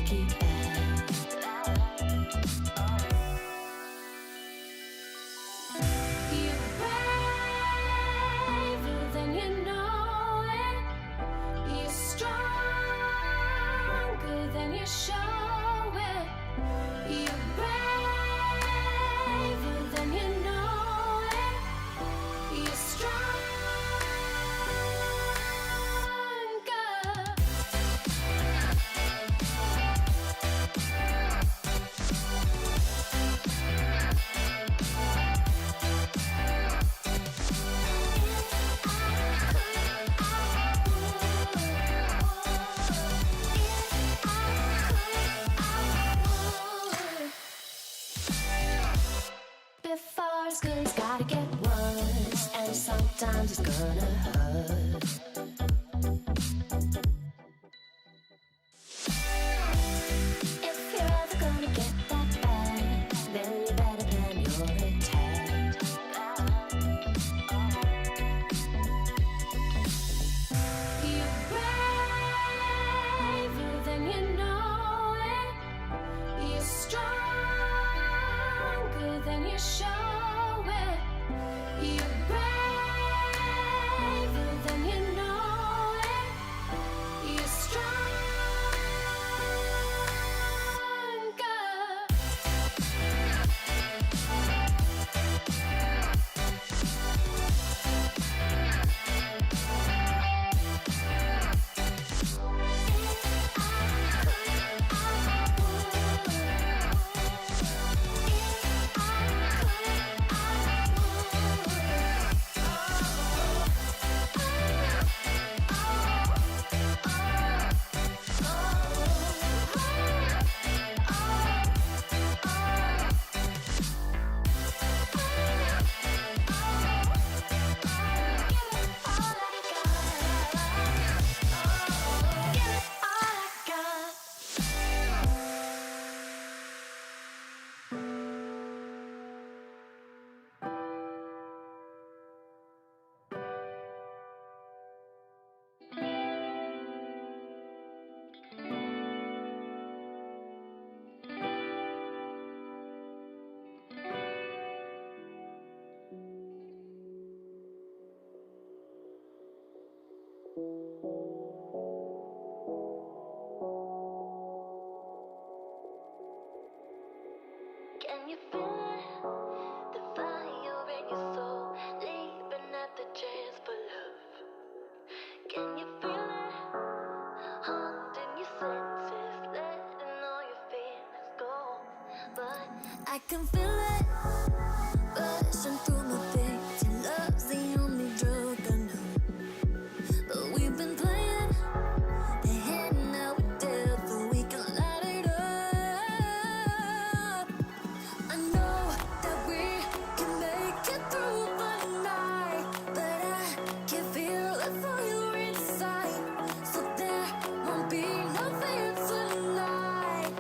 keep it. You're braver than you know it. You're stronger than you show it. You're braver than you know it. You're stronger. Before it's good, it's gotta get worse, and sometimes it's gonna hurt. If you're ever gonna get that bad, then you better plan your attack. You're braver than you know it. You're stronger than you show it. You're braver than you know it. You're stronger. Can you feel it? The fire in your soul, leaping at the chance for love. Can you feel it? Haunting your senses, letting all your feelings go. But I can feel it rushing through my veins. Your love's the only drug I know. But we've been playing the hand now we're dead, so we can light it up. I know that we can make it through the night, but I can feel the fire inside, so there won't be no fear tonight.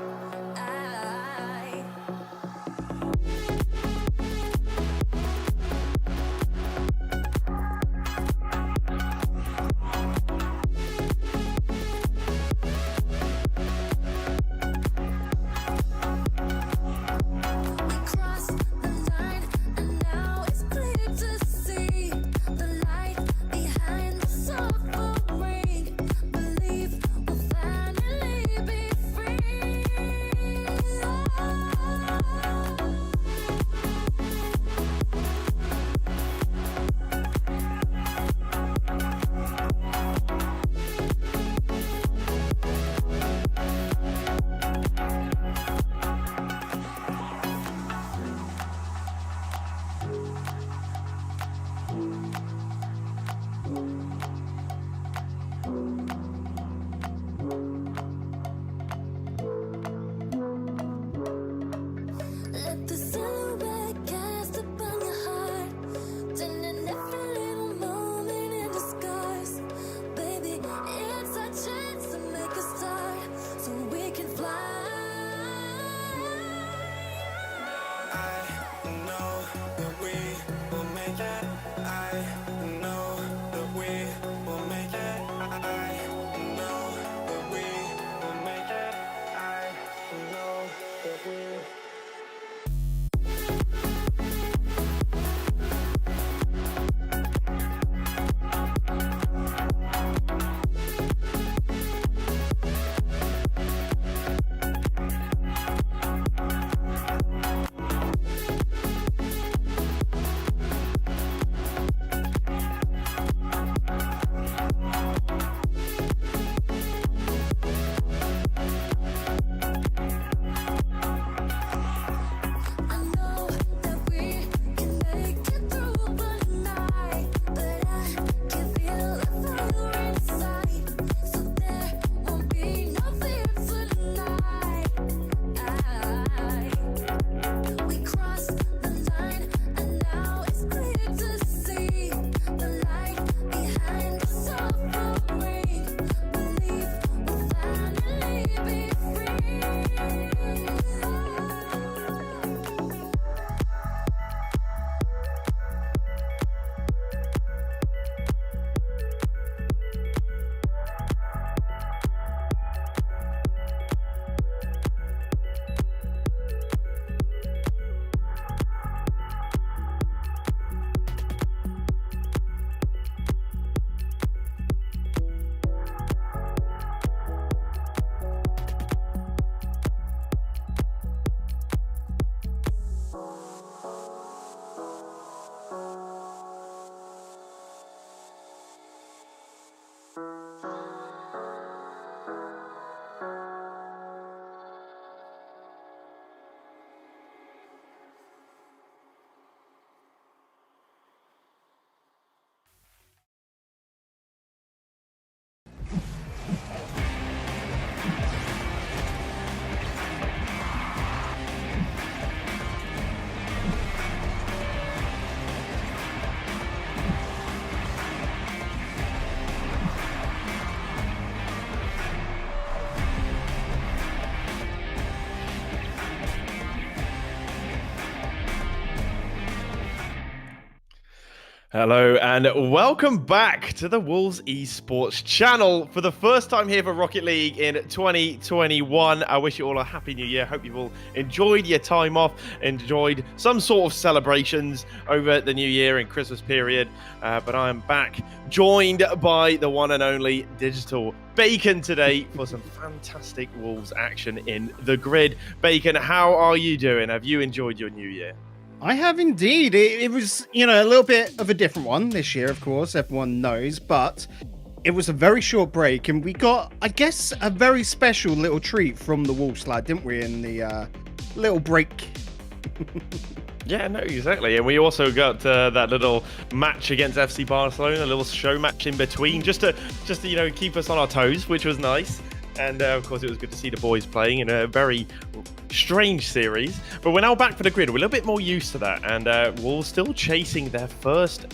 Hello and welcome back to the Wolves Esports channel for the first time here for Rocket League in 2021. I wish you all a happy new year. Hope you've all enjoyed your time off, enjoyed some sort of celebrations over the new year and Christmas period. But I am back, joined by the one and only Digital Bacon today for some fantastic Wolves action in the grid. Bacon, how are you doing? Have you enjoyed your new year? I have indeed. It was, a little bit of a different one this year, of course, everyone knows, but it was a very short break and we got, I guess, a very special little treat from the Wolves lad, didn't we, in the little break? Yeah, no, exactly. And we also got that little match against FC Barcelona, a little show match in between, just to keep us on our toes, which was nice. And of course, it was good to see the boys playing in a very strange series. But we're now back for the grid. We're a little bit more used to that. And Wolves still chasing their first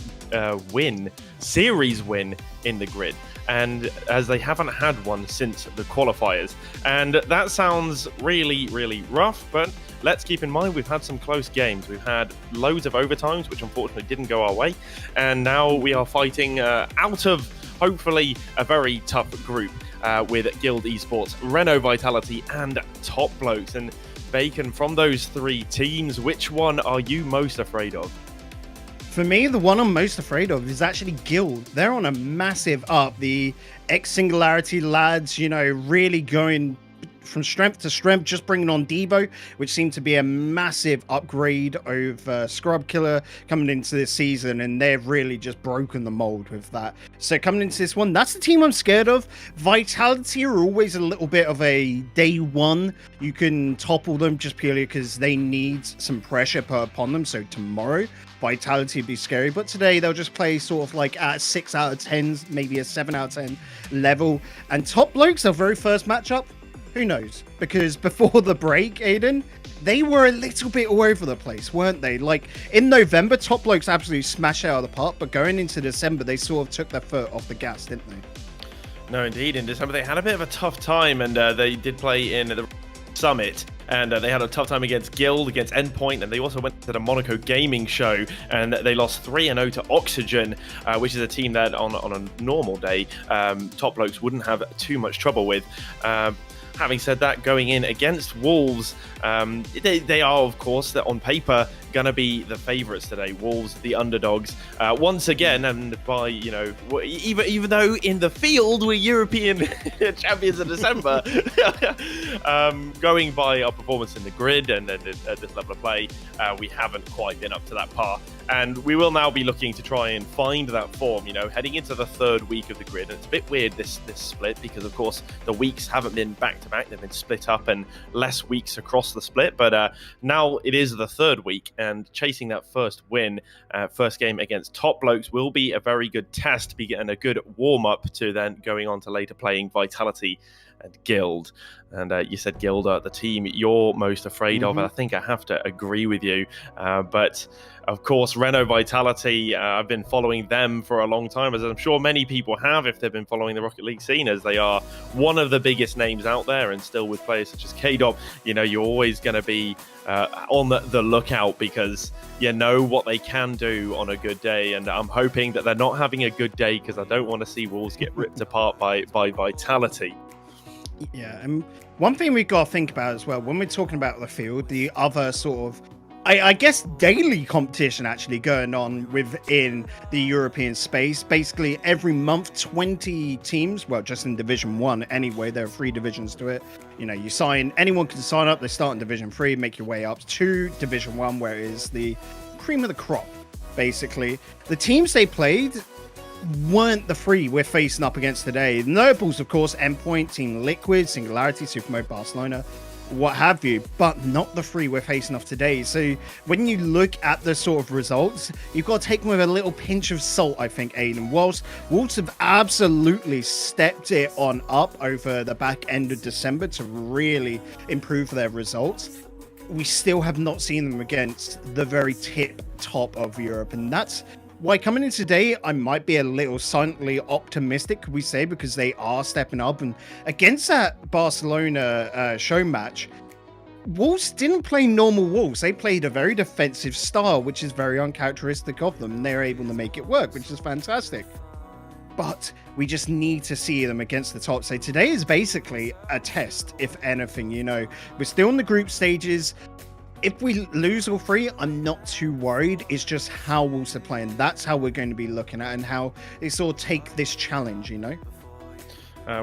series win in the grid. And as they haven't had one since the qualifiers. And that sounds really, really rough. But let's keep in mind, we've had some close games. We've had loads of overtimes, which unfortunately didn't go our way. And now we are fighting out of, hopefully, a very tough group. With Guild Esports, Renault Vitality, and Top Blokes. And Bacon, from those three teams, which one are you most afraid of? For me, the one I'm most afraid of is actually Guild. They're on a massive up. The ex-Singularity lads, really going from strength to strength, just bringing on Debo, which seemed to be a massive upgrade over Scrub Killer coming into this season, and they've really just broken the mold with that. So coming into this one, that's the team I'm scared of. Vitality are always a little bit of a day one. You can topple them just purely because they need some pressure put upon them. So tomorrow, Vitality would be scary, but today they'll just play sort of like at 6 out of 10, maybe a 7 out of 10 level. And Top Blokes, their very first matchup, who knows? Because before the break, Aiden, they were a little bit all over the place, weren't they? Like, in November, Top Blokes absolutely smashed out of the park, but going into December, they sort of took their foot off the gas, didn't they? No, indeed. In December, they had a bit of a tough time, and they did play in the Summit, and they had a tough time against Guild, against Endpoint, and they also went to the Monaco Gaming Show, and they lost 3-0 to Oxygen, which is a team that on a normal day, Top Blokes wouldn't have too much trouble with. Having said that, going in against Wolves, they are, of course, on paper, going to be the favourites today. Wolves, the underdogs, once again, and by, even though in the field we're European champions in December, going by our performance in the grid and at this level of play, we haven't quite been up to that par. And we will now be looking to try and find that form, heading into the third week of the grid. And it's a bit weird, this split, because, of course, the weeks haven't been back-to-back. They've been split up and less weeks across the split. But now it is the third week, and chasing that first win, first game against Top Blokes will be a very good test, be getting a good warm-up to then going on to later playing Vitality and Guild. And you said Guild are the team you're most afraid of, and I think I have to agree with you. But of course, Renault Vitality, I've been following them for a long time, as I'm sure many people have if they've been following the Rocket League scene, as they are one of the biggest names out there, and still with players such as K-Dop, you're always going to be on the lookout, because you know what they can do on a good day. And I'm hoping that they're not having a good day, because I don't want to see Wolves get ripped apart by Vitality. Yeah, and one thing we've got to think about as well, when we're talking about the field, the other sort of, I guess, daily competition actually going on within the European space. Basically, every month, 20 teams, well, just in Division 1 anyway, there are 3 divisions to it. Anyone can sign up, they start in Division 3, make your way up to Division 1, where it is the cream of the crop, basically. The teams they played, weren't the three we're facing up against today. Notables, of course, Endpoint, Team Liquid, Singularity, Supermode, Barcelona, what have you, but not the three we're facing off today. So when you look at the sort of results, you've got to take them with a little pinch of salt, I think, Aiden. Whilst Wolves have absolutely stepped it on up over the back end of December to really improve their results, we still have not seen them against the very tip top of Europe. And that's why coming in today, I might be a little silently optimistic, could we say, because they are stepping up. And against that Barcelona show match, Wolves didn't play normal Wolves. They played a very defensive style, which is very uncharacteristic of them. And they're able to make it work, which is fantastic. But we just need to see them against the top. So today is basically a test, if anything. You know, we're still in the group stages. If we lose all three, I'm not too worried. It's just how Wolves are playing. That's how we're going to be looking at and how they sort of take this challenge, you know?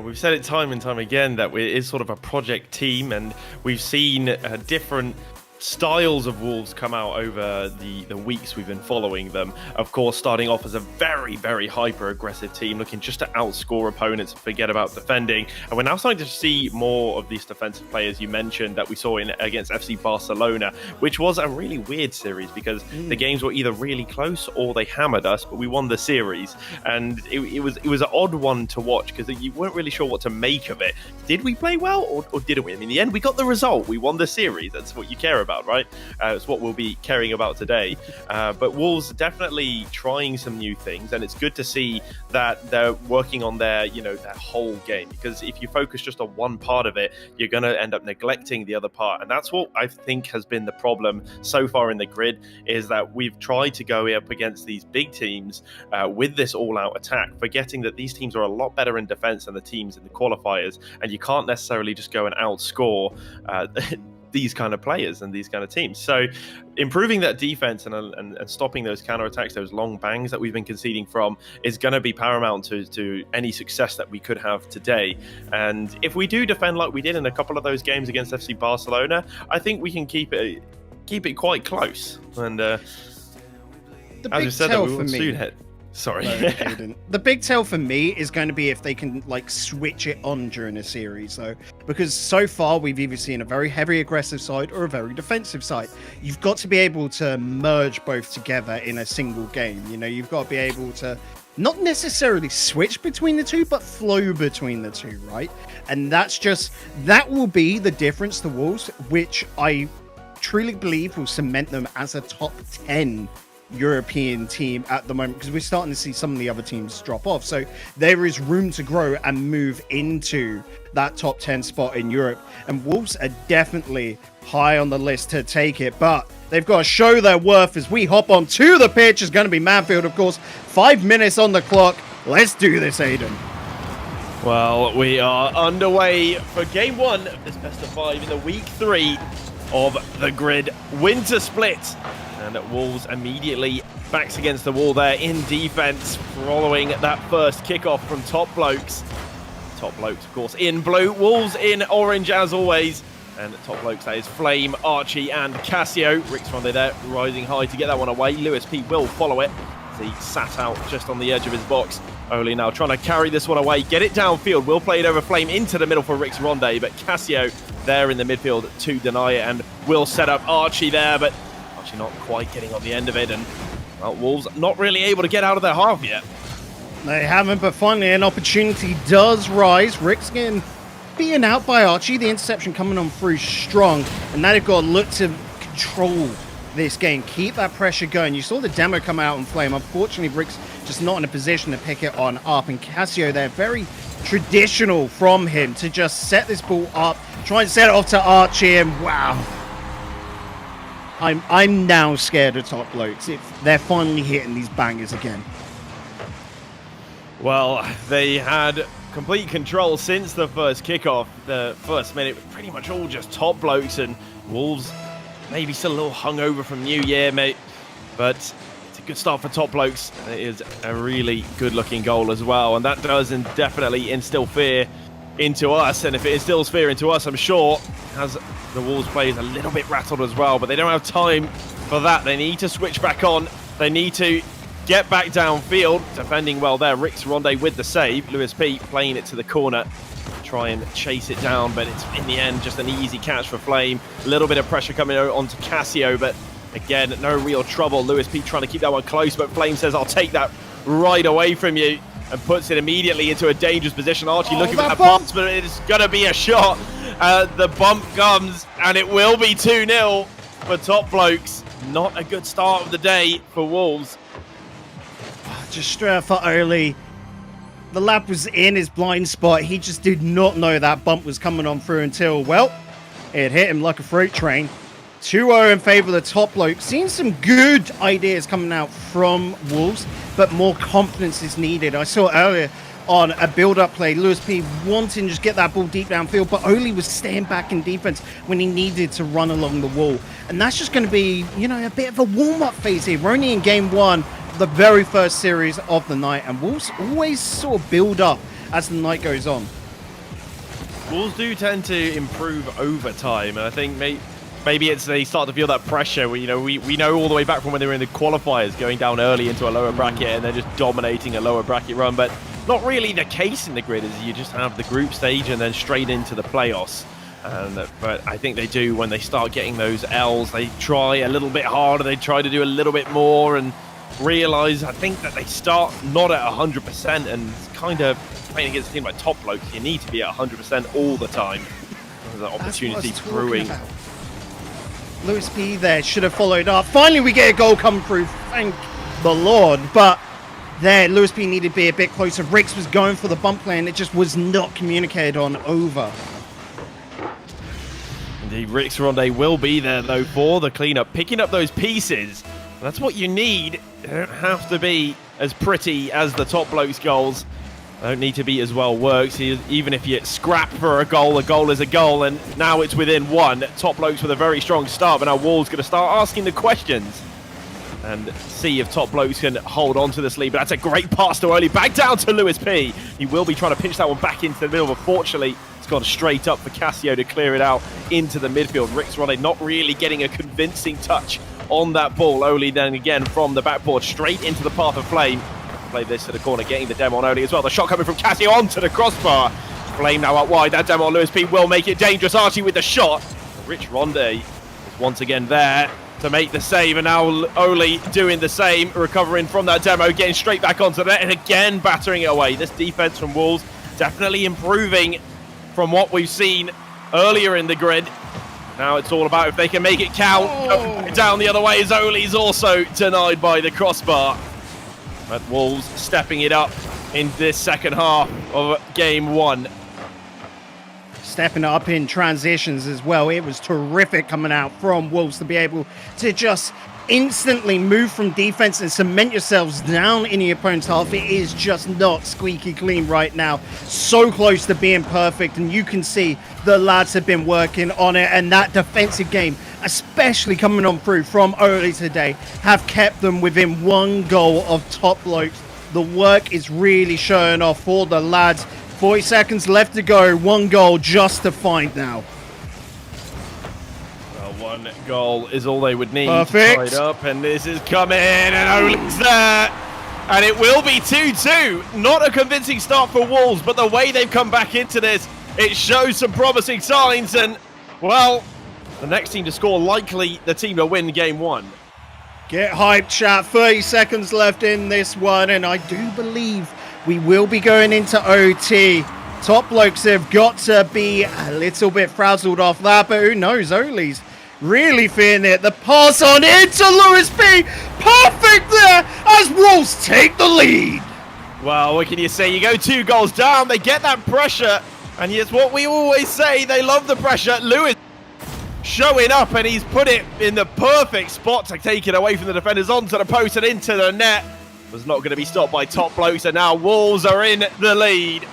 We've said it time and time again that it is sort of a project team, and we've seen different styles of Wolves come out over the weeks we've been following them. Of course, starting off as a very, very hyper-aggressive team, looking just to outscore opponents and forget about defending. And we're now starting to see more of these defensive players you mentioned that we saw against FC Barcelona, which was a really weird series because the games were either really close or they hammered us, but we won the series. And it was an odd one to watch because you weren't really sure what to make of it. Did we play well or didn't we? I mean, in the end, we got the result. We won the series. That's what you care about, right? It's what we'll be caring about today. But Wolves definitely trying some new things, and it's good to see that they're working on their whole game, because if you focus just on one part of it, you're going to end up neglecting the other part. And that's what I think has been the problem so far in the grid, is that we've tried to go up against these big teams with this all-out attack, forgetting that these teams are a lot better in defense than the teams in the qualifiers, and you can't necessarily just go and outscore these kind of players and these kind of teams. So improving that defense and stopping those counterattacks, those long bangs that we've been conceding from, is going to be paramount to any success that we could have today. And if we do defend like we did in a couple of those games against FC Barcelona, I think we can keep it quite close. And as we said, that we will soon hit. Sorry. The big tell for me is going to be if they can switch it on during a series, though, because so far we've either seen a very heavy aggressive side or a very defensive side. You've got to be able to merge both together in a single game. You know, you've got to be able to not necessarily switch between the two, but flow between the two, right? And that will be the difference to Wolves, which I truly believe will cement them as a top 10 European team at the moment, because we're starting to see some of the other teams drop off. So there is room to grow and move into that top 10 spot in Europe. And Wolves are definitely high on the list to take it, but they've got to show their worth as we hop onto the pitch. Is going to be Manfield, of course. 5 minutes on the clock. Let's do this, Aiden. Well, we are underway for game one of this best of 5 in the week 3 of the grid winter split. And Wolves immediately backs against the wall there in defense, following that first kickoff from Top Blokes. Top Blokes, of course, in blue. Wolves in orange, as always. And Top Blokes, that is Flame, Archie, and Cassio. Rick's Ronde there, rising high to get that one away. Lewis P will follow it. He sat out just on the edge of his box. Oli now trying to carry this one away, get it downfield. Will play it over Flame into the middle for Rick's Ronde, but Cassio there in the midfield to deny it, and will set up Archie there, but Archie not quite getting on the end of it, and well, Wolves not really able to get out of their half yet. They haven't, but finally an opportunity does rise. Rick's getting beaten out by Archie. The interception coming on through strong, and now they've got to look to control this game, keep that pressure going. You saw the demo come out on Flame. Unfortunately, Rick's just not in a position to pick it on up, and Cassio there, very traditional from him to just set this ball up, try and set it off to Archie, and wow. I'm now scared of Top Blokes if they're finally hitting these bangers again. Well, they had complete control since the first kickoff. The first minute was pretty much all just Top Blokes, and Wolves maybe still a little hungover from New Year, mate. But it's a good start for Top Blokes. It is a really good-looking goal as well, and that does definitely instill fear into us. And if it instills fear into us, I'm sure has the Wolves players a little bit rattled as well. But they don't have time for that. They need to switch back on. They need to get back downfield. Defending well there. Rix Ronde with the save. Lewis P playing it to the corner. Try and chase it down, but it's in the end just an easy catch for Flame. A little bit of pressure coming onto Cassio, but again, no real trouble. Lewis P trying to keep that one close, but Flame says, I'll take that right away from you, and puts it immediately into a dangerous position. Archie looking for that bounce, but it's going to be a shot. The bump comes, and it will be 2-0 for Top Blokes. Not a good start of the day for Wolves. Just straight for Oli. The lad was in his blind spot. He just did not know that bump was coming on through until, well, it hit him like a freight train. 2-0 in favor of the Top Bloke. Seeing some good ideas coming out from Wolves, but more confidence is needed. I saw earlier on a build-up play, Lewis P wanting to just get that ball deep downfield, but Oli was staying back in defense when he needed to run along the wall. And that's just going to be, you know, a bit of a warm-up phase here. We're only in game one, the very first series of the night, and Wolves always sort of build up as the night goes on. Wolves do tend to improve over time, and I think maybe it's they start to feel that pressure. We know all the way back from when they were in the qualifiers, going down early into a lower bracket and they're just dominating a lower bracket run, but not really the case in the grid, as you just have the group stage and then straight into the playoffs. But I think they do, when they start getting those L's, they try a little bit harder, they try to do a little bit more, and realize, I think, that they start not at 100%, and it's kind of playing against a team like Top Blokes, you need to be at 100% all the time. There's an opportunity brewing. Lewis P there should have followed up. Finally, we get a goal come through, thank the Lord. But there, Lewis P needed to be a bit closer. Rix was going for the bump play, and it just was not communicated on over. Indeed, Rix Ronde will be there, though, for the cleanup, picking up those pieces. That's what you need. They don't have to be as pretty as the Top Blokes goals. They don't need to be as well worked. Even if you scrap for a goal is a goal, and now it's within one. Top Blokes with a very strong start, but now Wall's going to start asking the questions and see if Top Blokes can hold on to this lead. But that's a great pass to Oli, back down to Lewis P. He will be trying to pinch that one back into the middle, but fortunately, it's gone straight up for Cassio to clear it out into the midfield. Rix Ronde not really getting a convincing touch on that ball. Oli then again from the backboard straight into the path of Flame. Play this to the corner, getting the demo on Oli as well. The shot coming from Cassio onto the crossbar. Flame now out wide. That demo on Lewis P will make it dangerous. Archie with the shot. Rich Ronde is once again there to make the save, and now Oli doing the same, recovering from that demo, getting straight back onto the net, and again battering it away. This defense from Wolves definitely improving from what we've seen earlier in the grid. Now it's all about if they can make it count. Oh. Down the other way as Oli's also denied by the crossbar. But Wolves stepping it up in this second half of game one. Stepping it up in transitions as well. It was terrific coming out from Wolves to be able to just instantly move from defense and cement yourselves down in your opponent's half. It is just not squeaky clean right now. So close to being perfect, and you can see the lads have been working on it, and that defensive game, especially coming on through from Oli today, have kept them within one goal of Top Blokes. The work is really showing off for the lads. 40 seconds left to go, one goal just to find now. One goal is all they would need. Perfect. Tied up, and this is coming, and Oli's there. And it will be 2-2. Not a convincing start for Wolves, but the way they've come back into this, it shows some promising signs. And, well, the next team to score, likely the team to win game one. Get hyped, chat. 30 seconds left in this one, and I do believe we will be going into OT. Top Blokes have got to be a little bit frazzled off that, but who knows? Oli's really feeling it. The pass on into Lewis P. Perfect there as Wolves take the lead. Well, what can you say? You go 2 goals down, they get that pressure, and it's what we always say, they love the pressure. Lewis showing up, and he's put it in the perfect spot to take it away from the defenders onto the post and into the net. Was not going to be stopped by Top Blokes, and now Wolves are in the lead.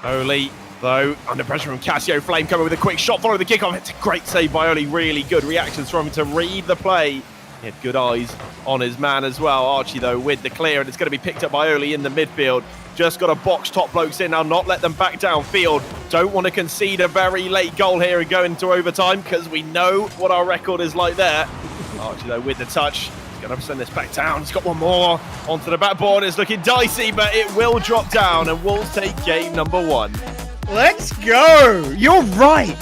Oli, though, under pressure from Cassio. Flame coming with a quick shot, follow the kickoff. It's a great save by Oli. Really good reactions from him to read the play. He had good eyes on his man as well. Archie, though, with the clear, and it's going to be picked up by Oli in the midfield. Just got to box Top Blokes in now, not let them back downfield. Don't want to concede a very late goal here and go into overtime, because we know what our record is like there. Archie, though, with the touch. Gonna send this back down. He's got one more onto the backboard. It's looking dicey, but it will drop down, and Wolves take game number 1. Let's go. You're right.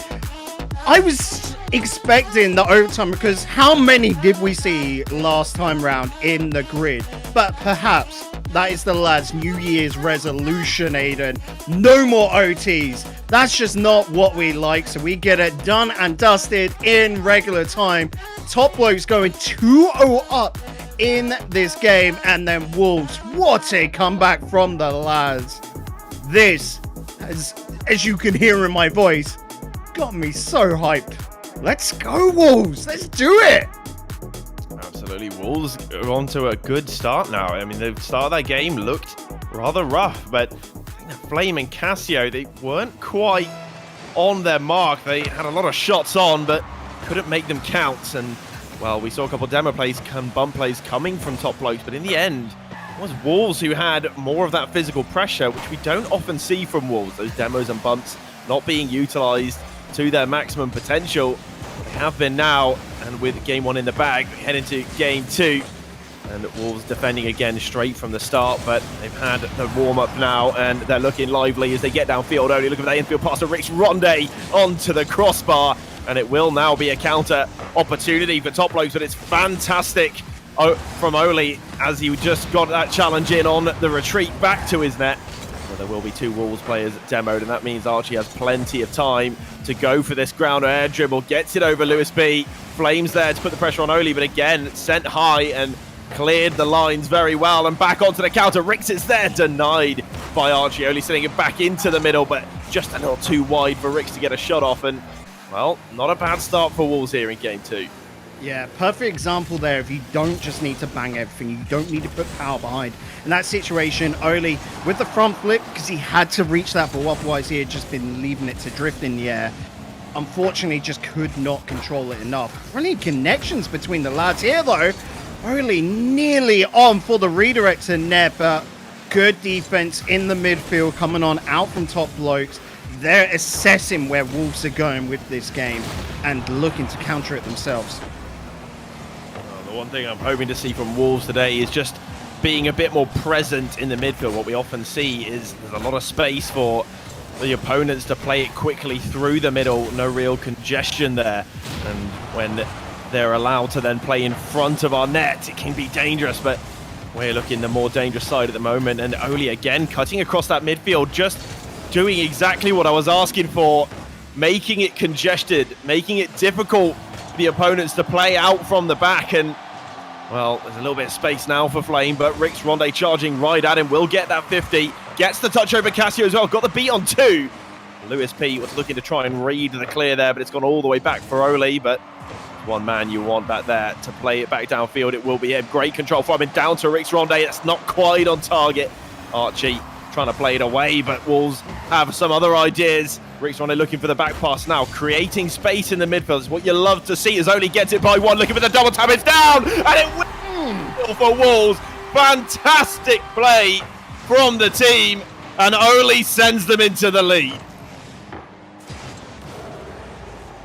I was expecting the overtime because how many did we see last time round in the grid? But perhaps that is the lads' New Year's resolution, Aiden. No more OTs. That's just not what we like. So we get it done and dusted in regular time. Top Blokes going 2-0 up in this game. And then Wolves, what a comeback from the lads. This, as you can hear in my voice, got me so hyped. Let's go, Wolves. Let's do it. Absolutely. Wolves are on to a good start now. I mean, the start of that game looked rather rough, but Flame and Casio, they weren't quite on their mark. They had a lot of shots on, but couldn't make them count. And, well, we saw a couple of demo plays, bump plays coming from Top Blokes, but in the end, it was Wolves who had more of that physical pressure, which we don't often see from Wolves. Those demos and bumps not being utilized to their maximum potential. They have been now, and with game 1 in the bag, we head into game 2. And Wolves defending again straight from the start, but they've had the warm-up now, and they're looking lively as they get downfield. Only look at that infield pass to Rix Ronde onto the crossbar, and it will now be a counter opportunity for Top Blokes, but it's fantastic from Oli as he just got that challenge in on the retreat back to his net. Well, there will be 2 Wolves players demoed, and that means Archie has plenty of time to go for this ground air dribble. Gets it over Lewis B. Flames there to put the pressure on Oli, but again, sent high and cleared the lines very well, and back onto the counter. Rix is there, denied by Archie. Oli sending it back into the middle, but just a little too wide for Rix to get a shot off. And, well, not a bad start for Wolves here in game 2. Yeah, perfect example there. If you don't just need to bang everything, you don't need to put power behind. In that situation, Oli with the front flip, because he had to reach that ball, otherwise he had just been leaving it to drift in the air. Unfortunately, just could not control it enough. Really connections between the lads here, though. Oli nearly on for the redirect to net, but good defense in the midfield coming on out from Top Blokes. They're assessing where Wolves are going with this game and looking to counter it themselves. The one thing I'm hoping to see from Wolves today is just being a bit more present in the midfield. What we often see is there's a lot of space for the opponents to play it quickly through the middle, no real congestion there. And when they're allowed to then play in front of our net, it can be dangerous, but we're looking the more dangerous side at the moment. And Oli again cutting across that midfield, just doing exactly what I was asking for, making it congested, making it difficult for the opponents to play out from the back. And, well, there's a little bit of space now for Flame, but Rix Ronde charging right at him, will get that 50, gets the touch over Casio as well, got the beat on 2. Lewis P was looking to try and read the clear there, but it's gone all the way back for Oli, but one man you want that there to play it back downfield. It will be him. Great control from him down to Rix Ronde. That's not quite on target. Archie trying to play it away, but Wolves have some other ideas. Rix Ronde looking for the back pass now, creating space in the midfield. It's what you love to see as Oli gets it by 1, looking for the double tap. It's down, and it will for Wolves. Fantastic play from the team, and Oli sends them into the lead.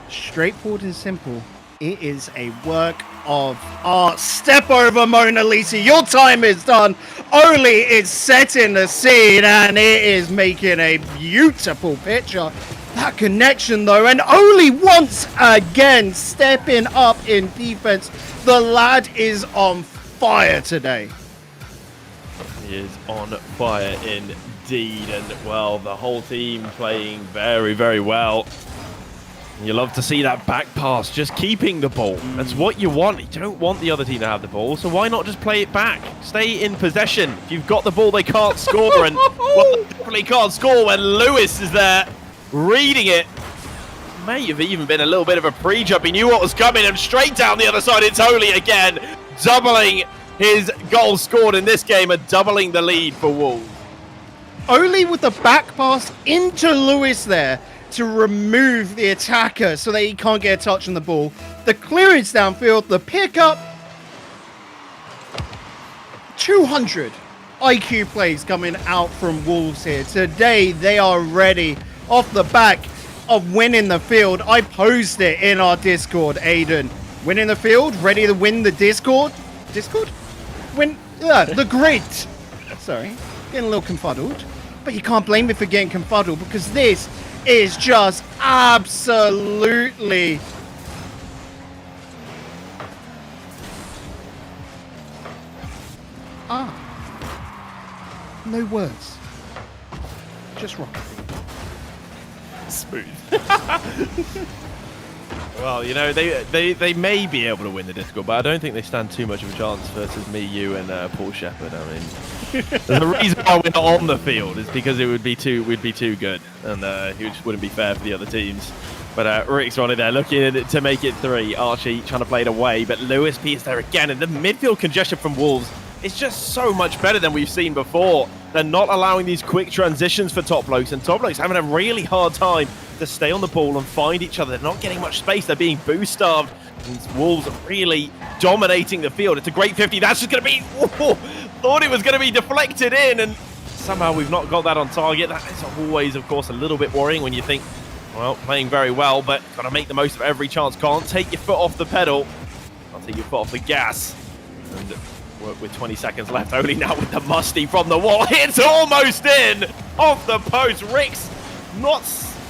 Straightforward and simple. It is a work of art. Step over, Mona Lisa. Your time is done. Oli is setting the scene, and it is making a beautiful picture. That connection, though, and Oli once again stepping up in defense. The lad is on fire today. He is on fire indeed, and, well, the whole team playing very, very well. You love to see that back pass, just keeping the ball. That's what you want. You don't want the other team to have the ball, so why not just play it back? Stay in possession. If you've got the ball, they can't score, and, well, they definitely can't score when Lewis is there reading it. May have even been a little bit of a pre-jump. He knew what was coming, and straight down the other side, it's Oli again, doubling his goal scored in this game and doubling the lead for Wolves. Oli with the back pass into Lewis there to remove the attacker so that he can't get a touch on the ball. The clearance downfield, the pickup. 200 IQ plays coming out from Wolves here. Today, they are ready off the back of winning the field. I posed it in our Discord, Aiden. Winning the field, ready to win the Discord? Discord? The grid. Sorry, getting a little confuddled. But you can't blame me for getting confuddled because this is just absolutely... No words. Just Rocket League. Smooth. Well, you know, they may be able to win the Discord, but I don't think they stand too much of a chance versus me, you, and Paul Shepherd. I mean, the reason why we're not on the field is because we'd be too good, and it just wouldn't be fair for the other teams. But Rick's on it there, looking to make it 3. Archie trying to play it away, but Lewis P is there again, and the midfield congestion from Wolves is just so much better than we've seen before. They're not allowing these quick transitions for Top Blokes, and Top Blokes having a really hard time to stay on the ball and find each other. They're not getting much space. They're being boost-starved. And Wolves are really dominating the field. It's a great 50. That's just going to be... Whoa, thought it was going to be deflected in, and somehow we've not got that on target. That is always, of course, a little bit worrying when you think, well, playing very well, but got to make the most of every chance. Can't take your foot off the pedal. Can't take your foot off the gas. And work with 20 seconds left. Only now with the musty from the wall. It's almost in! Off the post. Rick's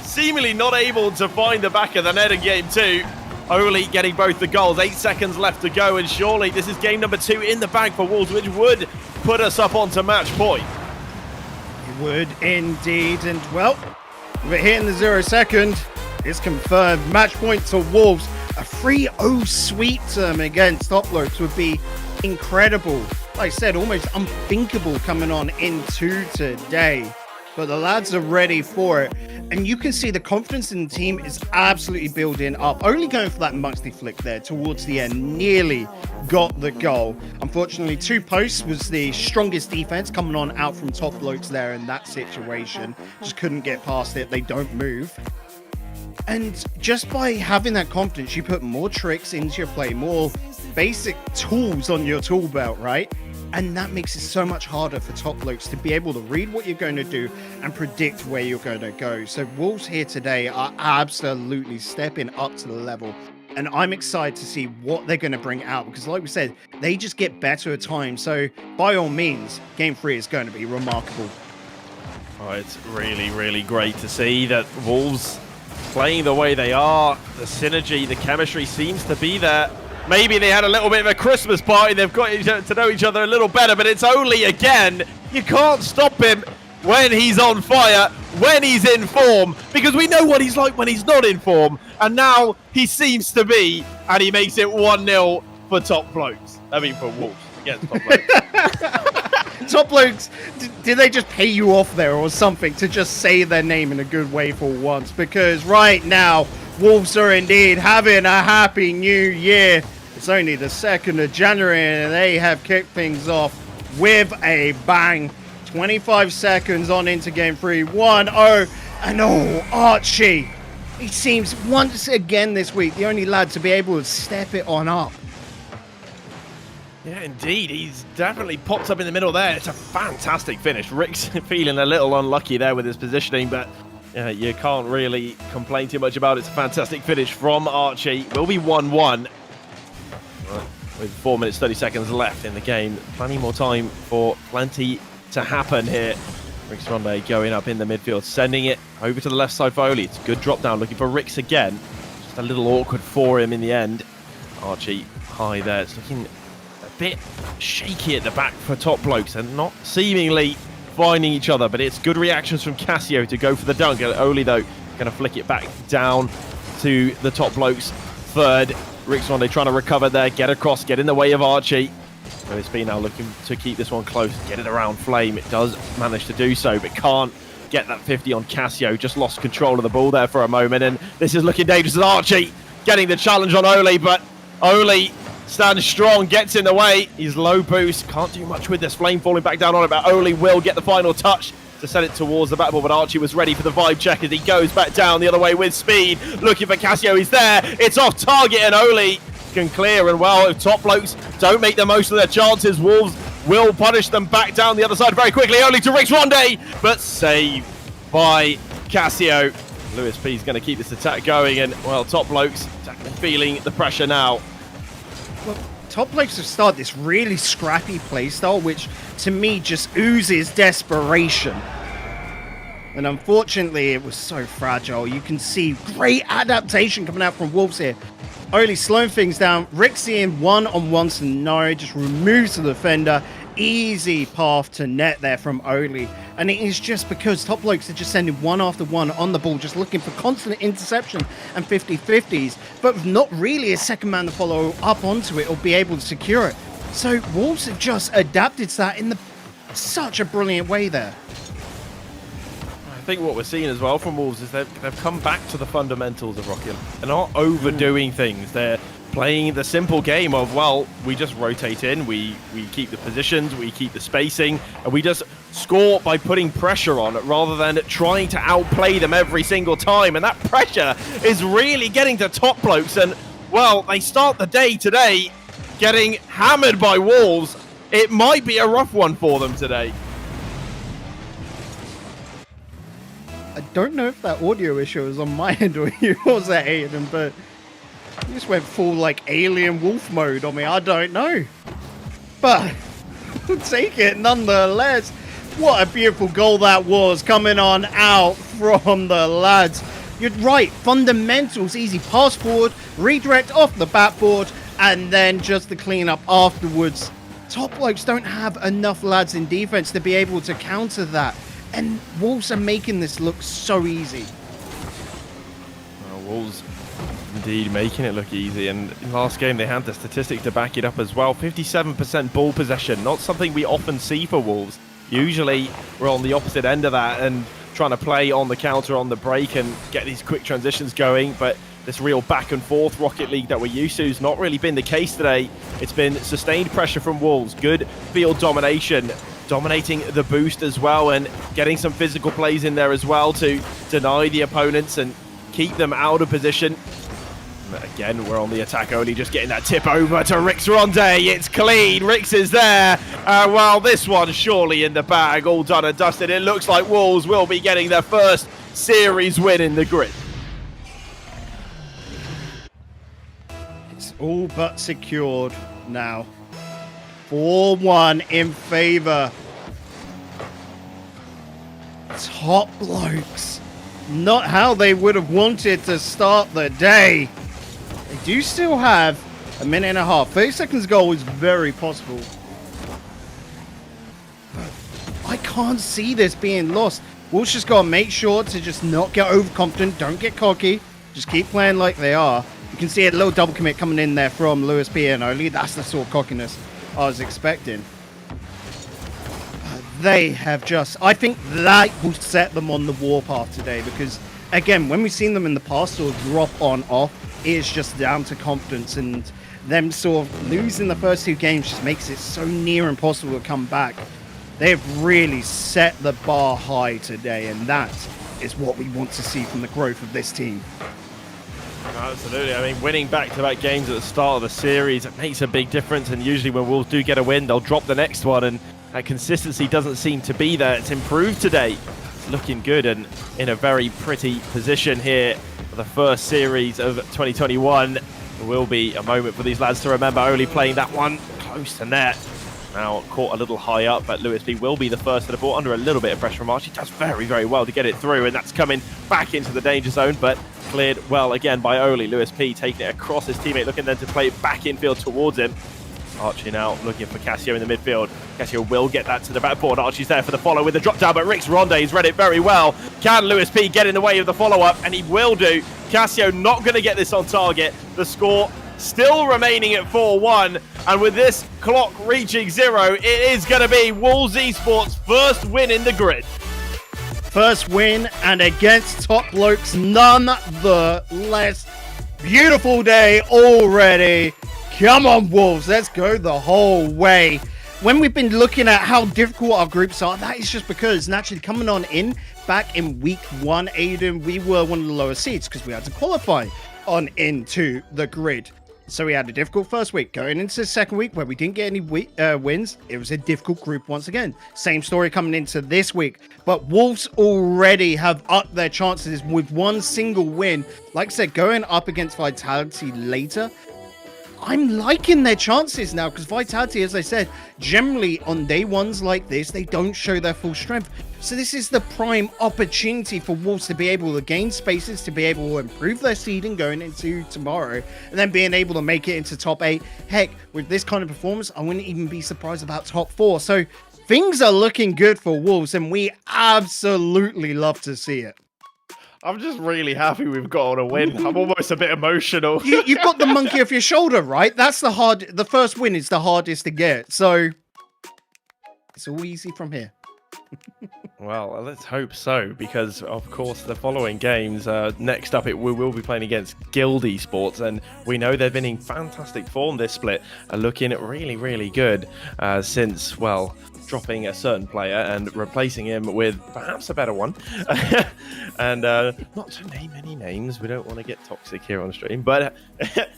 seemingly not able to find the back of the net in game 2. Oli getting both the goals. 8 seconds left to go, and surely this is game number 2 in the bag for Wolves, which would put us up onto match point. It would indeed, and well, we're here in the 0 second. It's confirmed. Match point to Wolves. A 3-0 sweep term against Top Blokes would be incredible. Like I said, almost unthinkable coming on into today. But the lads are ready for it. And you can see the confidence in the team is absolutely building up. Only going for that musty flick there towards the end. Nearly got the goal. Unfortunately, 2 posts was the strongest defense coming on out from Top Blokes there in that situation. Just couldn't get past it. They don't move. And just by having that confidence, you put more tricks into your play, more basic tools on your tool belt, right? And that makes it so much harder for Top Blokes to be able to read what you're going to do and predict where you're going to go. So Wolves here today are absolutely stepping up to the level. And I'm excited to see what they're going to bring out because like we said, they just get better at times. So by all means, game 3 is going to be remarkable. Oh, it's really, really great to see that Wolves playing the way they are. The synergy, the chemistry seems to be there. Maybe they had a little bit of a Christmas party. They've got to know each other a little better, but it's Oli again. You can't stop him when he's on fire, when he's in form, because we know what he's like when he's not in form. And now he seems to be, and he makes it 1-0 for Top Blokes. I mean, for Wolves against Top Blokes. Top Blokes, did they just pay you off there or something to just say their name in a good way for once? Because right now, Wolves are indeed having a happy new year. It's only the 2nd of January and they have kicked things off with a bang. 25 seconds on into game 3. 1-0. And oh, Archie. He seems once again this week the only lad to be able to step it on up. Yeah, indeed. He's definitely popped up in the middle there. It's a fantastic finish. Rick's feeling a little unlucky there with his positioning, but you can't really complain too much about it. It's a fantastic finish from Archie. Will be 1-1. With 4 minutes, 30 seconds left in the game. Plenty more time for plenty to happen here. Rick's Ronde going up in the midfield, sending it over to the left side for Oli. It's a good drop down, looking for Rick's again. Just a little awkward for him in the end. Archie high there. It's looking a bit shaky at the back for Top Blokes and not seemingly finding each other, but it's good reactions from Cassio to go for the dunk. Oli, though, going to flick it back down to the Top Blokes third. Rick's Ronde trying to recover there, get across, get in the way of Archie. OSB now looking to keep this one close, get it around Flame. It does manage to do so, but can't get that 50 on Cassio. Just lost control of the ball there for a moment, and this is looking dangerous as Archie getting the challenge on Oli, but Oli stands strong, gets in the way. He's low boost, can't do much with this. Flame falling back down on it, but Oli will get the final touch to send it towards the backboard, but Archie was ready for the vibe check as he goes back down the other way with speed, looking for Cassio. He's there, it's off target, and Oli can clear. And well, if Top Blokes don't make the most of their chances, Wolves will punish them back down the other side very quickly. Only to Rick's Ronde, but saved by Cassio. Lewis P is going to keep this attack going, and well, Top Blokes feeling the pressure now. Well, Top Blokes have started this really scrappy playstyle, which to me just oozes desperation. And unfortunately, it was so fragile. You can see great adaptation coming out from Wolves here. Oli slowing things down. Rixie in one-on-one to no, just removes the defender. Easy path to net there from Oli. And it is just because Top Blokes are just sending one after one on the ball, just looking for constant interception and 50-50s, but with not really a second man to follow up onto it or be able to secure it. So Wolves have just adapted to that in such a brilliant way there. I think what we're seeing as well from Wolves is they've come back to the fundamentals of Rocket League. They're not overdoing things. They're playing the simple game of, well, we just rotate in, we keep the positions, we keep the spacing, and we just score by putting pressure on rather than trying to outplay them every single time. And that pressure is really getting to Top Blokes. And, well, they start the day today getting hammered by Wolves. It might be a rough one for them today. I don't know if that audio issue is on my end or yours there, Aiden, but you just went full like alien wolf mode on me. I don't know. But we'll take it nonetheless. What a beautiful goal that was coming on out from the lads. You're right. Fundamentals, easy pass forward, redirect off the backboard, and then just the cleanup afterwards. Top Blokes don't have enough lads in defense to be able to counter that. And Wolves are making this look so easy. Well, Wolves indeed making it look easy. And in last game, they had the statistics to back it up as well. 57% ball possession, not something we often see for Wolves. Usually, we're on the opposite end of that and trying to play on the counter, on the break, and get these quick transitions going. But this real back and forth Rocket League that we're used to has not really been the case today. It's been sustained pressure from Wolves, good field domination, dominating the boost as well, and getting some physical plays in there as well to deny the opponents and keep them out of position. Again, we're on the attack, only just getting that tip over to Rix Ronde. It's clean. Rix is there. Well, this one surely in the bag, all done and dusted. It looks like Wolves will be getting their first series win in the grid. It's all but secured now. 4-1 in favor. Top Blokes. Not how they would have wanted to start the day. They do still have a minute and a half. 30 seconds goal is very possible. But I can't see this being lost. Wolves just got to make sure to just not get overconfident. Don't get cocky. Just keep playing like they are. You can see a little double commit coming in there from Lewis P and Oli. That's the sort of cockiness I was expecting. They have just, I think that will set them on the warpath today, because again, when we've seen them in the past sort of drop on off, it's just down to confidence, and them sort of losing the first two games just makes it so near impossible to come back. They've really set the bar high today, and that is what we want to see from the growth of this team. Absolutely. I mean, winning back-to-back games at the start of the series, it makes a big difference. And usually when Wolves do get a win, they'll drop the next one. And that consistency doesn't seem to be there. It's improved today. It's looking good and in a very pretty position here for the first series of 2021. There will be a moment for these lads to remember, only playing that one close to net. Now caught a little high up, but Lewis B will be the first to the ball under a little bit of pressure from Archie. Does very, very well to get it through, and that's coming back into the danger zone, but cleared well again by Oli. Lewis P taking it across his teammate, looking then to play it back infield towards him. Archie now looking for Cassio in the midfield. Cassio will get that to the backboard. Archie's there for the follow with the drop down, but Rix Ronde has read it very well. Can Lewis P get in the way of the follow-up? And he will do. Cassio not going to get this on target. The score still remaining at 4-1, and with this clock reaching 0, it is going to be Wolves Esports' first win in the grid. First win, and against Top Blokes, none the less. Beautiful day already. Come on, Wolves, let's go the whole way. When we've been looking at how difficult our groups are, that is just because naturally coming on in back in week 1, Aiden, we were one of the lower seeds because we had to qualify on into the grid. So we had a difficult first week. Going into the second week where we didn't get any wins, it was a difficult group once again. Same story coming into this week. But Wolves already have upped their chances with one single win. Like I said, going up against Vitality later, I'm liking their chances now because Vitality, as I said, generally on day ones like this, they don't show their full strength. So this is the prime opportunity for Wolves to be able to gain spaces, to be able to improve their seeding going into tomorrow, and then being able to make it into top 8. Heck, with this kind of performance, I wouldn't even be surprised about top 4. So things are looking good for Wolves, and we absolutely love to see it. I'm just really happy we've got on a win. I'm almost a bit emotional. You've got the monkey off your shoulder, right? That's the first win is the hardest to get. So it's all easy from here. Well, let's hope so, because of course the following games, next up we will be playing against Guild Esports, and we know they've been in fantastic form this split, looking really, really good since, well, dropping a certain player and replacing him with perhaps a better one. And not to name any names, we don't want to get toxic here on stream, but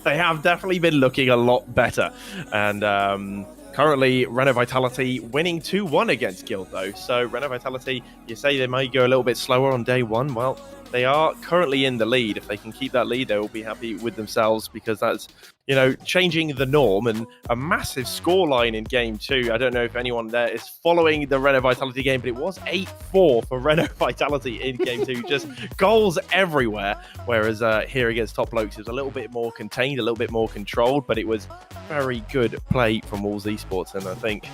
they have definitely been looking a lot better. And currently, Renault Vitality winning 2-1 against Guild, though. So, Renault Vitality, you say they might go a little bit slower on day one. Well, they are currently in the lead. If they can keep that lead, they will be happy with themselves, because that's, you know, changing the norm, and a massive scoreline in game 2. I don't know if anyone there is following the Renault Vitality game, but it was 8-4 for Renault Vitality in game 2. Just goals everywhere. Whereas here against Top Blokes, it was a little bit more contained, a little bit more controlled, but it was very good play from Wolves Esports, and I think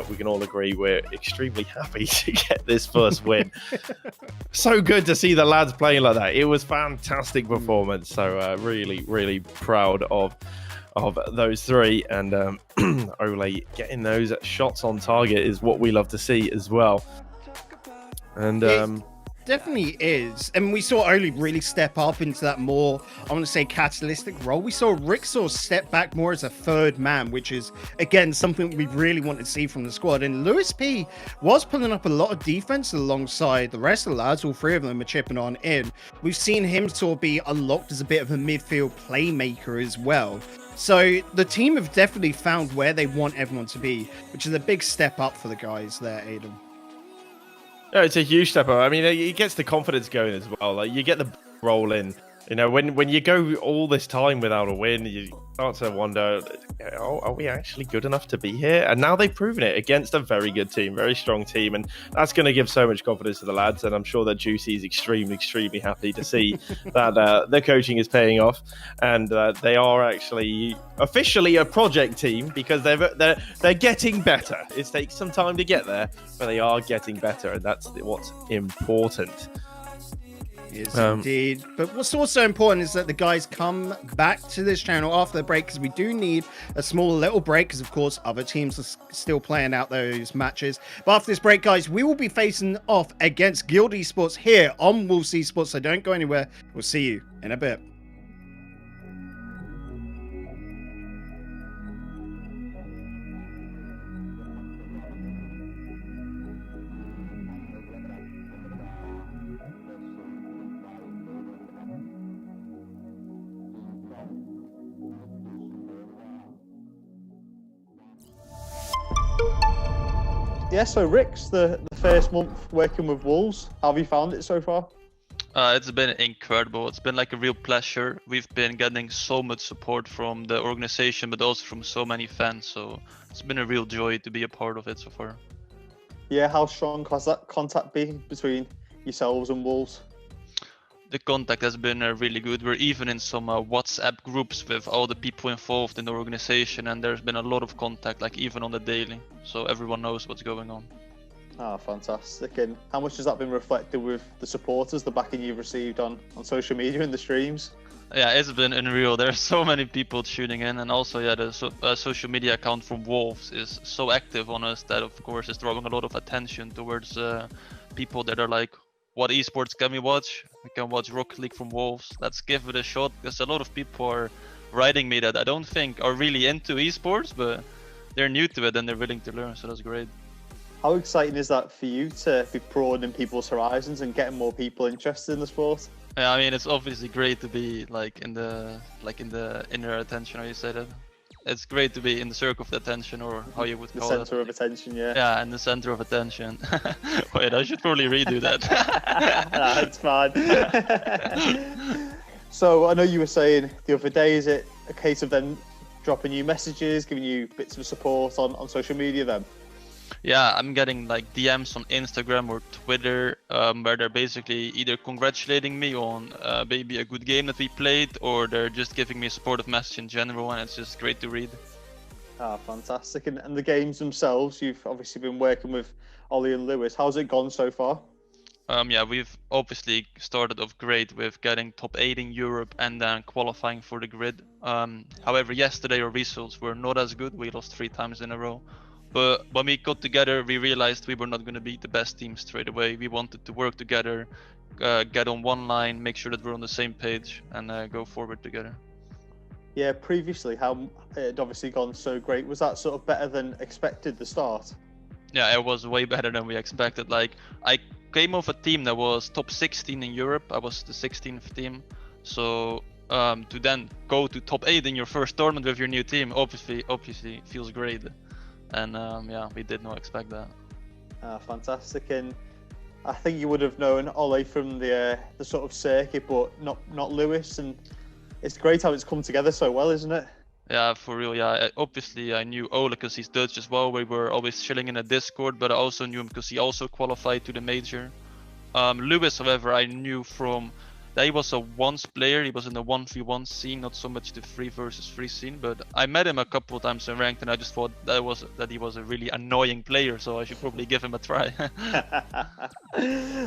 we can all agree we're extremely happy to get this first win. So good to see the lads playing like that. It was fantastic performance. So really, really proud of those three, and Ole getting those shots on target is what we love to see as well. And definitely is. And we saw Ole really step up into that more, I want to say, catalytic role. We saw Rixor step back more as a third man, which is, again, something we really want to see from the squad. And Lewis P was pulling up a lot of defense alongside the rest of the lads. All three of them are chipping on in. We've seen him sort of be unlocked as a bit of a midfield playmaker as well. So the team have definitely found where they want everyone to be, which is a big step up for the guys there, Aiden. No, it's a huge step up. I mean, it gets the confidence going as well. Like, you get the roll in. You know, when you go all this time without a win, you start to wonder, oh, are we actually good enough to be here? And now they've proven it against a very good team, very strong team. And that's going to give so much confidence to the lads. And I'm sure that Juicy is extremely, extremely happy to see that their coaching is paying off. And they are actually officially a project team, because they're getting better. It takes some time to get there, but they are getting better. And that's what's important. Yes, indeed. But what's also important is that the guys come back to this channel after the break, because we do need a small little break, because of course other teams are still playing out those matches. But after this break, guys, we will be facing off against Guild Esports here on Wolves Esports, so don't go anywhere. We'll see you in a bit. Yeah, so Rick's the first month working with Wolves. How have you found it so far? It's been incredible. It's been like a real pleasure. We've been getting so much support from the organization, but also from so many fans. So it's been a real joy to be a part of it so far. Yeah, how strong has that contact been between yourselves and Wolves? The contact has been really good. We're even in some WhatsApp groups with all the people involved in the organization, and there's been a lot of contact, like even on the daily. So everyone knows what's going on. Ah, fantastic. And how much has that been reflected with the supporters, the backing you've received on social media and the streams? Yeah, it's been unreal. There's so many people tuning in, and also, yeah, the social media account from Wolves is so active on us that, of course, is drawing a lot of attention towards people that are like, what esports can we watch? We can watch Rocket League from Wolves. Let's give it a shot, because a lot of people are writing me that I don't think are really into esports, but they're new to it and they're willing to learn, so that's great. How exciting is that for you to be broadening people's horizons and getting more people interested in the sport? Yeah, I mean, it's obviously great to be like in the inner attention, how you say that. It's great to be in the circle of attention, or how you would call it. The center of attention, yeah. Yeah, in the center of attention. Wait, I should probably redo that. Nah, it's fine. So I know you were saying the other day, is it a case of them dropping you messages, giving you bits of support on social media then? Yeah, I'm getting like DMs on Instagram or Twitter, where they're basically either congratulating me on maybe a good game that we played, or they're just giving me a supportive message in general, and it's just great to read. Ah, fantastic. And the games themselves, you've obviously been working with Ollie and Lewis. How's it gone so far? Yeah, we've obviously started off great with getting top 8 in Europe and then qualifying for the grid. However, yesterday our results were not as good. We lost 3 times in a row. But when we got together, we realized we were not going to be the best team straight away. We wanted to work together, get on one line, make sure that we're on the same page, and go forward together. Yeah, previously, how it had obviously gone so great. Was that sort of better than expected, the start? Yeah, it was way better than we expected. Like, I came off a team that was top 16 in Europe. I was the 16th team. So to then go to top 8 in your first tournament with your new team, obviously feels great. And yeah, we did not expect that. Fantastic. And I think you would have known Ollie from the sort of circuit, but not Lewis. And it's great how it's come together so well, isn't it? Yeah, for real. Yeah, obviously I knew Ole because he's Dutch as well. We were always chilling in a Discord, but I also knew him because he also qualified to the major. Lewis, however, I knew from that he was a once player. He was in the 1v1 scene, not so much the 3 versus 3 scene. But I met him a couple of times in ranked, and I just thought that he was a really annoying player. So I should probably give him a try.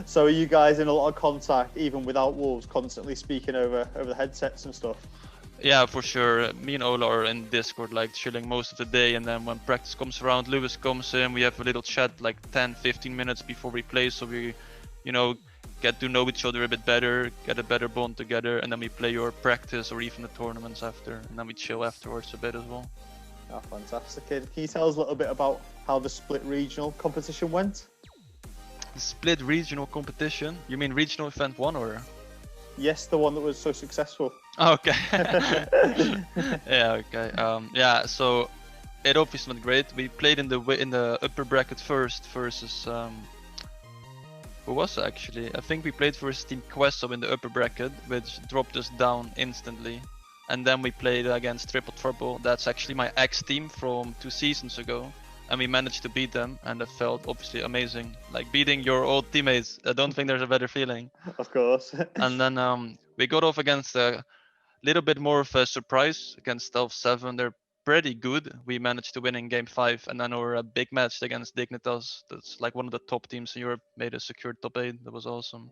So are you guys in a lot of contact, even without Wolves, constantly speaking over the headsets and stuff? Yeah, for sure. Me and Ola are in Discord, like chilling most of the day, and then when practice comes around, Lewis comes in, we have a little chat like 10-15 minutes before we play, so we, get to know each other a bit better, get a better bond together, and then we play our practice or even the tournaments after, and then we chill afterwards a bit as well. Oh, fantastic. Can you tell us a little bit about how the split regional competition went? The split regional competition? You mean regional event 1 or? Yes, the one that was so successful. Okay. Yeah, okay. Yeah, so it obviously went great. We played in the upper bracket first versus who was it actually? I think we played versus Team Queso in the upper bracket, which dropped us down instantly. And then we played against Triple Trouble. That's actually my ex-team from 2 seasons ago. And we managed to beat them, and it felt obviously amazing. Like beating your old teammates, I don't think there's a better feeling. Of course. And then we got off against a little bit more of a surprise against Stealth 7. They're pretty good. We managed to win in game 5, and then our big match against Dignitas, that's like one of the top teams in Europe, made a secured top 8. That was awesome.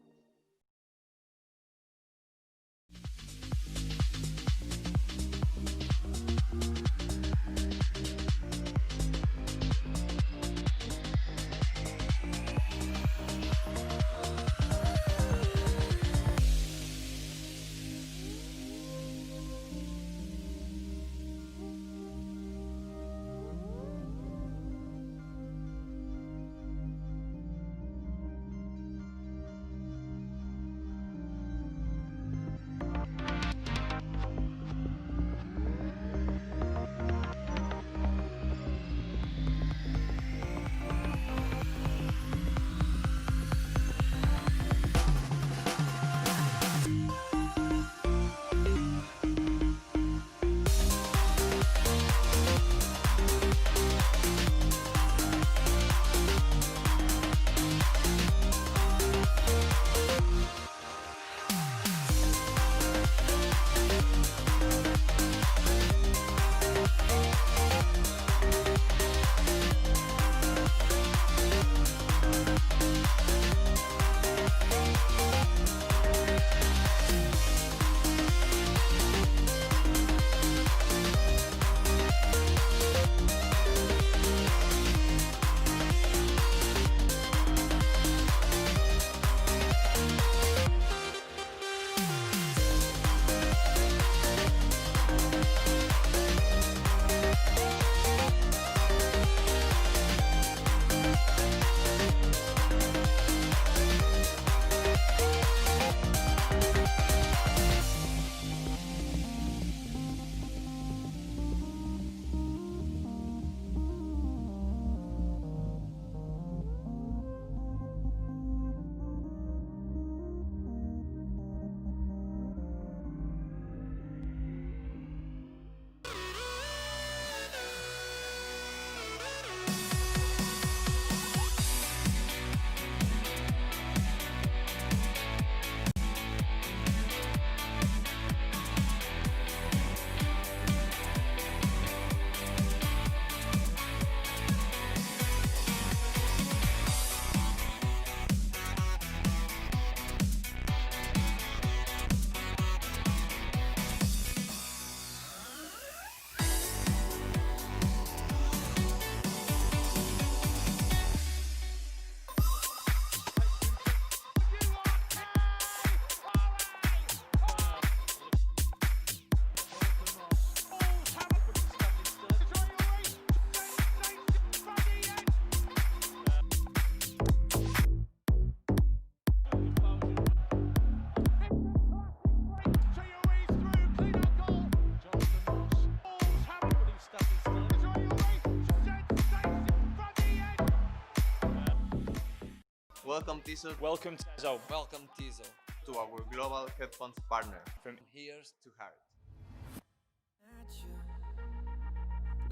Welcome Tizo Welcome Tizo. Welcome Tizo. to our global headphones partner. From Here's to Heart.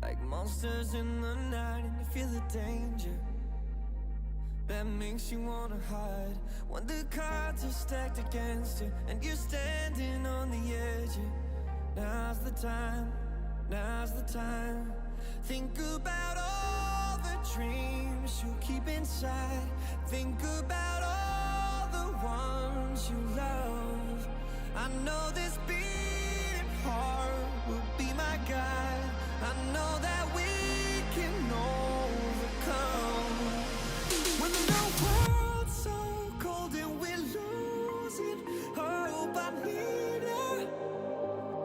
Like monsters in the night and you feel the danger that makes you wanna hide. When the cards are stacked against you and you're standing on the edge, now's the time, now's the time. Think about all the dreams you keep inside. Think about all the ones you love. I know this beating heart will be my guide. I know that we can overcome. When the world's so cold and we're losing hope, I need her,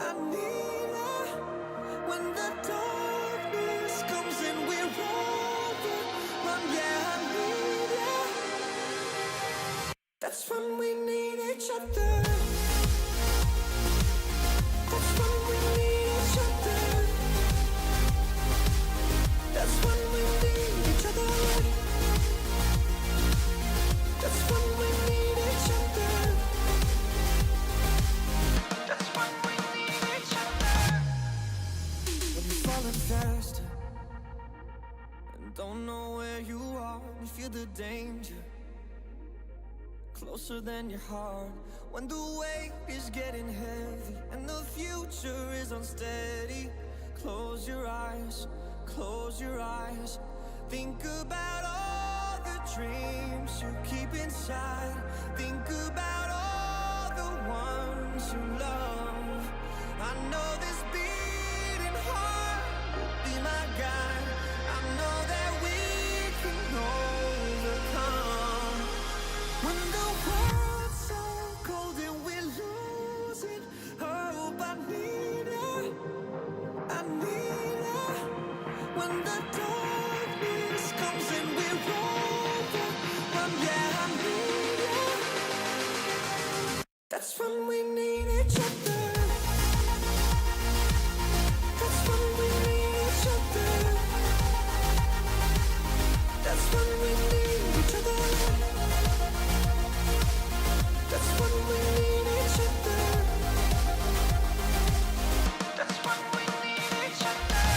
I need her. When the darkness comes and we're overrun, yeah, I need her. That's when we need each other. That's when we need each other. That's when we need each other. That's when we need each other. That's when we need each other. When you're falling faster and don't know where you are, you feel the danger closer than your heart. When the weight is getting heavy and the future is unsteady, close your eyes, close your eyes. Think about all the dreams you keep inside. Think about all the ones you love. I know this beating heart will be my guide. I know that we can overcome. When the world's so cold and we're losing hope, I need her, I need her. When the darkness comes and we're overrun, yeah, I need her. That's when we need each other. That's when we need each other. That's when we need each other. That's when we need each other. That's when we need each other.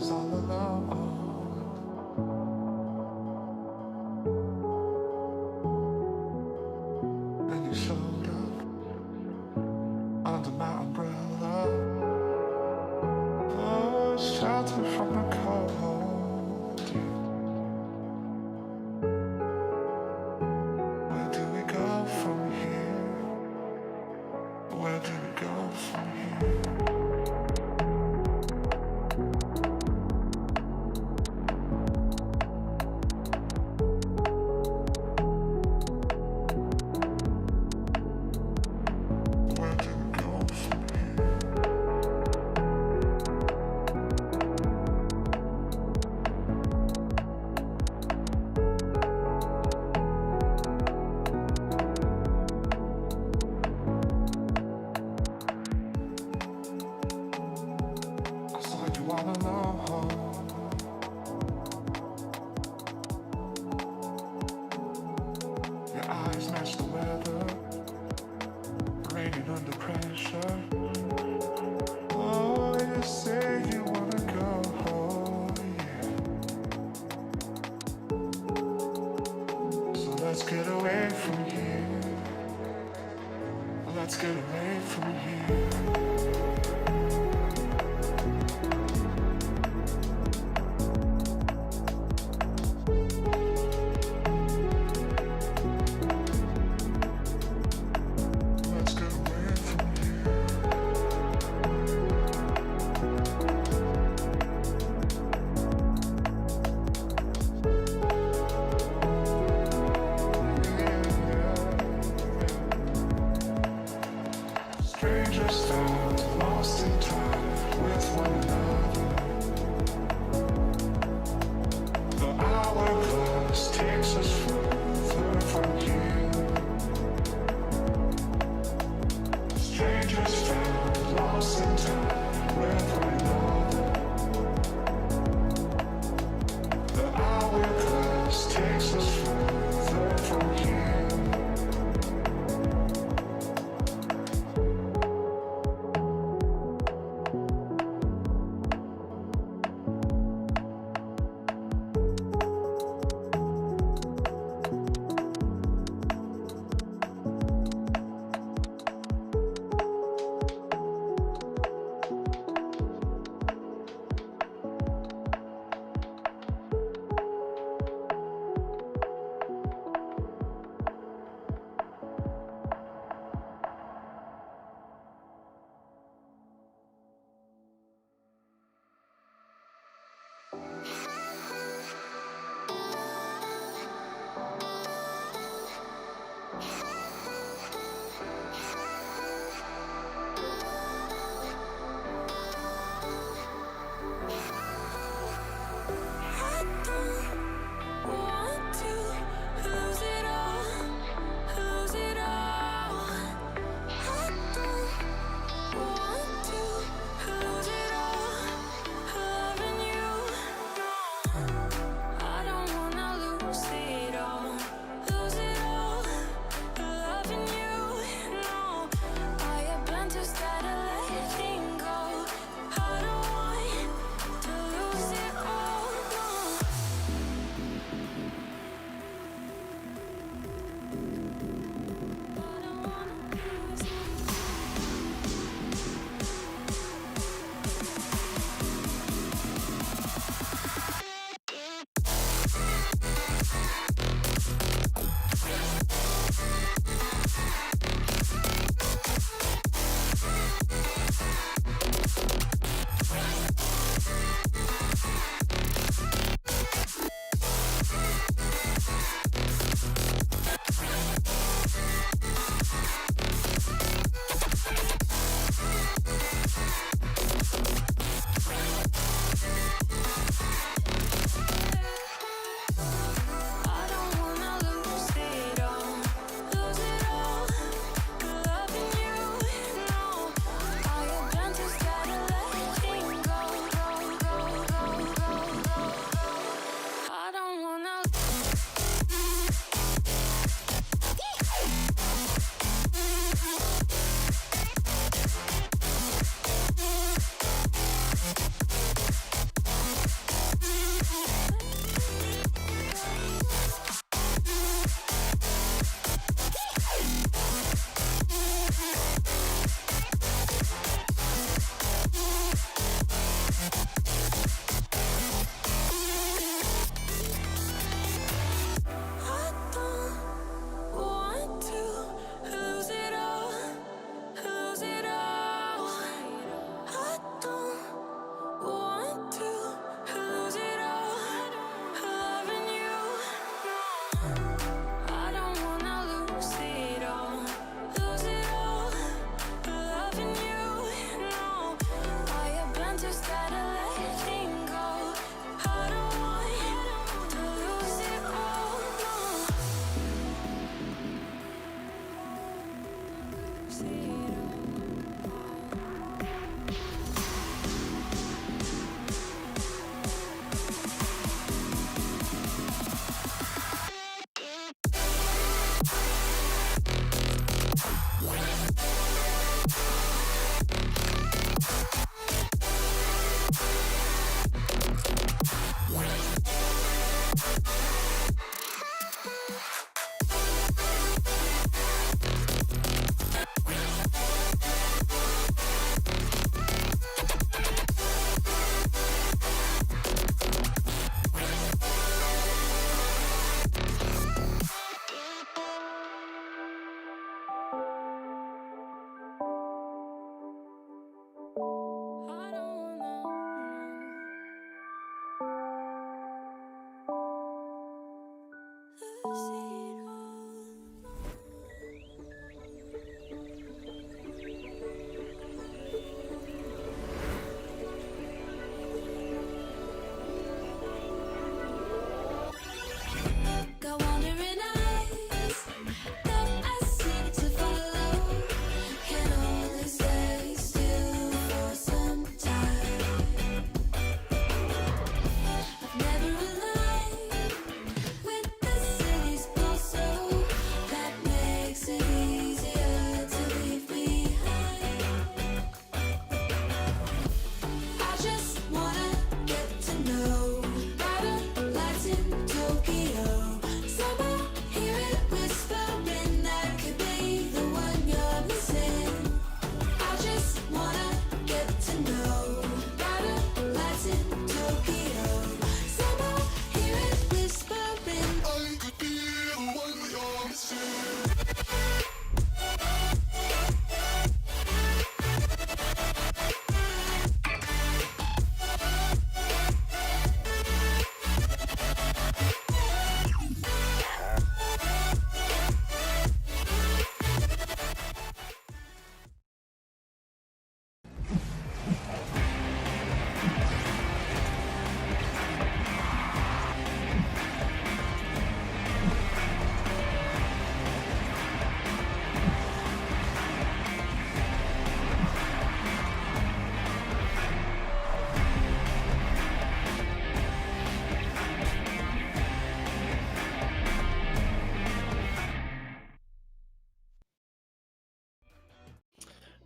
was all alone. Then you showed up under my umbrella. Oh, shelter from the cold. Where do we go from here? Where do we go from here? Where do we go from here? I saw you all alone. Your eyes match the weather, raining under pressure. Oh, you say you wanna go, yeah. So let's get away from here. Let's get away from here.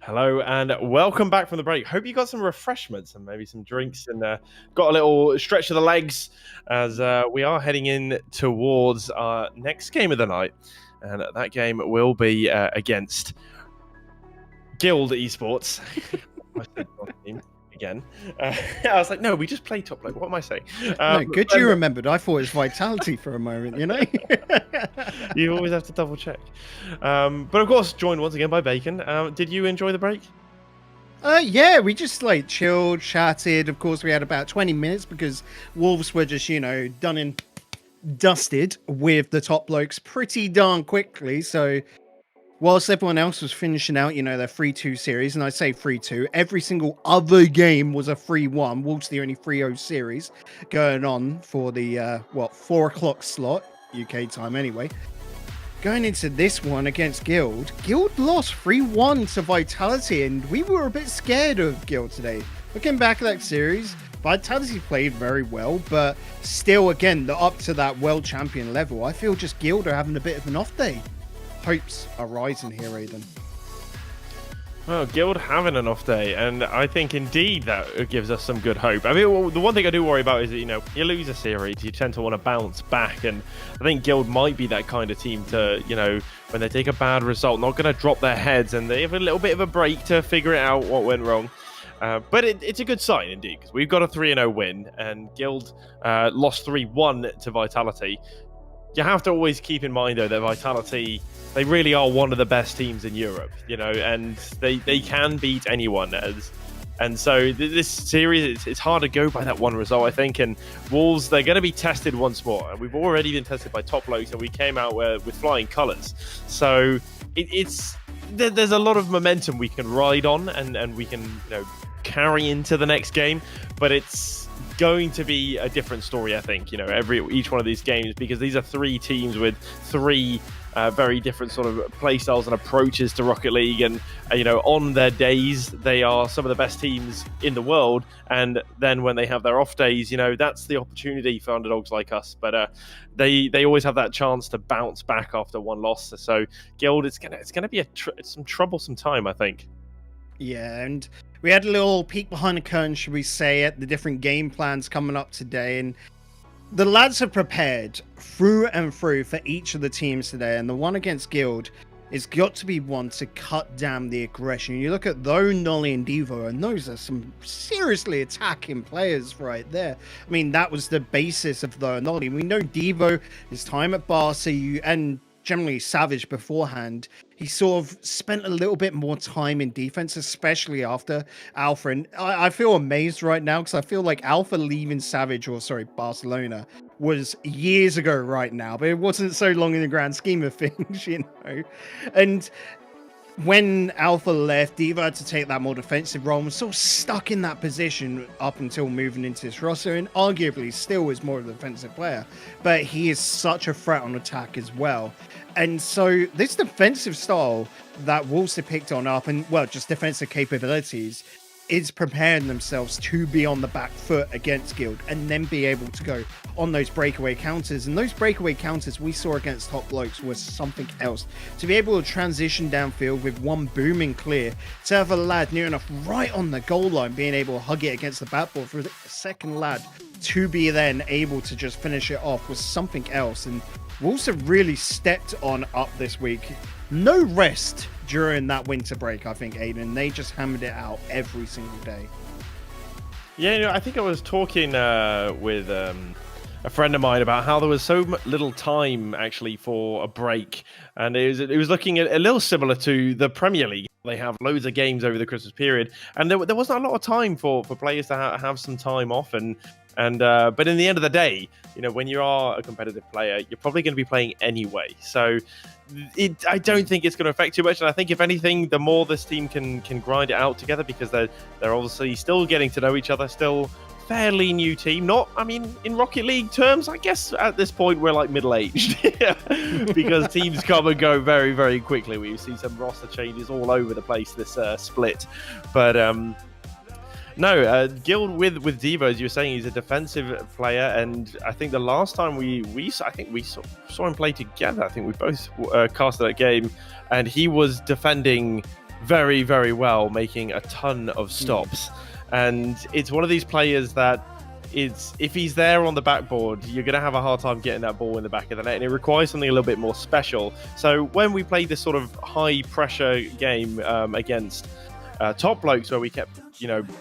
Hello and welcome back from the break. Hope you got some refreshments and maybe some drinks and got a little stretch of the legs as we are heading in towards our next game of the night. And that game will be against Guild Esports. Again. I was like, no, we just play top bloke. What am I saying? No, good you remembered. I thought it was Vitality for a moment, you know? You always have to double check. But of course, joined once again by Bacon. Did you enjoy the break? Yeah, we just like chilled, chatted. Of course, we had about 20 minutes because Wolves were just, you know, done and dusted with the top blokes pretty darn quickly. So whilst everyone else was finishing out, you know, their 3-2 series, and I say 3-2, every single other game was a 3-1. Wolves the only 3-0 series going on for the, 4 o'clock slot, UK time anyway. Going into this one against Guild lost 3-1 to Vitality, and we were a bit scared of Guild today. Looking back at that series, Vitality played very well, but still, again, they're up to that world champion level. I feel just Guild are having a bit of an off day. Hopes are rising here, Aiden. Well, Guild having an off day, and I think indeed that gives us some good hope. I mean, the one thing I do worry about is that, you know, you lose a series, you tend to want to bounce back, and I think Guild might be that kind of team to, you know, when they take a bad result, not going to drop their heads, and they have a little bit of a break to figure it out what went wrong. But it's a good sign indeed, because we've got a 3-0 win, and Guild lost 3-1 to Vitality. You have to always keep in mind, though, that Vitality, they really are one of the best teams in Europe, you know, and they can beat anyone. And so this series, it's hard to go by that one result, I think. And Wolves, they're going to be tested once more. And we've already been tested by top blokes, and we came out with flying colours. So there's a lot of momentum we can ride on, and we can, you know, carry into the next game. But it's going to be a different story, I think, you know, each one of these games, because these are 3 teams with 3 very different sort of play styles and approaches to Rocket League, and you know, on their days they are some of the best teams in the world, and then when they have their off days, you know, that's the opportunity for underdogs like us. But they always have that chance to bounce back after one loss. So Guild, it's gonna be some troublesome time, I think. Yeah, and we had a little peek behind the curtain, should we say, at the different game plans coming up today, and the lads have prepared through and through for each of the teams today, and the one against Guild is got to be one to cut down the aggression. You look at though Nolly and Devo, and those are some seriously attacking players right there. I mean, that was the basis of though Nolly. We know Devo, his time at Barca, and generally Savage beforehand, he sort of spent a little bit more time in defense, especially after Alpha. And I feel amazed right now because I feel like Alpha leaving Barcelona was years ago right now, but it wasn't so long in the grand scheme of things, you know. And when Alpha left, Diva had to take that more defensive role and was sort of stuck in that position up until moving into this roster, and arguably still is more of a defensive player, but he is such a threat on attack as well. And so this defensive style that Wolves have picked on up, and well, just defensive capabilities, is preparing themselves to be on the back foot against Guild and then be able to go on those breakaway counters. And those breakaway counters we saw against top blokes was something else. To be able to transition downfield with one booming clear, to have a lad near enough right on the goal line being able to hug it against the backboard for the second lad to be then able to just finish it off was something else. And Wolves have really stepped on up this week. No rest during that winter break, I think, Aiden. They just hammered it out every single day. Yeah, you know, I think I was talking with a friend of mine about how there was so little time actually for a break, and it was looking at a little similar to the Premier League. They have loads of games over the Christmas period, and there wasn't a lot of time for players to have some time off, and but in the end of the day, you know, when you are a competitive player, you're probably going to be playing anyway. So I don't think it's going to affect too much. And I think if anything, the more this team can grind it out together, because they're obviously still getting to know each other, still fairly new team. Not, I mean, in Rocket League terms, I guess at this point we're like middle-aged because teams come and go very, very quickly. We see some roster changes all over the place this split. But no, Guild with Devo, as you were saying, he's a defensive player, and I think the last time we saw him play together, I think we both casted that game, and he was defending very, very well, making a ton of stops. And it's one of these players that if he's there on the backboard, you're going to have a hard time getting that ball in the back of the net, and it requires something a little bit more special. So when we played this sort of high pressure game against Top Blokes, where we kept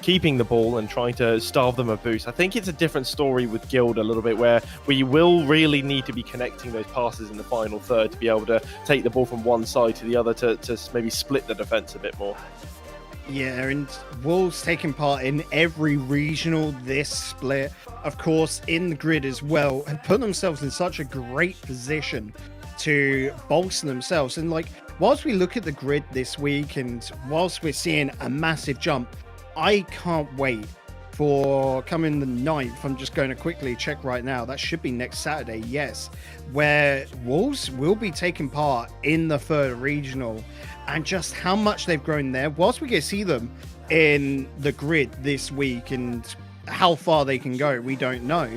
keeping the ball and trying to starve them a boost, I think it's a different story with Guild a little bit, where we will really need to be connecting those passes in the final third to be able to take the ball from one side to the other to maybe split the defense a bit more. Yeah, and Wolves taking part in every regional this split, of course, in the grid as well, and put themselves in such a great position to bolster themselves. And whilst we look at the grid this week, and whilst we're seeing a massive jump, I can't wait for coming the 9th. I'm just going to quickly check right now. That should be next Saturday, yes, where Wolves will be taking part in the 3rd regional, and just how much they've grown there. Whilst we get to see them in the grid this week and how far they can go, we don't know.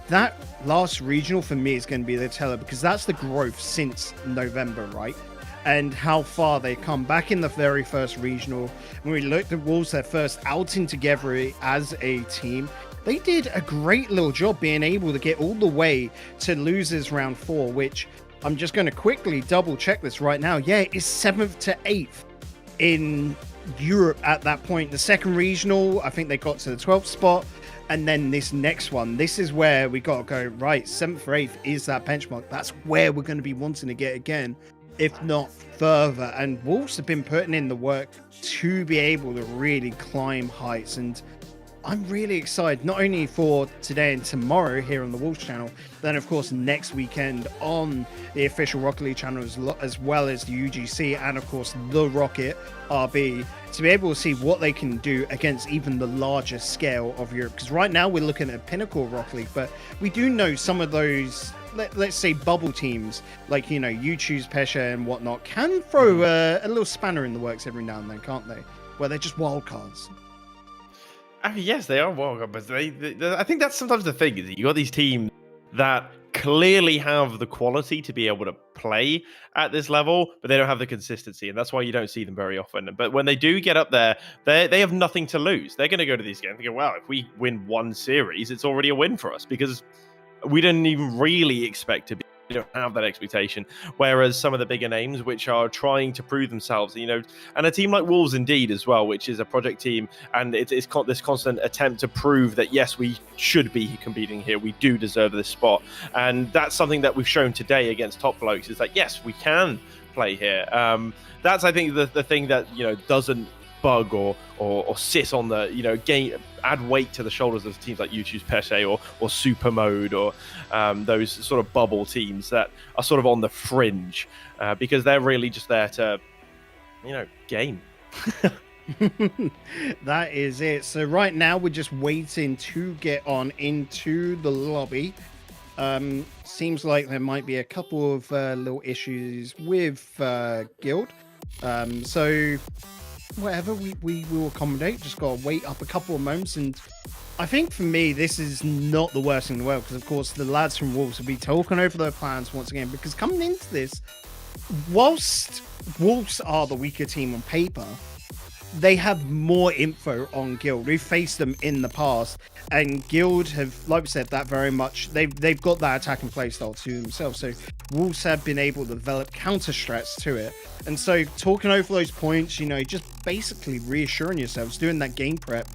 That last regional for me is going to be the teller, because that's the growth since November, right? And how far they come back in the very first regional. When we looked at Wolves, their first outing together as a team, they did a great little job being able to get all the way to losers round 4, which I'm just going to quickly double check this right now. Yeah, it's 7th to 8th in Europe at that point. The second regional, I think they got to the 12th spot. And then this next one, this is where we got to go, right, 7th or 8th is that benchmark. That's where we're going to be wanting to get again, if not further. And Wolves have been putting in the work to be able to really climb heights. And I'm really excited, not only for today and tomorrow here on the Wolves channel, then of course next weekend on the official Rocket League channel, as well as the UGC and of course the Rocket RB, to be able to see what they can do against even the larger scale of Europe. Because right now we're looking at pinnacle Rocket League, but we do know some of those, let's say, bubble teams, like, you choose Pesha and whatnot, can throw a little spanner in the works every now and then, can't they? Where they're just wild cards. I mean, yes, they are wild cards, but I think that's sometimes the thing, is that you got these teams that clearly have the quality to be able to play at this level, but they don't have the consistency, and that's why you don't see them very often. But when they do get up there, they have nothing to lose. They're going to go to these games and go, wow, if we win one series, it's already a win for us, because we didn't even really expect to be. We don't have that expectation. Whereas some of the bigger names, which are trying to prove themselves, and a team like Wolves indeed as well, which is a project team, and it's this constant attempt to prove that yes, we should be competing here. We do deserve this spot, and that's something that we've shown today against Top Blokes. Is that yes, we can play here. That's I think the thing that doesn't bug or sit on the add weight to the shoulders of teams like YouTube's Peshe or Super Mode or those sort of bubble teams that are sort of on the fringe, because they're really just there to game. That is it. So right now we're just waiting to get on into the lobby. Seems like there might be a couple of little issues with Guild, so whatever, we will accommodate. Just gotta wait up a couple of moments. And I think for me, this is not the worst thing in the world, because of course the lads from Wolves will be talking over their plans once again, because coming into this, whilst Wolves are the weaker team on paper, they have more info on Guild. We've faced them in the past, and Guild have, like we said, that very much, they've got that attacking playstyle to themselves. So Wolves have been able to develop counter strats to it. And so talking over those points, just basically reassuring yourselves, doing that game prep.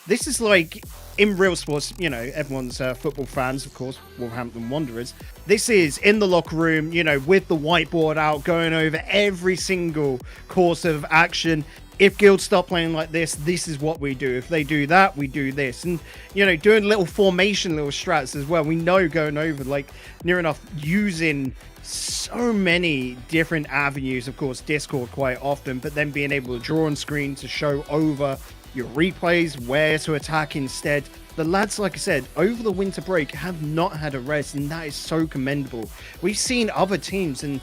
This is like in real sports, everyone's football fans, of course, Wolverhampton Wanderers. This is in the locker room, with the whiteboard out, going over every single course of action. If Guild start playing like this, this is what we do. If they do that, we do this. And, doing little formation, little strats as well. We know going over, near enough using so many different avenues, of course, Discord quite often, but then being able to draw on screen to show over your replays, where to attack instead. The lads, like I said, over the winter break have not had a rest, and that is so commendable. We've seen other teams, and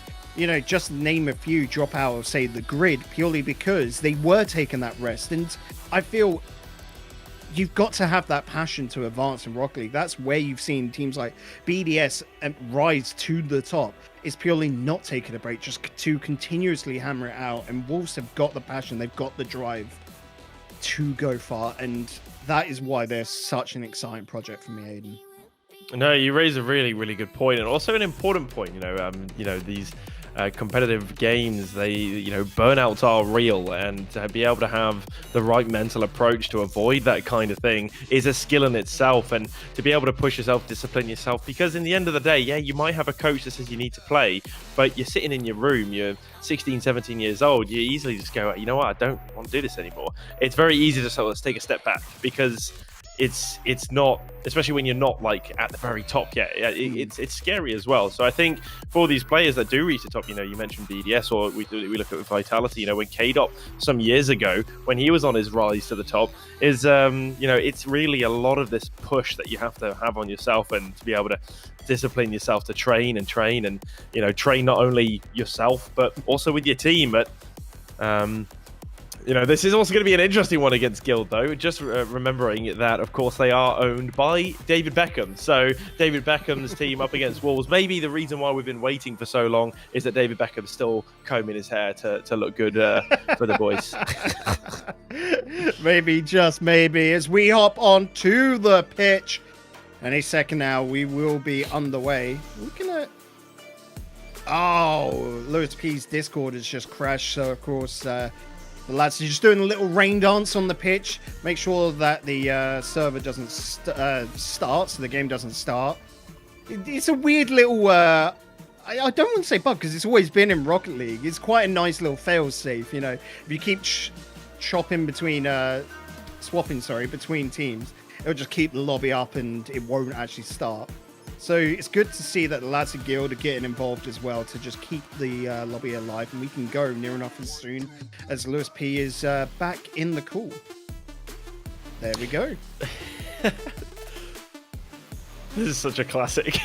just name a few, drop out of, say, the grid, purely because they were taking that rest. And I feel you've got to have that passion to advance in Rocket League. That's where you've seen teams like BDS rise to the top. It's purely not taking a break, just to continuously hammer it out. And Wolves have got the passion, they've got the drive to go far, and that is why they're such an exciting project for me, Aiden. No, you raise a really, really good point, and also an important point. These competitive games, burnouts are real, and to be able to have the right mental approach to avoid that kind of thing is a skill in itself, and to be able to push yourself, discipline yourself, because in the end of the day, yeah, you might have a coach that says you need to play, but you're sitting in your room, you're 16, 17 years old, you easily just go, you know what, I don't want to do this anymore. It's very easy to sort of take a step back, because it's not, especially when you're not like at the very top yet, it's scary as well. So I think for these players that do reach the top, you mentioned BDS, or we look at Vitality, when K-Dot some years ago, when he was on his rise to the top, is it's really a lot of this push that you have to have on yourself, and to be able to discipline yourself to train and train not only yourself but also with your team. But this is also going to be an interesting one against Guild, though. Just remembering that, of course, they are owned by David Beckham. So David Beckham's team up against Wolves. Maybe the reason why we've been waiting for so long is that David Beckham's still combing his hair to look good for the boys. Maybe, just maybe, as we hop onto the pitch. Any second now, we will be underway. Looking at... Lewis P's Discord has just crashed, so of course... the lads are just doing a little rain dance on the pitch. Make sure that the server doesn't start, so the game doesn't start. It's a weird little... I don't want to say bug, because it's always been in Rocket League. It's quite a nice little fail-safe, If you keep swapping between teams, it'll just keep the lobby up and it won't actually start. So it's good to see that the lads at Guild are getting involved as well to just keep the lobby alive, and we can go near enough as soon as Lewis P is back in the call. There we go. This is such a classic.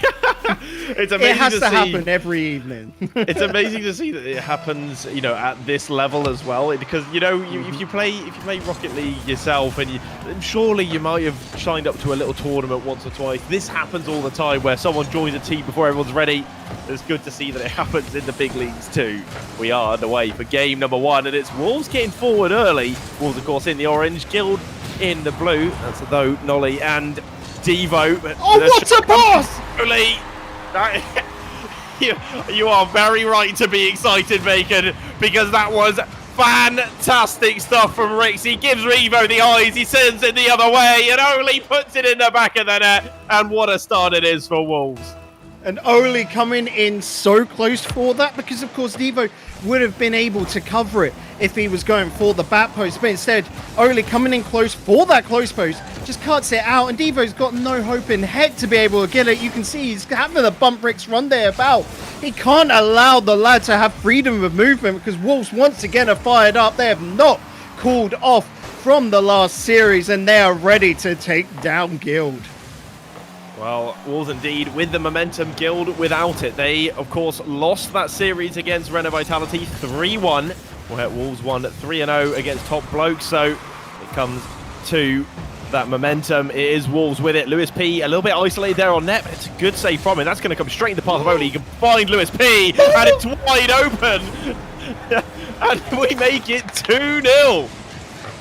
It's amazing. It has to happen every evening. It's amazing to see that it happens, at this level as well. Because if you play Rocket League yourself, and surely you might have signed up to a little tournament once or twice. This happens all the time, where someone joins a team before everyone's ready. It's good to see that it happens in the big leagues too. We are underway for game number 1, and it's Wolves getting forward early. Wolves, of course, in the orange, Guild in the blue. That's though Nolly and Devo. Oh, what a pass! You are very right to be excited, Bacon, because that was fantastic stuff from Rix. He gives Revo the eyes, he sends it the other way, and Oli puts it in the back of the net. And what a start it is for Wolves. And Oli coming in so close for that, because of course Devo would have been able to cover it if he was going for the back post, but instead Oli coming in close for that close post just cuts it out, and Devo's got no hope in heck to be able to get it. You can see he's having a bump Rix run there about. He can't allow the lad to have freedom of movement, because Wolves once again are fired up. They have not cooled off from the last series, and they are ready to take down Guild. Well, Wolves indeed with the momentum, Guild without it. They, of course, lost that series against Renault Vitality 3-1, where Wolves won 3-0 against Top Blokes. So it comes to that momentum. It is Wolves with it. Lewis P a little bit isolated there on net, but it's a good save from him. That's going to come straight in the path of Oli. You can find Lewis P, and it's wide open. And we make it 2-0.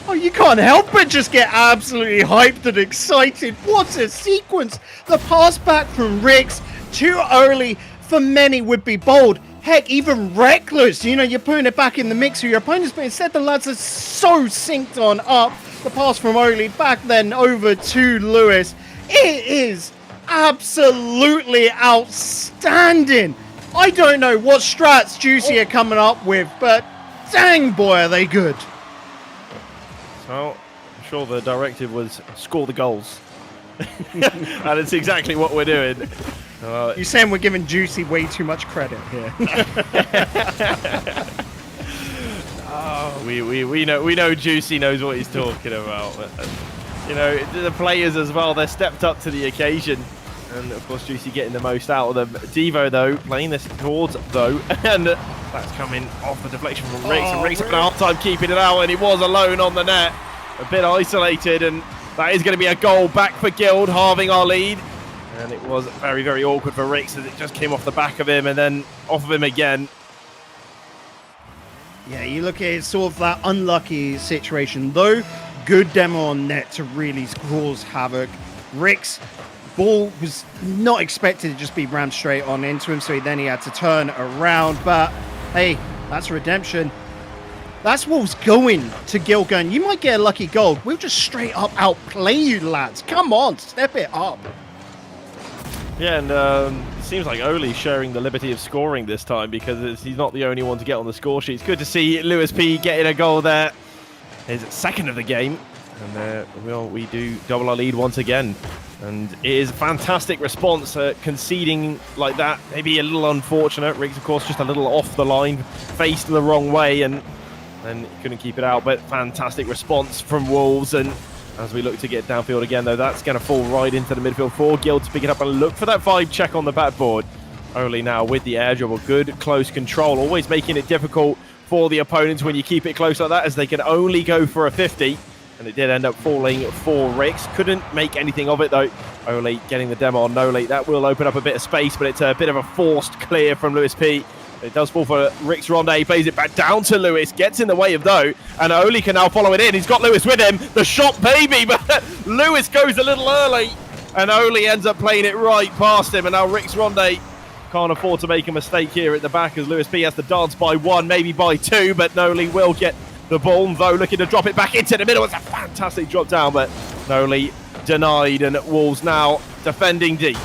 Oh, you can't help but just get absolutely hyped and excited. What a sequence. The pass back from Rix too early for many would be bold. Heck, even reckless. You're putting it back in the mix of your opponents, but instead the lads are so synced on up. The pass from Oli back then over to Lewis. It is absolutely outstanding. I don't know what strats Juicy are coming up with, but dang boy, are they good. Well, I'm sure the directive was score the goals. And it's exactly what we're doing. You're saying we're giving Juicy way too much credit here. We know Juicy knows what he's talking about. The players as well, they're stepped up to the occasion. And of course, Juicy getting the most out of them. Devo, though, playing this towards, and that's coming off the deflection from Rix. And Rix having a hard time keeping it out, and he was alone on the net. A bit isolated, and That is going to be a goal back for Guild, halving our lead. And it was very, very awkward for Rix as it just came off the back of him and then off of him again. Yeah, you look at it, sort of that unlucky situation, though. Good demo on net to really cause havoc. Rix, ball was not expected to just be rammed straight on into him, so then he had to turn around. But hey, that's redemption. That's what was going to Gil going, you might get a lucky goal. We'll just straight up outplay you, lads. Come on, step it up. Yeah, and it seems like Oli's sharing the liberty of scoring this time because he's not the only one to get on the score sheet. It's good to see Lewis P getting a goal there. His second of the game. And we do double our lead once again. And it is a fantastic response, conceding like that. Maybe a little unfortunate. Riggs, of course, just a little off the line, faced the wrong way, and he couldn't keep it out. But fantastic response from Wolves. And as we look to get downfield again, though, that's going to fall right into the midfield for Guild to pick it up and look for that vibe check on the backboard. Oli now with the air dribble. Good close control, always making it difficult for the opponents when you keep it close like that, as they can only go for a 50. And it did end up falling for Rix. Couldn't make anything of it, though. Oli getting the demo on Noli. That will open up a bit of space, but it's a bit of a forced clear from Lewis P. It does fall for Rix Ronde. He plays it back down to Lewis. Gets in the way of though. And Oli can now follow it in. He's got Lewis with him. The shot, baby. But Lewis goes a little early. And Oli ends up playing it right past him. And now Rix Ronde can't afford to make a mistake here at the back, as Lewis P has to dance by one, maybe by two. But Noli will get the ball, though, looking to drop it back into the middle. It's a fantastic drop down, but Noli denied. And Wolves now defending deep.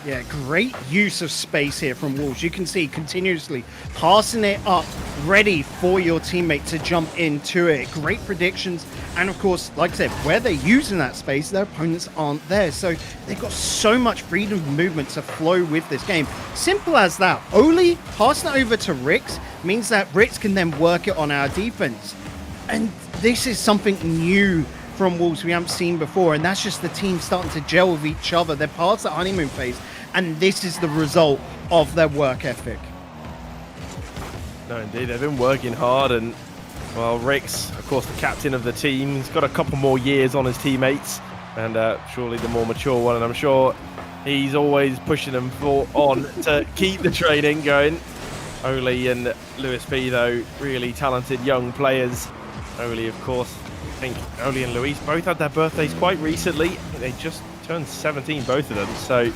Yeah, great use of space here from Wolves. You can see continuously passing it up, ready for your teammate to jump into it. Great predictions. And of course, like I said, where they're using that space, their opponents aren't there. So they've got so much freedom of movement to flow with this game. Simple as that. Oli passing it over to Rix means that Rix can then work it on our defense. And this is something new from Wolves we haven't seen before, and that's just the team starting to gel with each other. They're past the honeymoon phase, and this is the result of their work ethic. No, indeed, they've been working hard, and well, Rix, of course, the captain of the team, he's got a couple more years on his teammates, and surely the more mature one, and I'm sure he's always pushing them on to keep the training going. Oli and Lewis P, though, really talented young players. Oli, of course, I think Oli and Luis both had their birthdays quite recently. I think they just turned 17, both of them. So,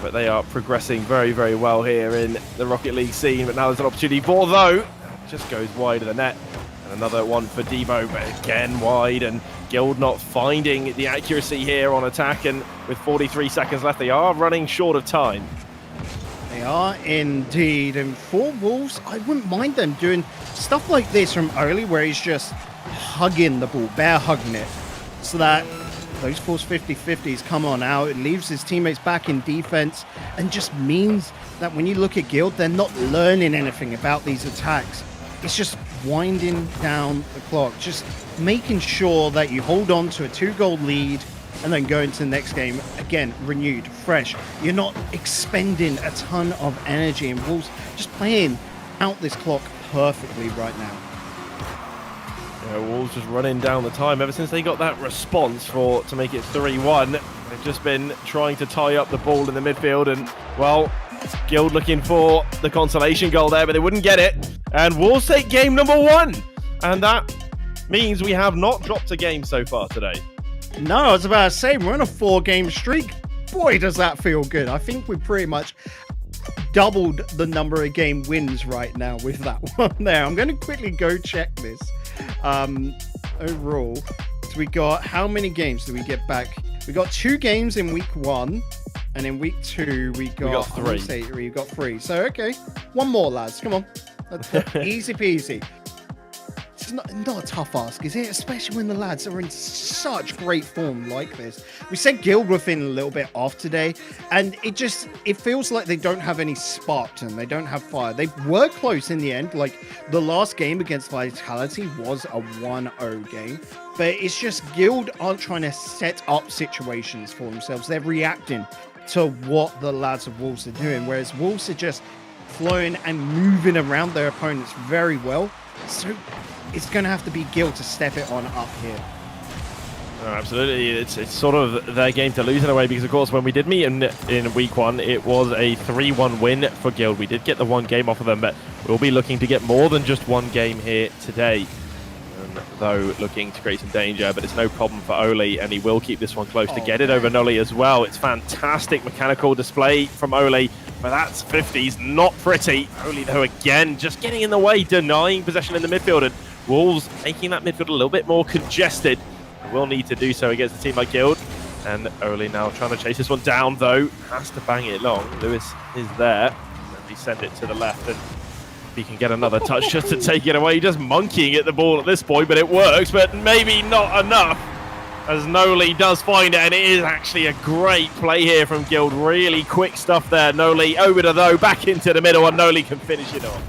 but they are progressing very, very well here in the Rocket League scene. But now there's an opportunity for, though, it just goes wide of the net. And another one for Devo, but again wide. And Guild not finding the accuracy here on attack. And with 43 seconds left, they are running short of time. They are indeed. And for Wolves, I wouldn't mind them doing stuff like this from Oli, where he's just hugging the ball, bear hugging it, so that those forced 50-50s come on out. It leaves his teammates back in defense and just means that when you look at Guild, they're not learning anything about these attacks. It's just winding down the clock, just making sure that you hold on to a 2-goal lead and then go into the next game again, renewed, fresh. You're not expending a ton of energy, and Wolves just playing out this clock perfectly right now. Wolves just running down the time ever since they got that response to make it 3-1. They've just been trying to tie up the ball in the midfield, and well, Guild looking for the consolation goal there, but they wouldn't get it. And Wolves take game number 1, and that means we have not dropped a game so far today. No, I was about to say, we're on a 4-game streak. Boy, does that feel good. I think we pretty much doubled the number of game wins right now with that one there. I'm going to quickly go check this. Overall, so we got, how many games do we get back? We got 2 games in week 1, and in week 2 we got 3. We got 3. So okay, one more, lads. Come on, easy peasy. It's not a tough ask, is it? Especially when the lads are in such great form like this. We said Guild were feeling a little bit off today, and it feels like they don't have any spark to them. They don't have fire. They were close in the end. Like the last game against Vitality was a 1-0 game, but it's just Guild aren't trying to set up situations for themselves. They're reacting to what the lads of Wolves are doing, whereas Wolves are just flowing and moving around their opponents very well. So it's going to have to be Guild to step it on up here. Oh, absolutely, it's sort of their game to lose in a way, because of course when we did meet in week 1, it was a 3-1 win for Guild. We did get the 1 game off of them, but we'll be looking to get more than just 1 game here today. And though looking to create some danger, but it's no problem for Oli, and he will keep this one close to get it over Noli as well. It's fantastic mechanical display from Oli, but that's 50s, not pretty. Oli though again just getting in the way, denying possession in the midfield, and Wolves making that midfield a little bit more congested. Will need to do so against a team like Guild. And Oli now trying to chase this one down, though. Has to bang it long. Lewis is there. And he send it to the left, and he can get another touch just to take it away. Just monkeying at the ball at this point, but it works, but maybe not enough. As Noli does find it, and it is actually a great play here from Guild. Really quick stuff there. Noli over to though, back into the middle, and Noli can finish it off.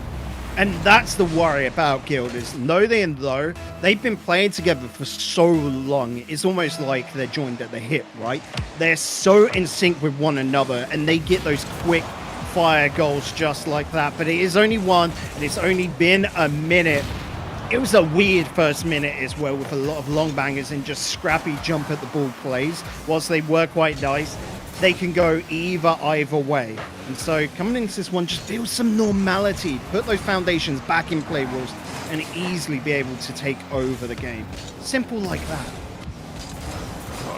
And that's the worry about Guild, is Noli and Though, they've been playing together for so long, it's almost like they're joined at the hip, right? They're so in sync with one another, and they get those quick fire goals just like that. But it is only 1, and it's only been a minute. It was a weird first minute as well, with a lot of long bangers and just scrappy jump at the ball plays. Whilst they were quite nice, they can go either way. And so coming into this one, just build some normality, put those foundations back in play, Wolves, and easily be able to take over the game. Simple like that.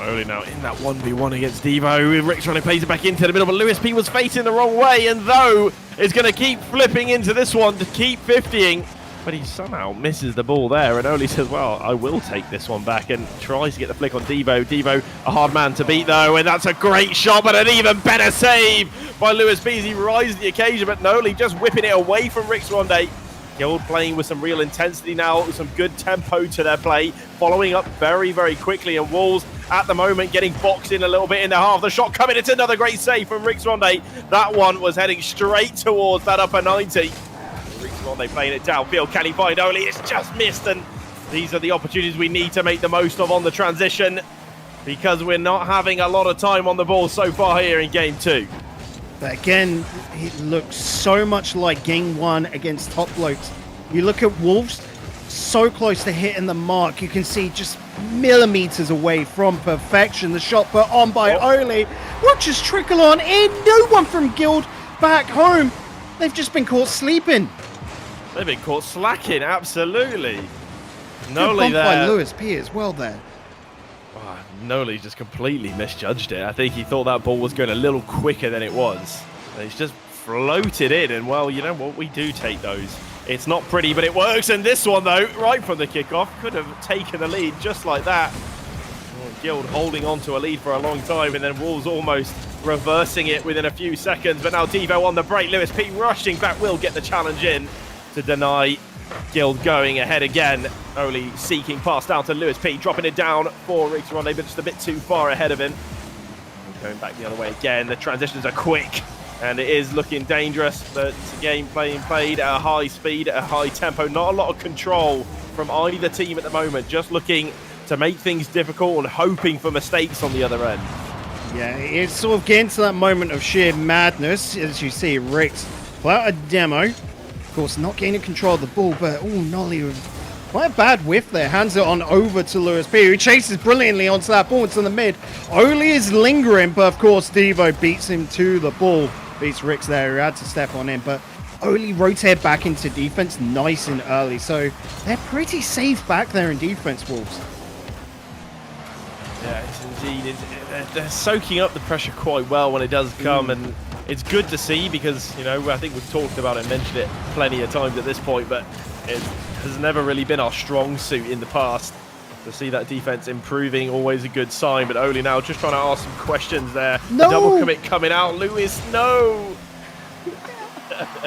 Oli now in that 1v1 against Devo. Rick's trying to place it back into the middle, but Lewis P was facing the wrong way, and though is going to keep flipping into this one to keep 50ing. But he somehow misses the ball there, and Oli says, well, I will take this one back, and tries to get the flick on Devo. Devo, a hard man to beat, though, and that's a great shot, but an even better save by Lewis B as he rises to the occasion, but Noli just whipping it away from Rick Swande. Guild playing with some real intensity now, some good tempo to their play, following up very, very quickly, and Wolves at the moment getting boxed in a little bit in the half. The shot coming, it's another great save from Rick Swande. That one was heading straight towards that upper 90. They playing it downfield. Can he find Oli? It's just missed, and these are the opportunities we need to make the most of on the transition, because we're not having a lot of time on the ball so far here in game 2. But again, it looks so much like game 1 against Top Blokes. You look at Wolves, so close to hitting the mark. You can see just millimeters away from perfection. The shot put on by Oli. What just trickle on in? No one from Guild back home. They've just been caught sleeping. They've been caught slacking, absolutely. Noli there. By Lewis P as well there. Oh, Noli just completely misjudged it. I think he thought that ball was going a little quicker than it was. He's just floated in, and well, you know what? We do take those. It's not pretty, but it works. And this one, though, right from the kickoff, could have taken the lead just like that. Guild holding on to a lead for a long time, and then Wolves almost reversing it within a few seconds. But now Devo on the break. Lewis P rushing back will get the challenge in to deny Guild going ahead again. Oli seeking pass down to Lewis P, dropping it down for Rick Ronde, but just a bit too far ahead of him. And going back the other way again. The transitions are quick, and it is looking dangerous. But it's a game played at a high speed, at a high tempo. Not a lot of control from either team at the moment. Just looking to make things difficult and hoping for mistakes on the other end. Yeah, it's sort of getting to that moment of sheer madness. As you see, Rick's without a demo. Of course, not gaining control of the ball, but Noli with quite a bad whiff there. Hands it on over to Lewis P, who chases brilliantly onto that ball into the mid. Oli is lingering, but of course, Devo beats him to the ball. Beats Ricks there, who had to step on in, but Oli rotated back into defense nice and early, so they're pretty safe back there in defense, Wolves. Yes, indeed. They're soaking up the pressure quite well when it does come, and it's good to see because, you know, I think we've talked about it, mentioned it plenty of times at this point, but it has never really been our strong suit in the past. To see that defense improving, always a good sign, but Oli now just trying to ask some questions there. No! The double commit coming out. Lewis, no!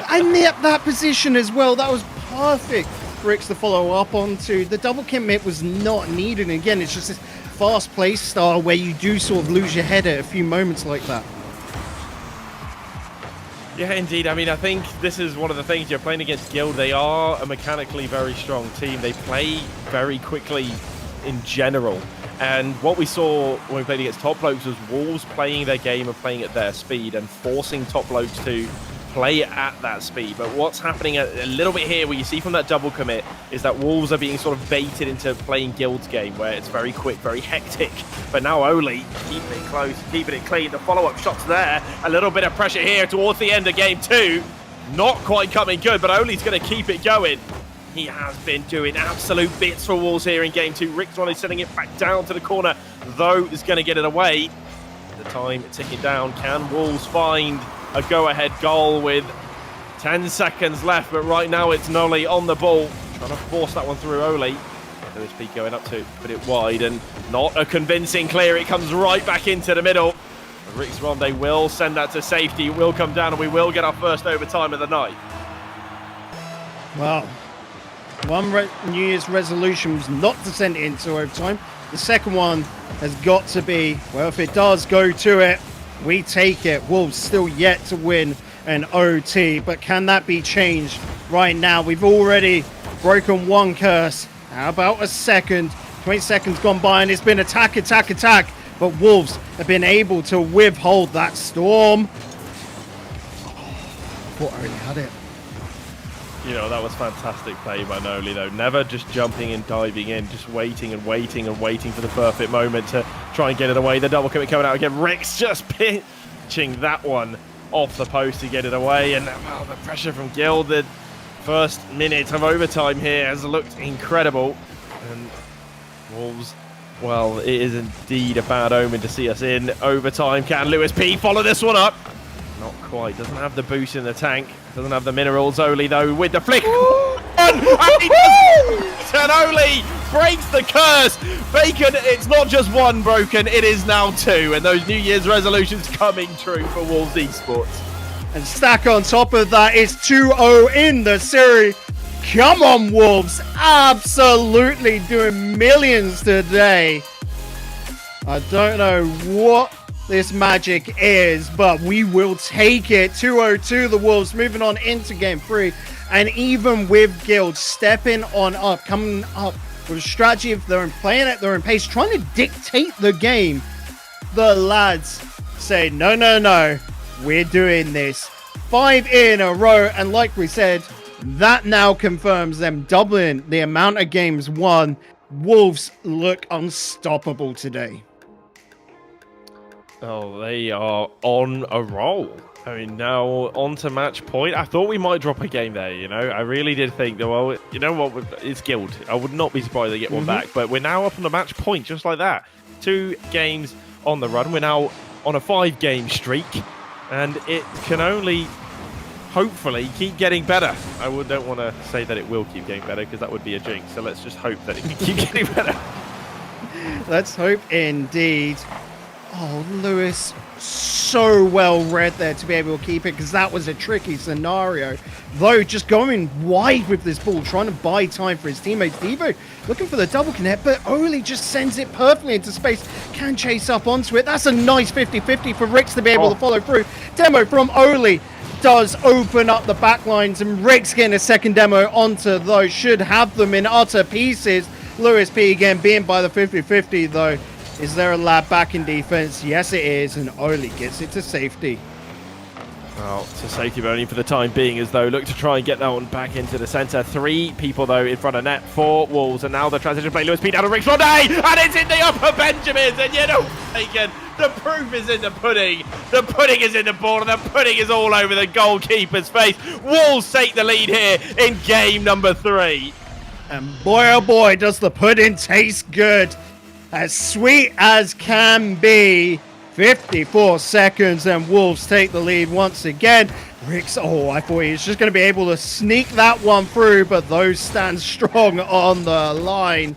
And that position as well, that was perfect for Ricks to follow up onto. The double commit was not needed. And again, it's just this fast play style where you do sort of lose your head at a few moments like that. Yeah, indeed. I mean, I think this is one of the things you're playing against Guild. They are a mechanically very strong team. They play very quickly in general. And what we saw when we played against Top Blokes was Wolves playing their game and playing at their speed and forcing Top Blokes to play at that speed. But what's happening a little bit here, where you see from that double commit, is that Wolves are being sort of baited into playing Guild's game, where it's very quick, very hectic. But now Oli keeping it close, keeping it clean. The follow-up shots there. A little bit of pressure here towards the end of game 2. Not quite coming good, but Oli's going to keep it going. He has been doing absolute bits for Wolves here in game 2. Rickson is sending it back down to the corner, though is going to get it away. The time ticking down. Can Wolves find a go-ahead goal with 10 seconds left? But right now it's Nolly on the ball, trying to force that one through Oli. OSP going up to put it wide, and not a convincing clear. It comes right back into the middle. Rick's Ronde will send that to safety. It will come down, and we will get our first overtime of the night. Well, one New Year's resolution was not to send it into overtime. The second one has got to be, well, if it does go to it, we take it. Wolves still yet to win an OT, but can that be changed right now? We've already broken one curse. How about a second? 20 seconds gone by, and it's been attack, attack, attack. But Wolves have been able to withhold that storm. I thought I already had it. You know, that was fantastic play by Noli, though. Never just jumping and diving in, just waiting and waiting and waiting for the perfect moment to try and get it away. The double commit coming out again. Rick's just pitching that one off the post to get it away. And well, the pressure from Guild, the first minute of overtime here has looked incredible. And Wolves, well, it is indeed a bad omen to see us in overtime. Can Lewis P follow this one up? Not quite. Doesn't have the boost in the tank. Doesn't have the minerals. Oli, though, with the flick. And Oli breaks the curse. Bacon, it's not just one broken, it is now 2. And those New Year's resolutions coming true for Wolves Esports. And stack on top of that is 2-0 in the series. Come on, Wolves. Absolutely doing millions today. I don't know what this magic is, but we will take it. 2-0 the Wolves, moving on into game 3. And even with Guild stepping on up, coming up with a strategy of their own, playing at their own pace, trying to dictate the game, the lads say, no, no, no, we're doing this. 5 in a row, and like we said, that now confirms them doubling the amount of games won. Wolves look unstoppable today. Oh, they are on a roll. I mean, now on to match point. I thought we might drop a game there, you know. I really did think that, well, you know what, it's Guild. I would not be surprised they get one back. But we're now up on the match point, just like that. 2 games on the run. We're now on a 5-game streak. And it can only, hopefully, keep getting better. I don't want to say that it will keep getting better, because that would be a jinx. So let's just hope that it can keep getting better. Let's hope indeed. Oh, Lewis, so well read there to be able to keep it, because that was a tricky scenario. Though, just going wide with this ball, trying to buy time for his teammates. Devo looking for the double connect, but Oli just sends it perfectly into space. Can chase up onto it. That's a nice 50-50 for Rix to be able to follow through. Demo from Oli does open up the back lines, and Rix getting a second demo onto those. Should have them in utter pieces. Lewis P again being by the 50-50 though. Is there a lab back in defense? Yes, it is, and Oli gets it to safety. Well, to safety, but only for the time being, as though look to try and get that one back into the centre. 3 people, though, in front of net for Wolves, and now the transition play. Lewis P down to Rick Ronde, and it's in the upper Benjamins, and you know, Bacon, the proof is in the pudding. The pudding is in the ball, and the pudding is all over the goalkeeper's face. Wolves take the lead here in game number 3. And boy, oh boy, does the pudding taste good. As sweet as can be. 54 seconds and Wolves take the lead once again. Rix, oh, I thought he was just going to be able to sneak that one through, but those stand strong on the line.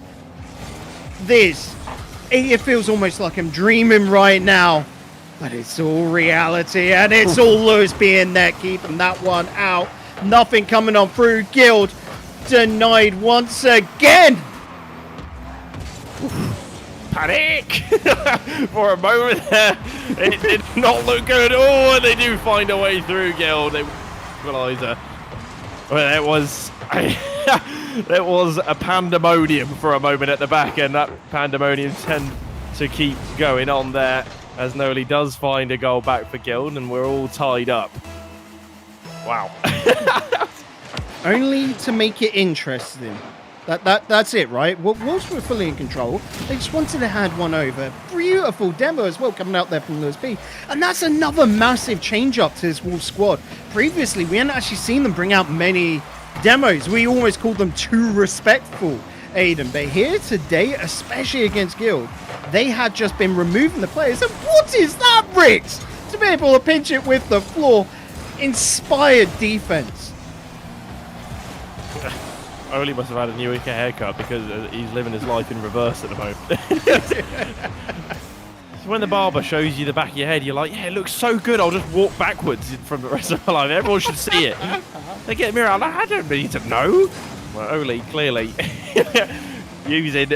It feels almost like I'm dreaming right now, but it's all reality, and it's all Lewis being there, keeping that one out. Nothing coming on through. Guild denied once again. Panic! For a moment there, it did not look good. Oh, and they do find a way through, Guild. They equaliser. Well, it was a pandemonium for a moment at the back, and that pandemonium tends to keep going on there as Noli does find a goal back for Guild, and we're all tied up. Wow. Only to make it interesting. That's it, right? Wolves were fully in control. They just wanted to hand one over. Beautiful demo as well coming out there from Lewis B. And that's another massive change up to this Wolves squad. Previously, we hadn't actually seen them bring out many demos. We always called them too respectful, Aiden. But here today, especially against Guild, they had just been removing the players. And what is that, Ricks? To be able to pinch it with the floor. Inspired defense. Oli must have had a new haircut because he's living his life in reverse at the moment. So when the barber shows you the back of your head, you're like, yeah, it looks so good, I'll just walk backwards from the rest of my life. Everyone should see it. They get a mirror, I'm like, I don't need to know. Well, Oli clearly using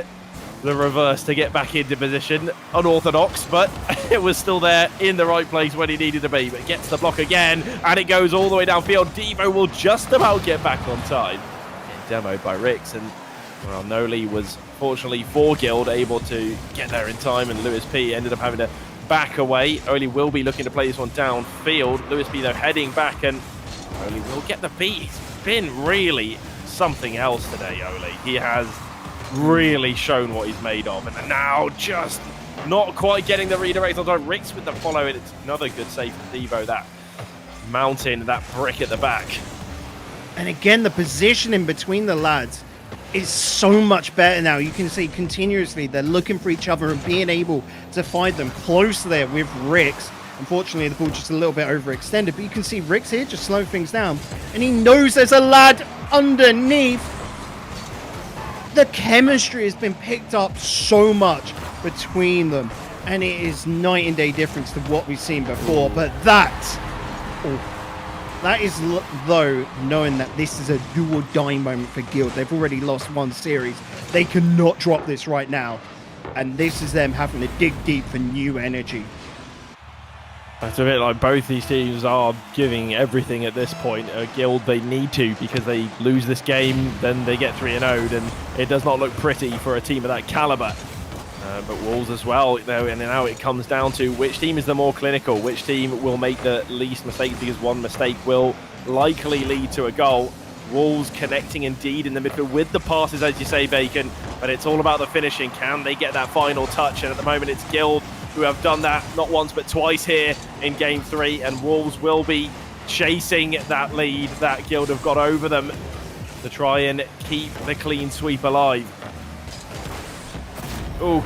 the reverse to get back into position. Unorthodox, but it was still there in the right place when he needed to be. But gets the block again, and it goes all the way downfield. Devo will just about get back on time. Demoed by Rix, and well, Noli was fortunately for Guild able to get there in time, and Lewis P ended up having to back away. Oli will be looking to play this one downfield. Lewis P though heading back, and Oli will get the beat. He's been really something else today, Oli. He has really shown what he's made of, and now just not quite getting the redirect on time. Rix with the follow, and it's another good save from Devo. That mountain, that brick at the back. And again, the positioning between the lads is so much better now. You can see continuously they're looking for each other and being able to find them close there with Rix. Unfortunately, the ball just a little bit overextended, but you can see Rix here just slowing things down. And he knows there's a lad underneath. The chemistry has been picked up so much between them. And it is night and day difference to what we've seen before. But that is, though, knowing that this is a do or die moment for Guild. They've already lost one series. They cannot drop this right now. And this is them having to dig deep for new energy. That's a bit like both these teams are giving everything at this point. Guild, they need to, because they lose this game, then they get 3-0'd, and it does not look pretty for a team of that caliber. But Wolves as well, though, and now it comes down to which team is the more clinical, which team will make the least mistakes, because one mistake will likely lead to a goal. Wolves connecting indeed in the midfield with the passes, as you say, Bacon, but it's all about the finishing. Can they get that final touch? And at the moment it's Guild who have done that not once but twice here in Game 3, and Wolves will be chasing that lead that Guild have got over them to try and keep the clean sweep alive. Ooh.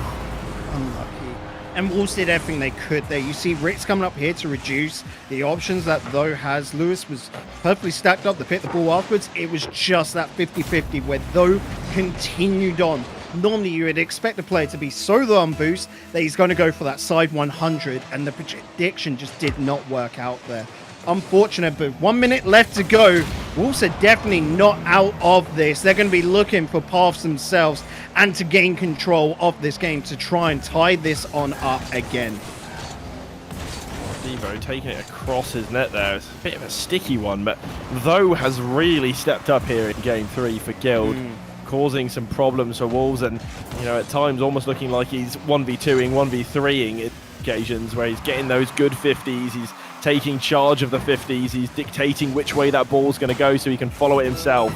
Unlucky. And Wolves did everything they could there. You see Rix coming up here to reduce the options that Though has. Lewis was perfectly stacked up to pick the ball afterwards. It was just that 50-50 where Though continued on. Normally you would expect the player to be so low on boost that he's going to go for that side 100, and the prediction just did not work out there. Unfortunate, but 1 minute left to go. Wolves are definitely not out of this. They're going to be looking for paths themselves and to gain control of this game to try and tie this on up again. Devo taking it across his net there. It's a bit of a sticky one, but Though has really stepped up here in Game 3 for Guild, causing some problems for Wolves, and you know, at times almost looking like he's 1v2ing, 1v3ing occasions where he's getting those good 50s. He's taking charge of the 50s. He's dictating which way that ball's going to go so he can follow it himself.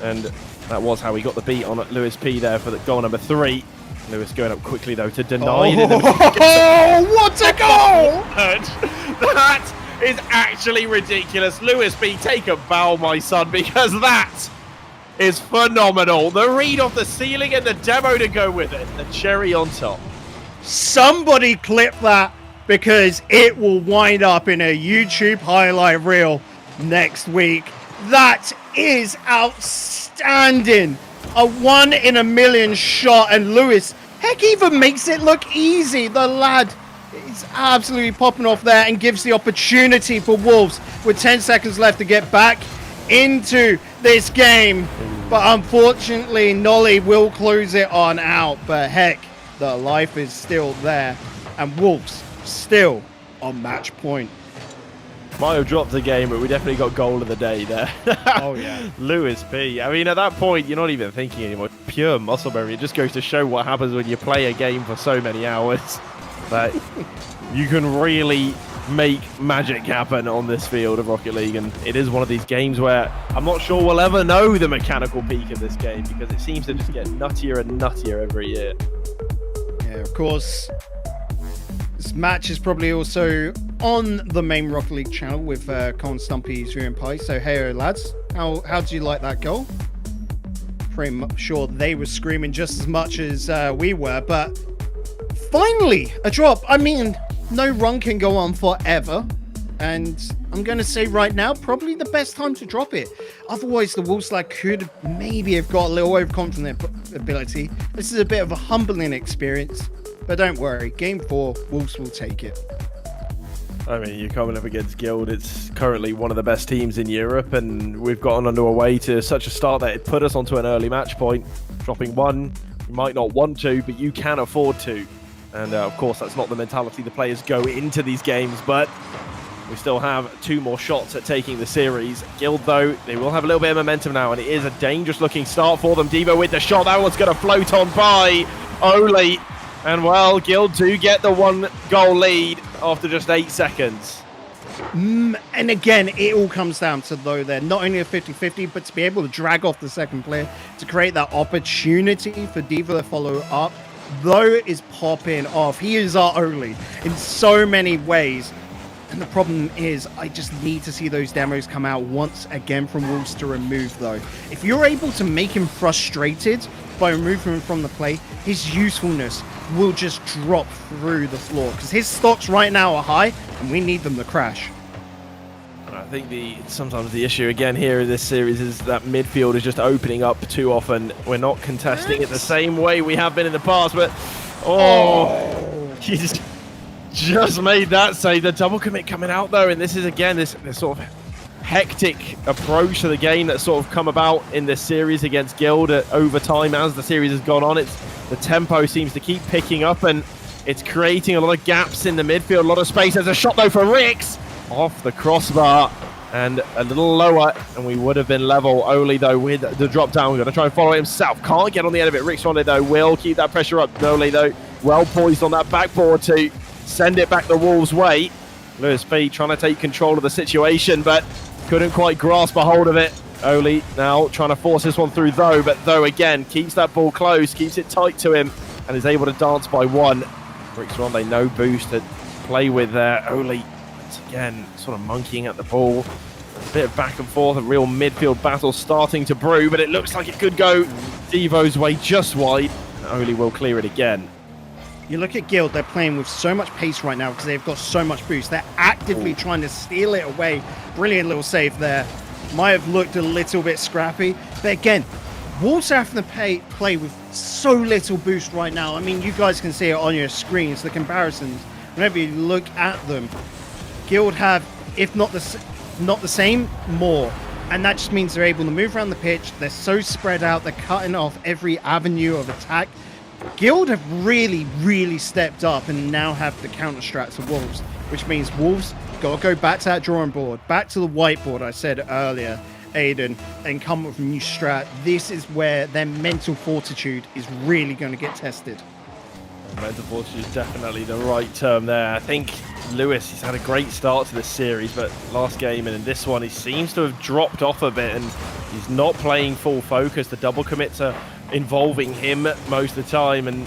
And that was how he got the beat on Lewis P there for the goal number 3. Lewis going up quickly though to deny it. Oh, what a goal! That is actually ridiculous. Lewis P, take a bow, my son, because that is phenomenal. The read off the ceiling and the demo to go with it. The cherry on top. Somebody clip that, because it will wind up in a YouTube highlight reel next week. That is outstanding. A 1 in a million shot, and Lewis, heck, even makes it look easy. The lad is absolutely popping off there and gives the opportunity for Wolves with 10 seconds left to get back into this game. But unfortunately, Nolly will close it on out. But heck, the life is still there, and Wolves still on match point. Might have dropped the game, but we definitely got goal of the day there. Oh, yeah. Lewis P. I mean, at that point, you're not even thinking anymore. Pure muscle memory. It just goes to show what happens when you play a game for so many hours. That you can really make magic happen on this field of Rocket League, and it is one of these games where I'm not sure we'll ever know the mechanical peak of this game because it seems to just get nuttier and nuttier every year. Yeah, of course. This match is probably also on the main Rocket League channel with Colin Stumpy, Zuru and Pi. So hey lads, how do you like that goal? Pretty sure they were screaming just as much as we were, but finally a drop. I mean, no run can go on forever, and I'm going to say right now, probably the best time to drop it. Otherwise, the Wolves could maybe have got a little overconfident ability. This is a bit of a humbling experience, but don't worry, Game 4, Wolves will take it. I mean, you're coming up against Guild. It's currently one of the best teams in Europe, and we've gotten under our way to such a start that it put us onto an early match point. Dropping one, you might not want to, but you can afford to. And of course, that's not the mentality the players go into these games, but we still have 2 more shots at taking the series. Guild, though, they will have a little bit of momentum now, and it is a dangerous-looking start for them. Devo with the shot. That one's going to float on by Oli. And, well, Guild do get the 1-goal lead after just 8 seconds. And again, it all comes down to, though, they're not only a 50-50, but to be able to drag off the second player to create that opportunity for Devo to follow up. Though is popping off. He is our Oli in so many ways. And the problem is, I just need to see those demos come out once again from Wolves to remove, though. If you're able to make him frustrated by removing him from the play, his usefulness will just drop through the floor. Because his stocks right now are high, and we need them to crash. I think sometimes the issue again here in this series is that midfield is just opening up too often. We're not contesting it the same way we have been in the past, but he's just made that save. The double commit coming out though, and this is again this sort of hectic approach to the game that's sort of come about in this series against Guild over time as the series has gone on. The tempo seems to keep picking up, and it's creating a lot of gaps in the midfield, a lot of space. There's a shot though for Rix. Off the crossbar and a little lower, and we would have been level. Oli though with the drop down, we're going to try and follow himself. Can't get on the end of it. Rick's on it though, will keep that pressure up. Oli though well poised on that backboard to send it back the Wolves' way. Lewis P trying to take control of the situation, but couldn't quite grasp a hold of it. Oli now trying to force this one through though, but though again keeps that ball close, keeps it tight to him, and is able to dance by one. Rick's on, they no boost to play with there. Oli again, sort of monkeying at the ball. A bit of back and forth, a real midfield battle starting to brew, but it looks like it could go Devo's way just wide, and Oli will clear it again. You look at Guild, they're playing with so much pace right now because they've got so much boost. They're actively trying to steal it away. Brilliant little save there. Might have looked a little bit scrappy, but again, Wolves are having to play with so little boost right now. I mean, you guys can see it on your screens, the comparisons. Whenever you look at them, Guild have, if not the same, more. And that just means they're able to move around the pitch. They're so spread out. They're cutting off every avenue of attack. Guild have really, really stepped up and now have the counter strat to Wolves, which means Wolves got to go back to that drawing board, back to the whiteboard I said earlier, Aiden, and come up with a new strat. This is where their mental fortitude is really going to get tested. Mental fortitude is definitely the right term there. I think Lewis, he's had a great start to this series, but last game and in this one, he seems to have dropped off a bit and he's not playing full focus. The double commits are involving him most of the time, and,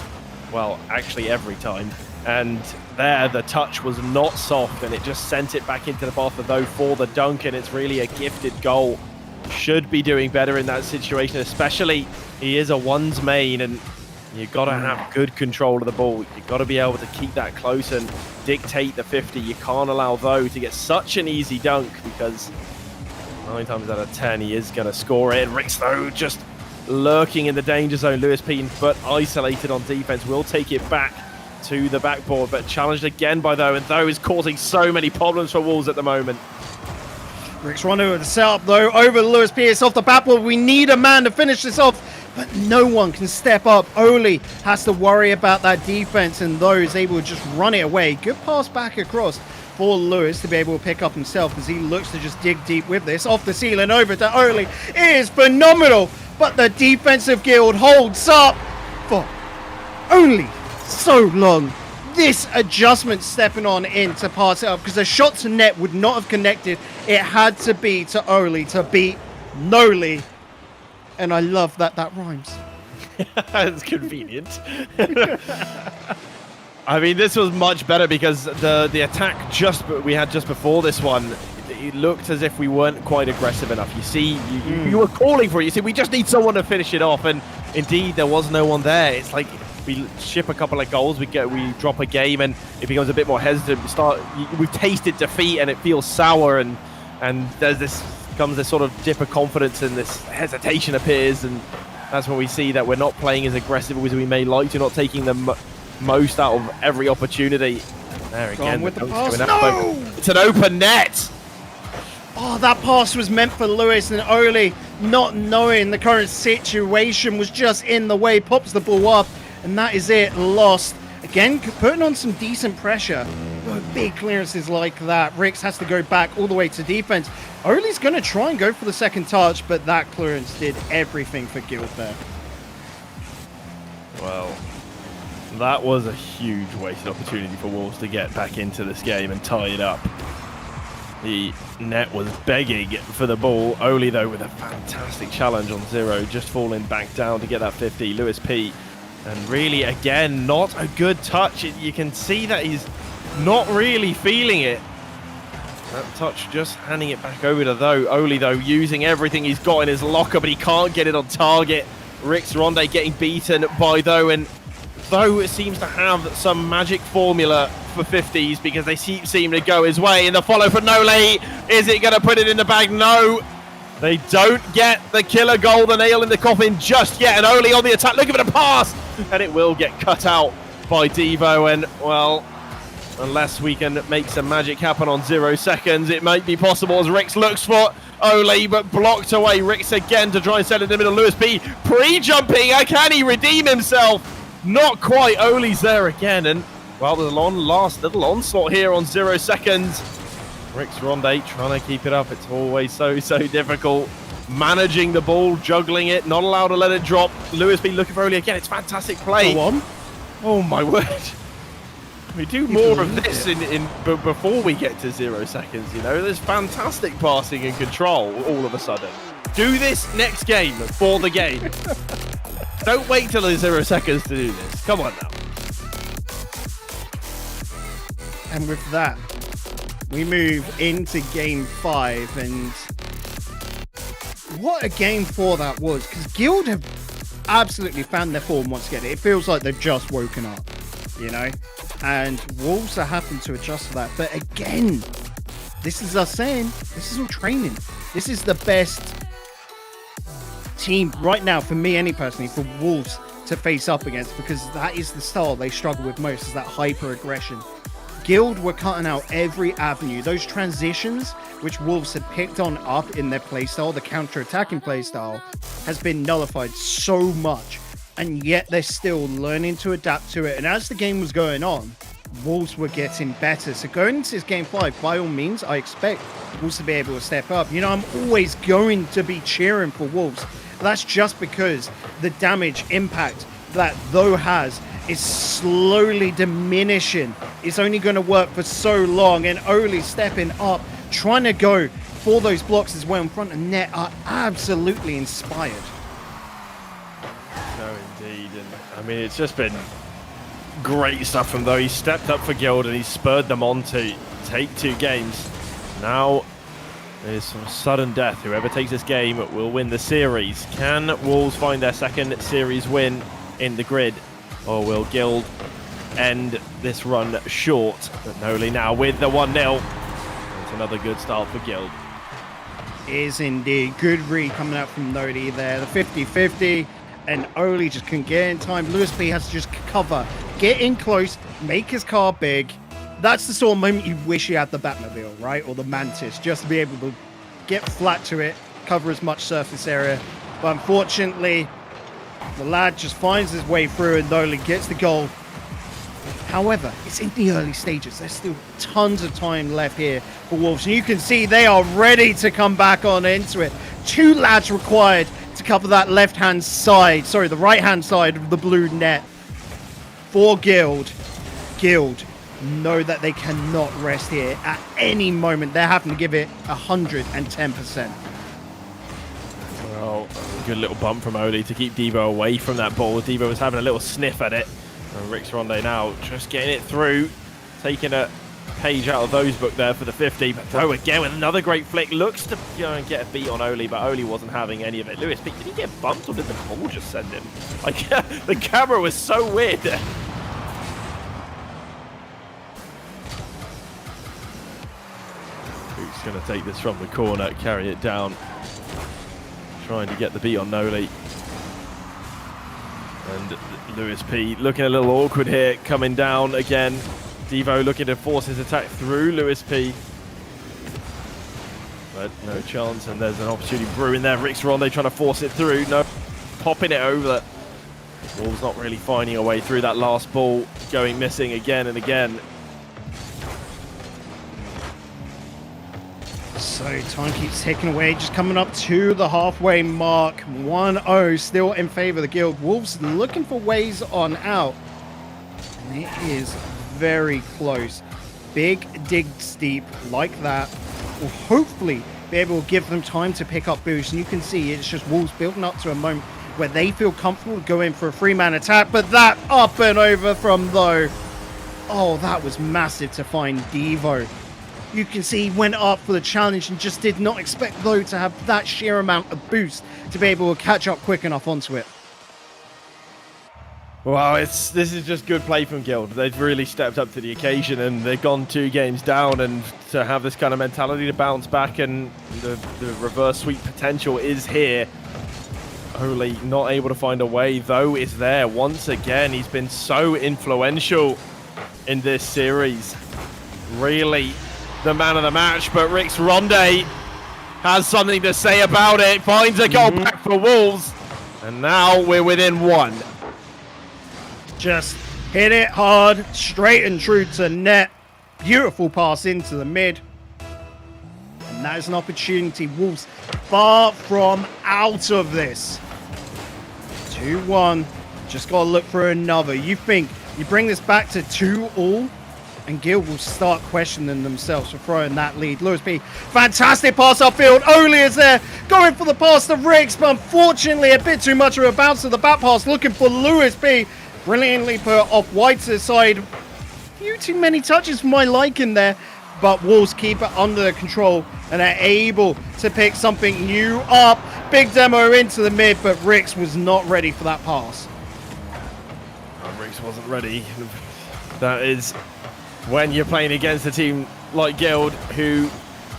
well, actually every time. And there, the touch was not soft, and it just sent it back into the path of though for the dunk, and it's really a gifted goal. Should be doing better in that situation, especially he is a ones main, and you've got to have good control of the ball. You've got to be able to keep that close and dictate the 50. You can't allow though to get such an easy dunk, because 9 times out of 10 he is going to score it. Rix though just lurking in the danger zone. Lewis Peen, but isolated on defense, will take it back to the backboard, but challenged again by though, and though is causing so many problems for Wolves at the moment. Rick's running with the setup though over Lewis Pierce off the backboard. We need a man to finish this off, but no one can step up. Oli has to worry about that defense, and though is able to just run it away. Good pass back across for Lewis to be able to pick up himself as he looks to just dig deep with this. Off the ceiling over to Oli. It is phenomenal, but the defensive Guild holds up for only so long. this adjustment stepping on in to pass it up, because the shot to net would not have connected. It had to be to Oli to beat Noli. And I love that that rhymes. It's convenient. I mean, this was much better because the attack we had just before this one, it looked as if we weren't quite aggressive enough. You see, you were calling for it. You see, we just need someone to finish it off, and indeed, there was no one there. It's like we ship a couple of goals, we drop a game, and it becomes a bit more hesitant. We've tasted defeat, and it feels sour, and there's this sort of dip of confidence, and this hesitation appears, and that's when we see that we're not playing as aggressive as we may like to, not taking the most out of every opportunity. There again, with the pass. No! It's an open net. Oh, that pass was meant for Lewis, and Oli, not knowing the current situation, was just in the way, pops the ball up, and that is it, lost. Again, putting on some decent pressure. Big clearances like that. Rix has to go back all the way to defense. Oli's going to try and go for the second touch, but that clearance did everything for Guild there. Well, that was a huge wasted opportunity for Wolves to get back into this game and tie it up. The net was begging for the ball. Oli, though, with a fantastic challenge on Zero, just falling back down to get that 50. Lewis P. And really, again, not a good touch. You can see that he's not really feeling it. That touch just handing it back over to Oli, though, using everything he's got in his locker, but he can't get it on target. Rix Ronde getting beaten by and Though seems to have some magic formula for 50s because they seem to go his way. In the follow for Noli, is it going to put it in the bag? No, they don't get the killer goal, the nail in the coffin just yet. And Oli on the attack, looking for the pass, and it will get cut out by Devo. And well, unless we can make some magic happen on 0 seconds, it might be possible as Rix looks for Oli, but blocked away. Rix again to try and set it in the middle. Lewis P pre-jumping. Can he redeem himself? Not quite. Oli's there again, and well, the last little onslaught here on 0 seconds. Rix Ronde trying to keep it up. It's always so difficult. Managing the ball, juggling it, not allowed to let it drop. Lewis P looking for Oli again. It's fantastic play. Go on. Oh my word. We do more of this before we get to 0 seconds, you know. There's fantastic passing and control all of a sudden. Do this next game for the game. Don't wait till there's 0 seconds to do this. Come on now. And with that, we move into game 5, and what a game 4 that was, because Guild have absolutely found their form once again. It feels like they've just woken up, you know, and Wolves are having to adjust to that. But again, this is us saying, this is all training. This is the best team right now, for me, personally, for Wolves to face up against, because that is the style they struggle with most, is that hyper aggression. Guild were cutting out every avenue. Those transitions, which Wolves had picked on up in their playstyle, the counter-attacking playstyle, has been nullified so much, and yet they're still learning to adapt to it. And as the game was going on, Wolves were getting better. So going into this game 5, by all means, I expect Wolves to be able to step up. You know, I'm always going to be cheering for Wolves. That's just because the damage impact that Though has is slowly diminishing. It's only going to work for so long, and Oli stepping up, trying to go for those blocks as well in front of net, are absolutely inspired. No, indeed. And I mean, it's just been great stuff from Though. He stepped up for Guild and he spurred them on to take 2 games. Now there's some sudden death. Whoever takes this game will win the series. Can Wolves find their second series win in the grid, or will Guild end this run short? But Noli now with the 1-0. It's another good start for Guild. Is indeed. Good read coming out from Noli there. The 50-50, and Oli just couldn't get in time. Lewis B has to just cover, get in close, make his car big. That's the sort of moment you wish you had the Batmobile, right? Or the Mantis, just to be able to get flat to it, cover as much surface area. But unfortunately, the lad just finds his way through and Noli gets the goal. However, it's in the early stages. There's still tons of time left here for Wolves. And you can see they are ready to come back on into it. 2 lads required to cover that left-hand side, sorry, the right-hand side of the blue net for Guild. Guild know that they cannot rest here. At any moment, they're having to give it 110%. Well, good little bump from Oli to keep Devo away from that ball. Devo was having a little sniff at it. And Rix Ronde now just getting it through, taking a page out of those book there for the 50. But though again with another great flick, looks to go and get a beat on Oli, but Oli wasn't having any of it. Lewis P, did he get bumped or did the ball just send him? Like, the camera was so weird there. Who's going to take this from the corner, carry it down, trying to get the beat on Noli. And Lewis P looking a little awkward here, coming down again. Devo looking to force his attack through Lewis P. But no chance, and there's an opportunity brewing there. Rix Ronde trying to force it through. No, popping it over. Wolves not really finding a way through that last ball, going missing again and again. So time keeps ticking away, just coming up to the halfway mark. 1-0 still in favor of the Guild. Wolves looking for ways on out. And it is very close. Big dig steep like that will hopefully be able to give them time to pick up boost. And you can see it's just Wolves building up to a moment where they feel comfortable to go in for a 3-man attack. But that up and over from Though. Oh, that was massive to find Devo. You can see he went up for the challenge and just did not expect Though to have that sheer amount of boost to be able to catch up quick enough onto it. Well, this is just good play from Guild. They've really stepped up to the occasion and they've gone 2 games down, and to have this kind of mentality to bounce back and the reverse sweep potential is here. Oli not able to find a way. Though is there once again. He's been so influential in this series. Really the man of the match, but Rix Ronde has something to say about it. Finds a goal back for Wolves, and now we're within 1. Just hit it hard, straight and true to net. Beautiful pass into the mid. And that is an opportunity. Wolves far from out of this. 2-1. Just got to look for another. You think you bring this back to 2-2, and Guild will start questioning themselves for throwing that lead. Lewis P, fantastic pass upfield. Oli is there, going for the pass to Rix, but unfortunately a bit too much of a bounce to the back pass, looking for Lewis P. Brilliantly put off wide to the side. Few too many touches for my liking there, but Wolves keep it under control and are able to pick something new up. Big demo into the mid, but Rix was not ready for that pass. Rix wasn't ready. That is when you're playing against a team like Guild who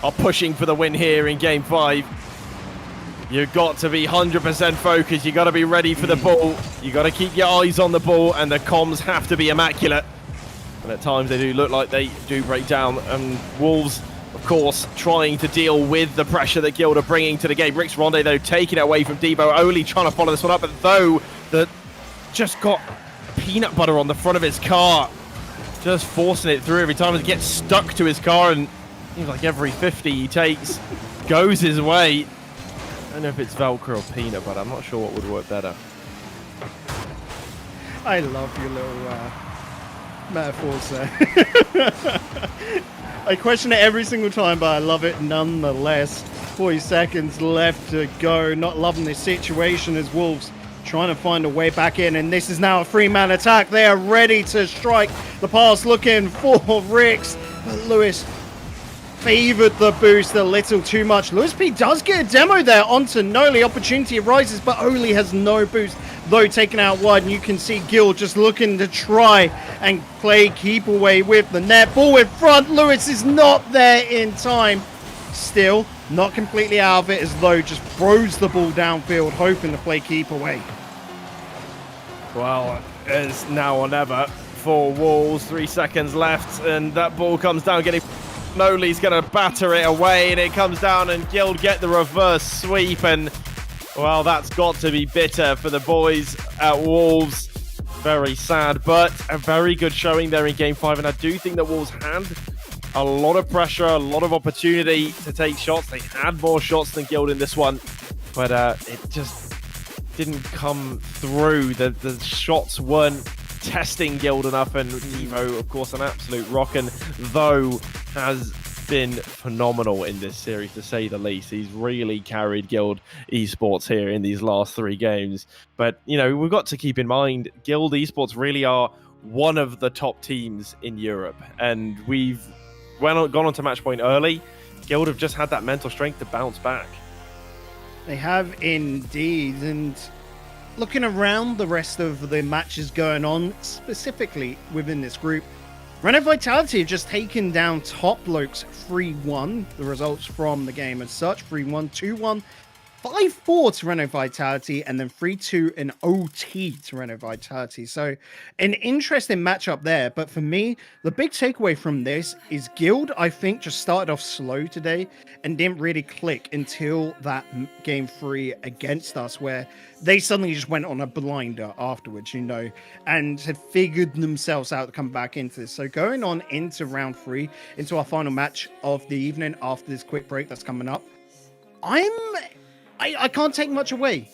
are pushing for the win here in Game 5. You've got to be 100% focused. You've got to be ready for the ball. You've got to keep your eyes on the ball, and the comms have to be immaculate. And at times they do look like they do break down. And Wolves, of course, trying to deal with the pressure that Guild are bringing to the game. Rix Ronde, though, taking it away from Devo. Oli trying to follow this one up, but Though that just got peanut butter on the front of his car. Just forcing it through every time it gets stuck to his car, and seems like every 50 he takes goes his way. I don't know if it's Velcro or peanut butter. I'm not sure what would work better. I love your little metaphors there. I question it every single time, but I love it nonetheless. 40 seconds left to go. Not loving this situation as Wolves trying to find a way back in, and this is now a 3-man attack. They are ready to strike. The pass looking for Rix, but Lewis favored the boost a little too much. Lewis P does get a demo there onto Noli. Opportunity arises, but Oli has no boost, though taken out wide. And you can see Guild just looking to try and play keep away with the net. Ball in front. Lewis is not there in time. Still not completely out of it, as though just throws the ball downfield, hoping to play keep away. Well, it's now or never for Wolves. 3 seconds left, and that ball comes down, getting Noli's going to batter it away, and it comes down, and Guild get the reverse sweep, and well, that's got to be bitter for the boys at Wolves. Very sad, but a very good showing there in Game 5, and I do think that Wolves had a lot of pressure, a lot of opportunity to take shots. They had more shots than Guild in this one, but it just didn't come through. The shots weren't testing Guild enough, and Devo, of course, an absolute rockin', though has been phenomenal in this series, to say the least. He's really carried Guild Esports here in these last 3 games. But, you know, we've got to keep in mind, Guild Esports really are one of the top teams in Europe, and we've gone on to match point early. Guild have just had that mental strength to bounce back. They have indeed, and looking around the rest of the matches going on, specifically within this group, Renault Vitality have just taken down Top Blokes 3-1. The results from the game as such: 3-1, 2-1, 5-4 to Renault Vitality, and then 3-2 in OT to Renault Vitality. So an interesting matchup there. But for me, the big takeaway from this is Guild, I think, just started off slow today and didn't really click until that game 3 against us, where they suddenly just went on a blinder afterwards, you know, and had figured themselves out to come back into this. So going on into round 3, into our final match of the evening after this quick break that's coming up, I can't take much away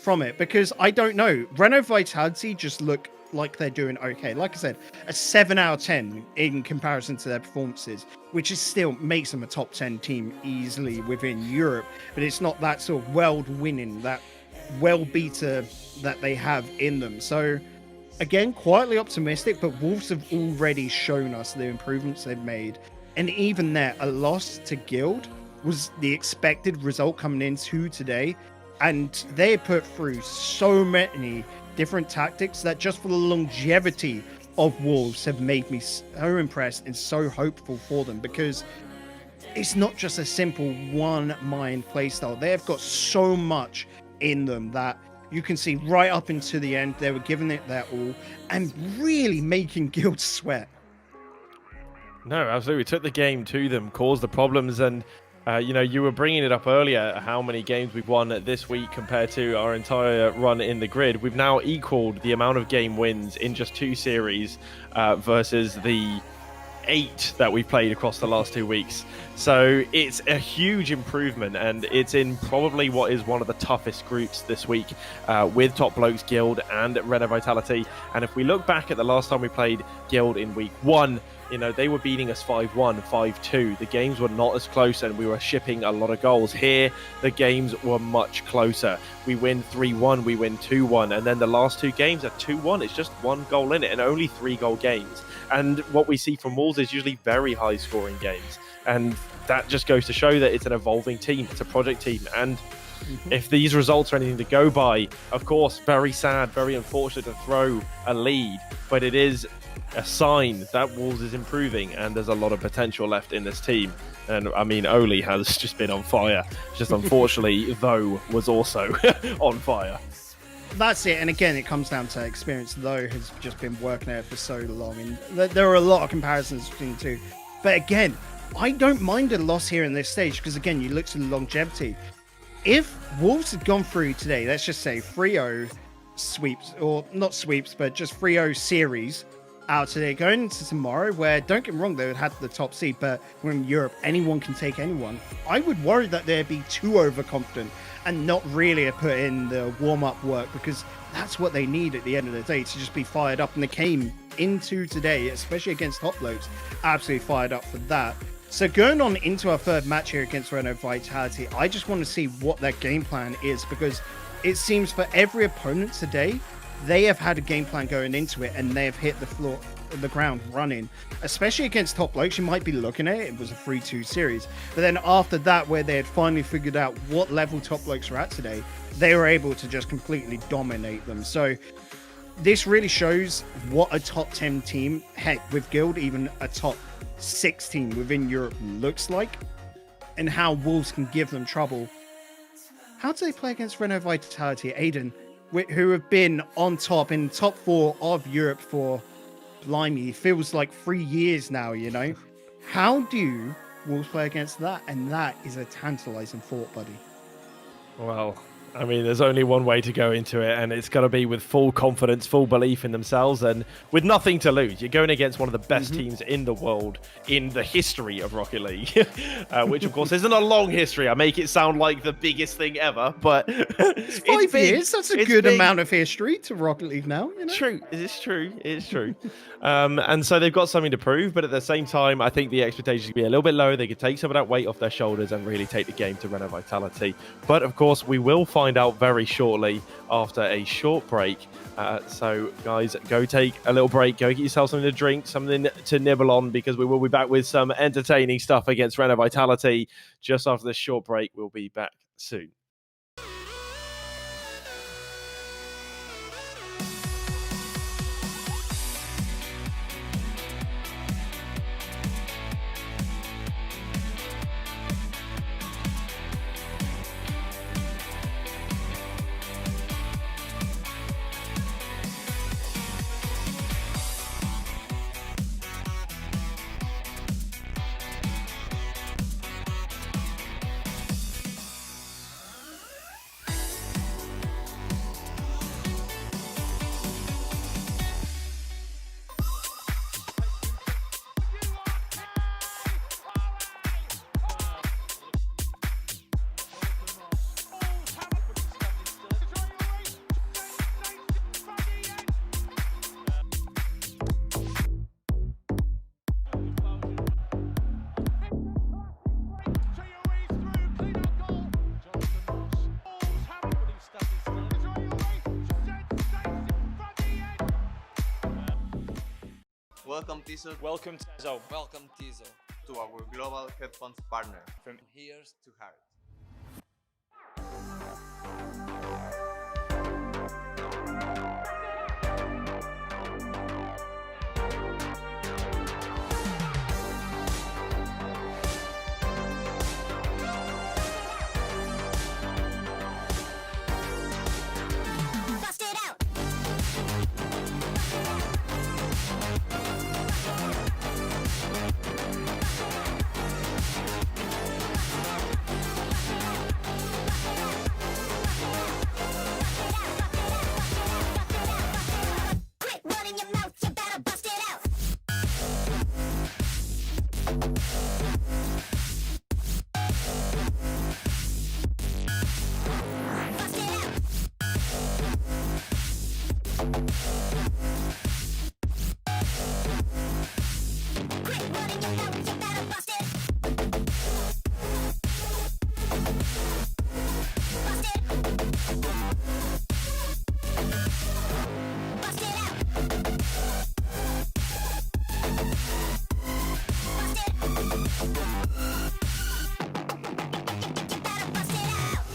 from it, because I don't know. Renault Vitality just look like they're doing okay. Like I said, a 7 out of 10 in comparison to their performances, which is still makes them a top 10 team easily within Europe. But it's not that sort of world winning, that well beater that they have in them. So again, quietly optimistic, but Wolves have already shown us the improvements they've made. And even there, a loss to Guild was the expected result coming into today, and they put through so many different tactics that just for the longevity of Wolves have made me so impressed and so hopeful for them, because it's not just a simple one mind playstyle. They've got so much in them that you can see right up into the end they were giving it their all and really making Guild sweat. No, absolutely. Took the game to them, caused the problems, and you know, you were bringing it up earlier, how many games we've won this week compared to our entire run in the grid. We've now equaled the amount of game wins in just 2 series versus the 8 that we've played across the last 2 weeks. So it's a huge improvement, and it's in probably what is one of the toughest groups this week with Top Blokes, Guild, and Renault Vitality. And if we look back at the last time we played Guild in week 1, you know, they were beating us 5-1, 5-2. The games were not as close, and we were shipping a lot of goals. Here, the games were much closer. We win 3-1, we win 2-1, and then the last 2 games are 2-1. It's just 1 goal in it, and only 3-goal games. And what we see from Wolves is usually very high-scoring games. And that just goes to show that it's an evolving team. It's a project team. And if these results are anything to go by, of course, very sad, very unfortunate to throw a lead, but it is a sign that Wolves is improving, and there's a lot of potential left in this team. And I mean, Oli has just been on fire. Just unfortunately, though, was also on fire. That's it. And again, it comes down to experience. Though has just been working out for so long, and there are a lot of comparisons between the two. But again, I don't mind a loss here in this stage, because again, you look to the longevity. If Wolves had gone through today, let's just say 3-0 sweeps, or not sweeps, but just 3-0 series out today, going into tomorrow, where, don't get me wrong, they would have the top seed, but we're in Europe, anyone can take anyone. I would worry that they'd be too overconfident and not really put in the warm-up work, because that's what they need at the end of the day, to just be fired up. And they came into today, especially against Top Blokes, absolutely fired up for that. So going on into our third match here against Renault Vitality, I just want to see what their game plan is, because it seems for every opponent today, they have had a game plan going into it, and they have hit the ground running. Especially against Top Blokes, you might be looking at it, it was a 3-2 series. But then after that, where they had finally figured out what level Top Blokes are at today, they were able to just completely dominate them. So this really shows what a top 10 team, heck, with Guild, even a top 6 team within Europe looks like, and how Wolves can give them trouble. How do they play against Renault Vitality, Aiden, who have been on top, in top 4 of Europe for, blimey, feels like 3 years now, you know? How do Wolves play against that? And that is a tantalizing thought, buddy. Well, I mean, there's only one way to go into it, and it's got to be with full confidence, full belief in themselves, and with nothing to lose. You're going against one of the best teams in the world in the history of Rocket League, which, of course, isn't a long history. I make it sound like the biggest thing ever, but It's 5 years. That's a good amount of history to Rocket League now. You know? True. It's true. It's true. And so they've got something to prove, but at the same time, I think the expectations could be a little bit lower. They could take some of that weight off their shoulders and really take the game to Renault Vitality. But, of course, we will find out very shortly after a short break. So, guys, go take a little break. Go get yourself something to drink, something to nibble on, because we will be back with some entertaining stuff against Renault Vitality. Just after this short break, we'll be back soon. Welcome, Tiso, Welcome, Tizo. Welcome, Tizo. to our global headphones partner. From ears To heart. Bust it out. Quit running your mouth, you better bust it out. Bust it out. Quit running your mouth, you better bust it. Bust it. Bust it out. Bust it. You better bust it out. Bust it out. You better bust it out.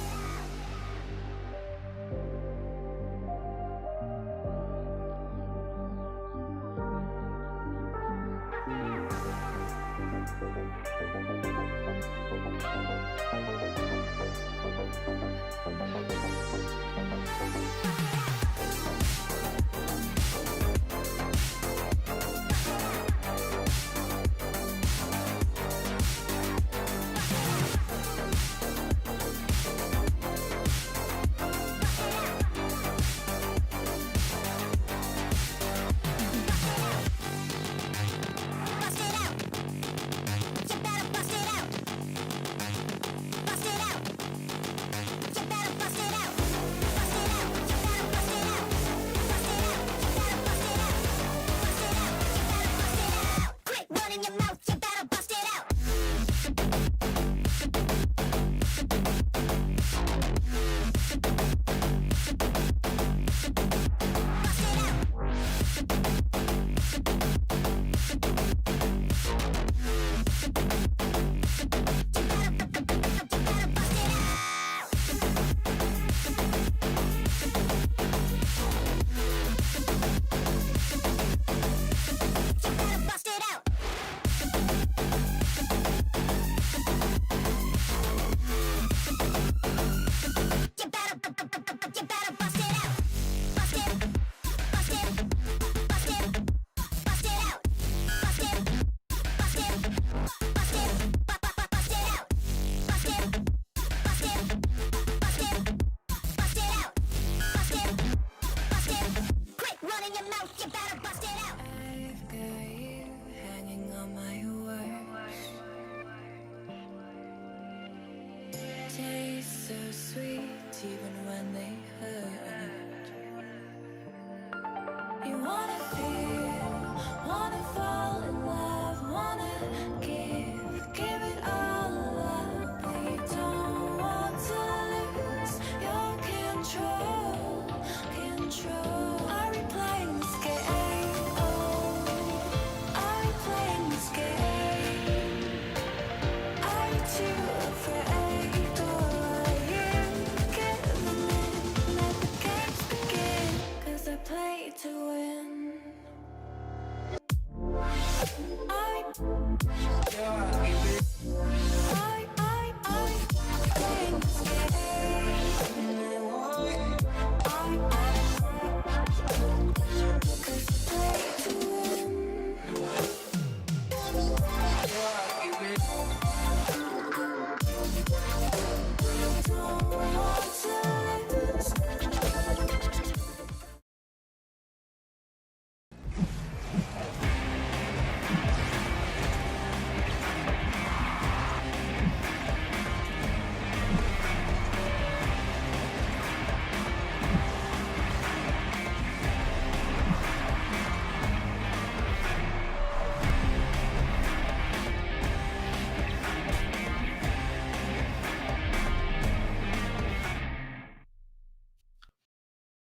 Bust it out. You better bust it out. Bust it out. You better bust it out. Bust it out. You better bust it out. Bust it out.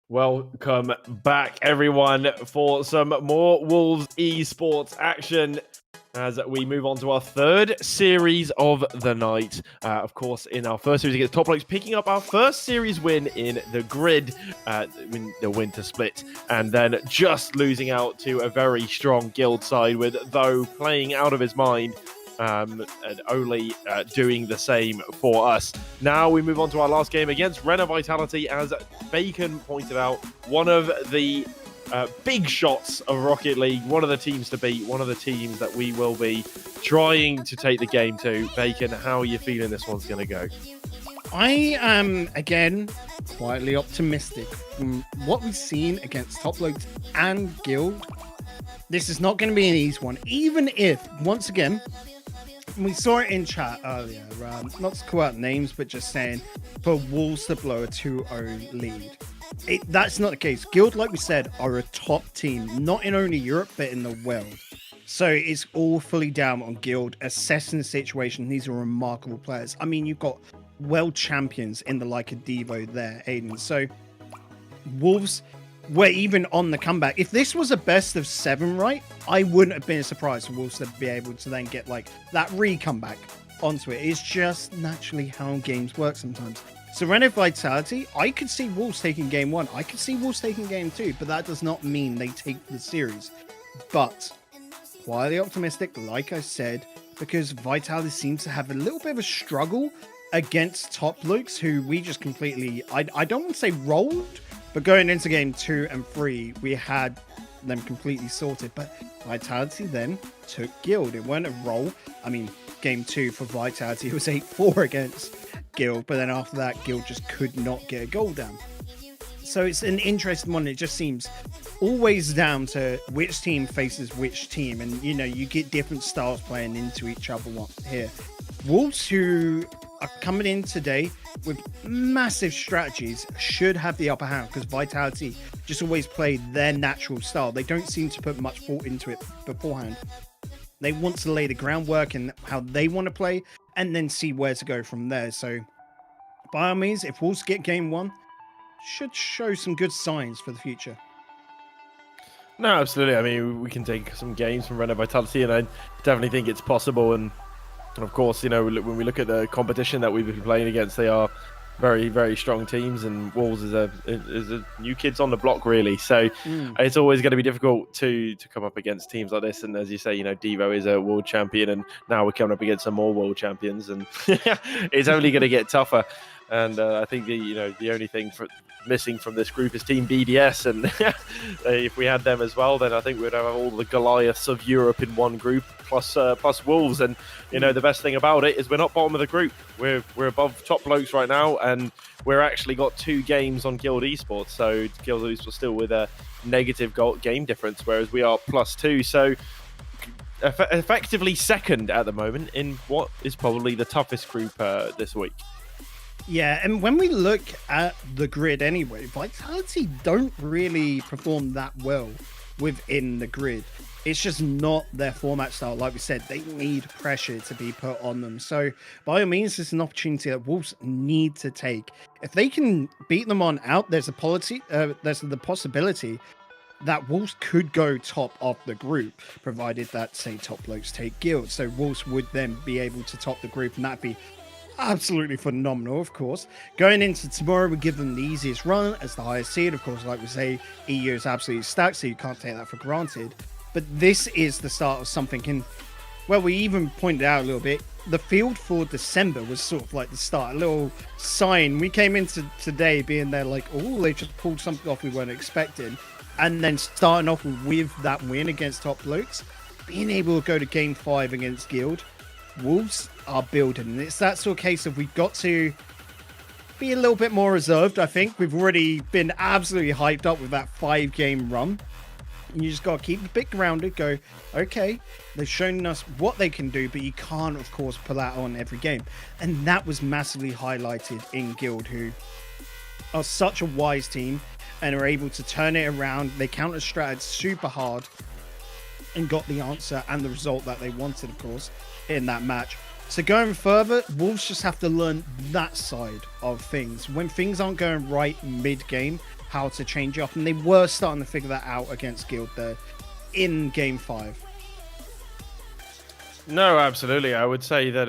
Welcome back, everyone, for some more Wolves esports action as we move on to our third series of the night. Of course, in our first series against Top Blokes, picking up our first series win in the grid, in the winter split, and then just losing out to a very strong guild side with Though playing out of his mind. And only doing the same for us. Now we move on to our last game against Renault Vitality. As Bacon pointed out, one of the big shots of Rocket League, one of the teams to beat, one of the teams that we will be trying to take the game to. Bacon, how are you feeling this one's going to go? I am, again, quietly optimistic. From what we've seen against Top Blokes and Guild, this is not going to be an easy one, even if, once again, we saw it in chat earlier, not to call out names, but just saying for Wolves to blow a 2-0 lead. That's not the case. Guild, like we said, are a top team, not in only Europe, but in the world. So it's all fully down on Guild assessing the situation. These are remarkable players. I mean, you've got world champions in the like of Devo there, Aiden. So Wolves were even on the comeback. If this was a best of 7, right, I wouldn't have been surprised for Wolves to be able to then get like that re-comeback onto it. It's just naturally how games work sometimes. So Renault Vitality, I could see Wolves taking game 1. I could see Wolves taking game 2, but that does not mean they take the series. But quietly optimistic, like I said, because Vitality seems to have a little bit of a struggle against Top Blokes, who we just completely, I don't want to say rolled, but going into game 2 and 3, we had them completely sorted. But Vitality then took Guild. It weren't a roll. I mean, game 2 for Vitality, it was 8-4 against Guild. But then after that, Guild just could not get a goal down. So it's an interesting one. It just seems always down to which team faces which team. And, you know, you get different styles playing into each other here. Wolves, who are coming in today with massive strategies, should have the upper hand because Vitality just always play their natural style. They don't seem to put much thought into it beforehand. They want to lay the groundwork and how they want to play and then see where to go from there. So by all means, if Wolves get game 1, should show some good signs for the future. No, absolutely. I mean, we can take some games from Renault Vitality, and I definitely think it's possible. And of course, you know, when we look at the competition that we've been playing against, they are very, very strong teams, and Wolves is a new kids on the block, really. So it's always going to be difficult to come up against teams like this. And as you say, you know, Devo is a world champion, and now we're coming up against some more world champions, and it's only going to get tougher. And I think the only thing missing from this group is Team BDS, and if we had them as well, then I think we'd have all the Goliaths of Europe in one group, plus Wolves. And you know, the best thing about it is we're not bottom of the group. We're above Top Blokes right now, and we're actually got 2 games on Guild Esports. So Guild Esports still with a negative game difference, whereas we are +2. So effectively second at the moment in what is probably the toughest group this week. Yeah, and when we look at the grid anyway, Vitality don't really perform that well within the grid. It's just not their format style. Like we said, they need pressure to be put on them. So by all means, it's an opportunity that Wolves need to take. If they can beat them on out, there's the possibility that Wolves could go top of the group, provided that, say, Top Blokes take Guild. So Wolves would then be able to top the group, and that'd be absolutely phenomenal, of course. Going into tomorrow, we give them the easiest run as the highest seed. Of course, like we say, EU is absolutely stacked, so you can't take that for granted. But this is the start of something. And Well, we even pointed out a little bit. The field for December was sort of like the start, a little sign. We came into today being there like, oh, they just pulled something off we weren't expecting. And then starting off with that win against Top Blokes, being able to go to Game 5 against Guild, Wolves are building. And it's that sort of case of we've got to be a little bit more reserved, I think. We've already been absolutely hyped up with that 5-game run. And you just got to keep a bit grounded, go, okay, they've shown us what they can do, but you can't, of course, pull that on every game. And that was massively highlighted in Guild, who are such a wise team and are able to turn it around. They counter-strategized super hard and got the answer and the result that they wanted, of course, in that match. So going further, Wolves just have to learn that side of things. When things aren't going right mid-game, how to change up, and they were starting to figure that out against Guild there in Game 5. No, absolutely. I would say that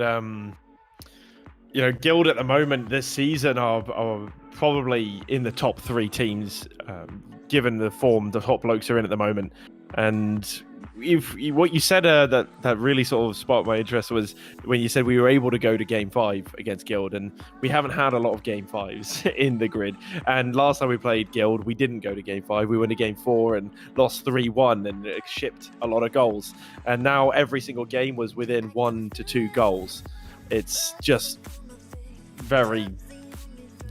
Guild at the moment this season are probably in the top 3 teams, given the form the Top Blokes are in at the moment. And what you said that really sort of sparked my interest was when you said we were able to go to Game 5 against Guild, and we haven't had a lot of Game 5s in the grid. And last time we played Guild, we didn't go to Game 5. We went to Game 4 and lost 3-1 and shipped a lot of goals. And now every single game was within 1 to 2 goals. It's just very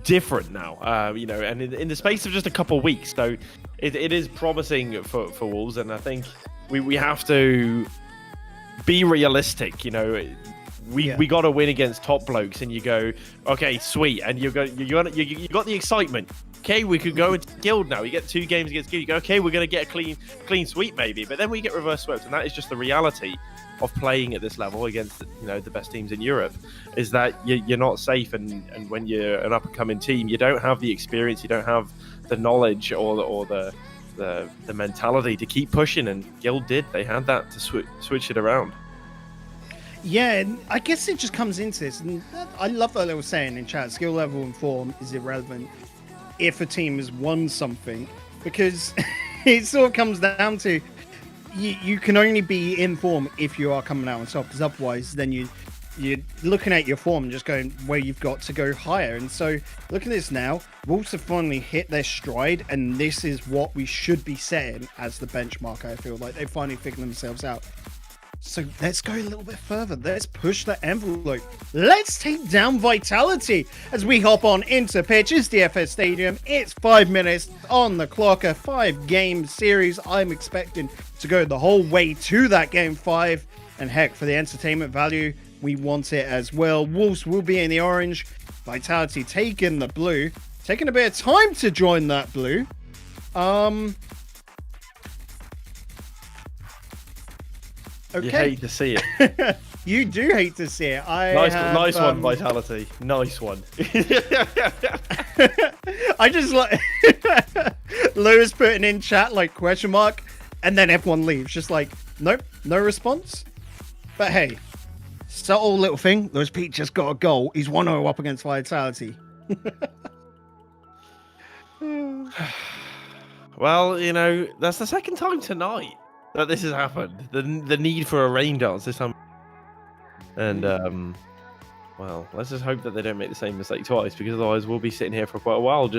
different now, and in the space of just a couple of weeks. So it is promising for Wolves, and I think we have to be realistic. We got to win against Top Blokes, and you go, okay, sweet, and you got the excitement. Okay, we could go into Guild now. You get 2 games against Guild. You go, okay, we're going to get a clean sweep maybe, but then we get reverse swept, and that is just the reality of playing at this level against the best teams in Europe, is that you're not safe, and when you're an up-and-coming team, you don't have the experience, you don't have the knowledge or the mentality to keep pushing, and Guild did. They had that to switch it around. Yeah, and I guess it just comes into this, and I love that they were saying in chat, skill level and form is irrelevant if a team has won something, because it sort of comes down to you can only be in form if you are coming out on top, because otherwise then you're looking at your form and just going where you've got to go higher. And so looking at this now, Wolves have finally hit their stride, and this is what we should be setting as the benchmark. I feel like they finally figured themselves out. So let's go a little bit further. Let's push the envelope. Let's take down Vitality as we hop on into pitch. It's DFS Stadium. It's 5 minutes on the clock. A 5-game series. I'm expecting to go the whole way to that Game 5. And heck, for the entertainment value, we want it as well. Wolves will be in the orange. Vitality taking the blue. Taking a bit of time to join that blue. Okay. You hate to see it. You do hate to see it. Nice one, Vitality. Nice one. I just like Lewis putting in chat like question mark, and then everyone leaves. Just like, nope, no response. But hey, subtle little thing. Lewis Pete just got a goal. He's 1-0 up against Vitality. Well, that's the second time tonight that this has happened. The need for a rain dance this time. And, well, let's just hope that they don't make the same mistake twice, because otherwise we'll be sitting here for quite a while. We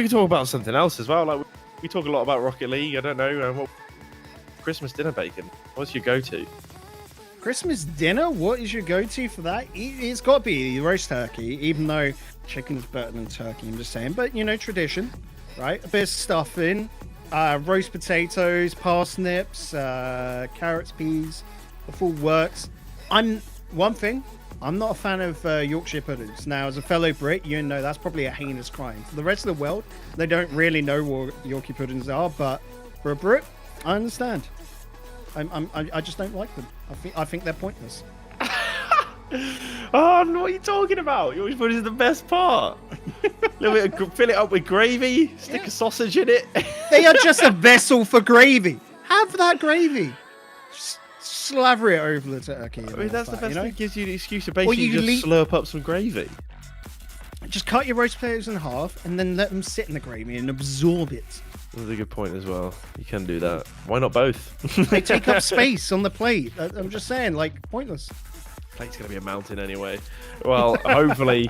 can talk about something else as well. Like, we talk a lot about Rocket League. I don't know. What Christmas dinner bacon? What's your go-to? Christmas dinner? What is your go-to for that? It's got to be the roast turkey, even though chicken's better than turkey, I'm just saying. But, tradition, right? A bit of stuffing. Roast potatoes, parsnips, carrots, peas, the full works. I'm not a fan of Yorkshire puddings. Now, as a fellow Brit, that's probably a heinous crime. For the rest of the world, they don't really know what Yorkshire puddings are, but for a Brit, I understand. I just don't like them. I think they're pointless. Oh, what are you talking about? Yorkshire pudding is the best part. Fill it up with gravy, stick a sausage in it. They are just a vessel for gravy. Have that gravy. Slather it over the turkey. That's the best thing. Gives you the excuse to basically just slurp up some gravy. Just cut your roast potatoes in half and then let them sit in the gravy and absorb it. That's a good point as well. You can do that. Why not both? They take up space on the plate. I'm just saying, like, pointless. Plate's going to be a mountain anyway. Well, hopefully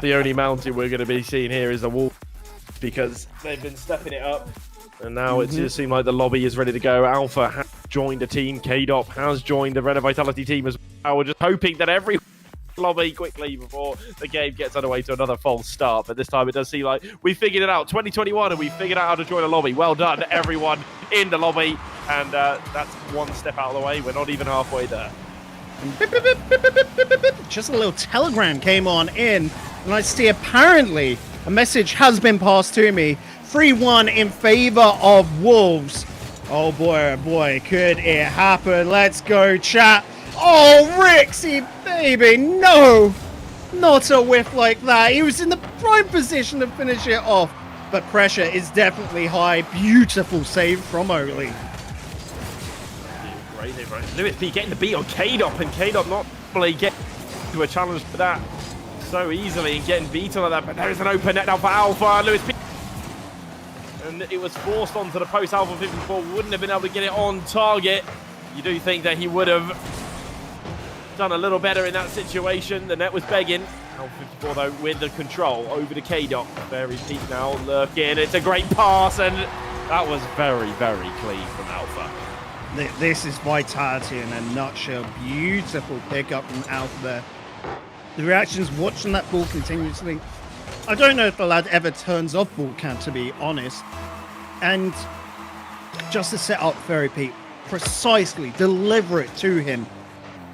the only mountain we're going to be seeing here is the wall, because they've been stepping it up. And now it just seems like the lobby is ready to go. Alpha has joined a team. KDOP has joined the Renault Vitality team as well. We're just hoping that every lobby quickly before the game gets underway to another false start. But this time it does seem like we figured it out. 2021, and we figured out how to join a lobby. Well done, everyone in the lobby. And that's one step out of the way. We're not even halfway there. Just a little telegram came on in, and I see apparently a message has been passed to me. 3-1 in favor of Wolves. Oh boy, could it happen? Let's go, chat. Oh, Rixie, baby, no! Not a whiff like that. He was in the prime position to finish it off, but pressure is definitely high. Beautiful save from Oli. Great, right. Lewis P getting the beat on KDOP, and KDOP not really getting to a challenge for that so easily and getting beaten like that. But there is an open net now for Alpha. Lewis P, and it was forced onto the post. Alpha 54 wouldn't have been able to get it on target. You do think that he would have done a little better in that situation. The net was begging. Alpha 54 though with the control over to KDOP. Very peak now lurking. It's a great pass, and that was very, very clean from Alpha. This is Vitality in a nutshell. Beautiful pickup from Alpha there. The reactions watching that ball continuously. I don't know if the lad ever turns off ball cam, to be honest. And just to set up Fairy Pete, precisely deliver it to him.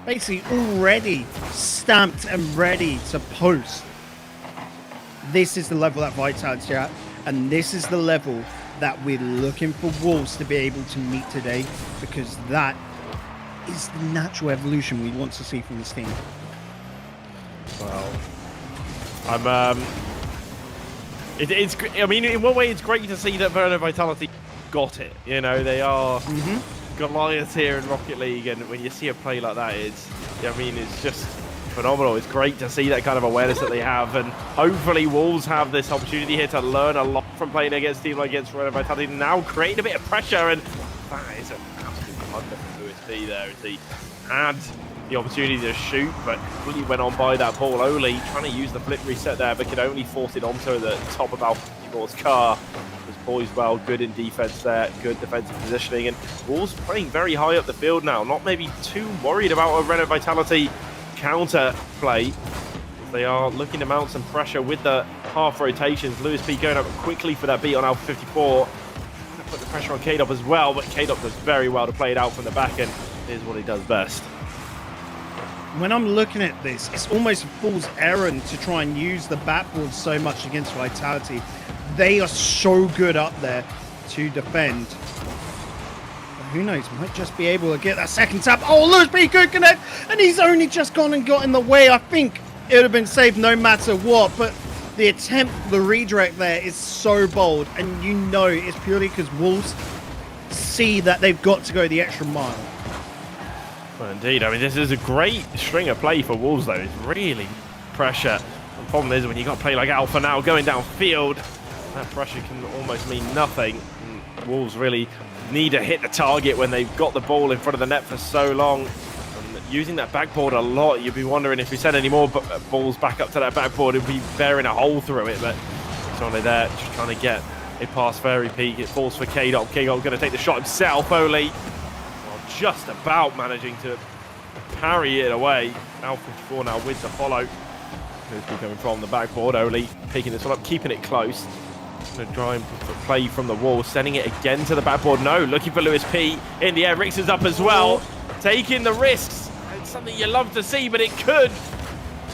Basically already stamped and ready to post. This is the level that Vitality at, and this is the level that we're looking for Wolves to be able to meet today, because that is the natural evolution we want to see from this team. Well, it's. I mean, in one way, it's great to see that Renault Vitality got it. You know, they are Goliaths here in Rocket League, and when you see a play like that, it's. I mean, it's just phenomenal. It's great to see that kind of awareness that they have, and hopefully Wolves have this opportunity here to learn a lot from playing against teams like against Renault Vitality, now creating a bit of pressure, and that is an absolute wonder from Lewis P there. He had the opportunity to shoot, but really went on by that ball. Oli trying to use the flip reset there, but could only force it onto the top of Alpha 54's car. Was poised well, good in defense there, good defensive positioning, and Wolves playing very high up the field now, not maybe too worried about a Renault Vitality counter play. They are looking to mount some pressure with the half rotations. Lewis P going up quickly for that beat on Alpha 54. Trying to put the pressure on KDOP as well, but KDOP does very well to play it out from the back, and is what he does best. When I'm looking at this, it's almost a fool's errand to try and use the backboard so much against Vitality. They are so good up there to defend. But who knows, might just be able to get that second tap. Oh, Lewis P could connect, and he's only just gone and got in the way. I think it would have been saved no matter what, but the attempt, the redirect there is so bold, and you know it's purely because Wolves see that they've got to go the extra mile. Well, indeed. I mean, this is a great string of play for Wolves, though. It's really pressure. The problem is when you got to play like Alpha now going downfield, that pressure can almost mean nothing. And Wolves really need to hit the target when they've got the ball in front of the net for so long. And using that backboard a lot, you'd be wondering if we send any more balls back up to that backboard, it'd be bearing a hole through it. But it's only there, just trying to get it past Fairy Peak. It falls for KDOP. KDOP going to take the shot himself, Oli. Just about managing to parry it away. Alpha 54 now with the follow. Coming from the backboard. Oli picking this one up, keeping it close. Going to try and play from the wall, sending it again to the backboard. No, looking for Lewis P in the air. Rix is up as well, taking the risks. It's something you love to see, but it could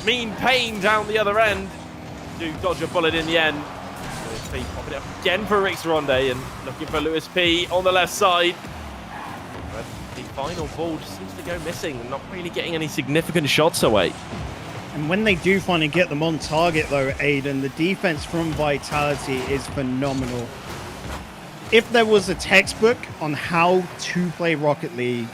mean pain down the other end. Do dodge a bullet in the end. Lewis P popping it up again for Rix Ronde, and looking for Lewis P on the left side. The final ball just seems to go missing, and not really getting any significant shots away. And when they do finally get them on target, though, Aiden, the defense from Vitality is phenomenal. If there was a textbook on how to play Rocket League,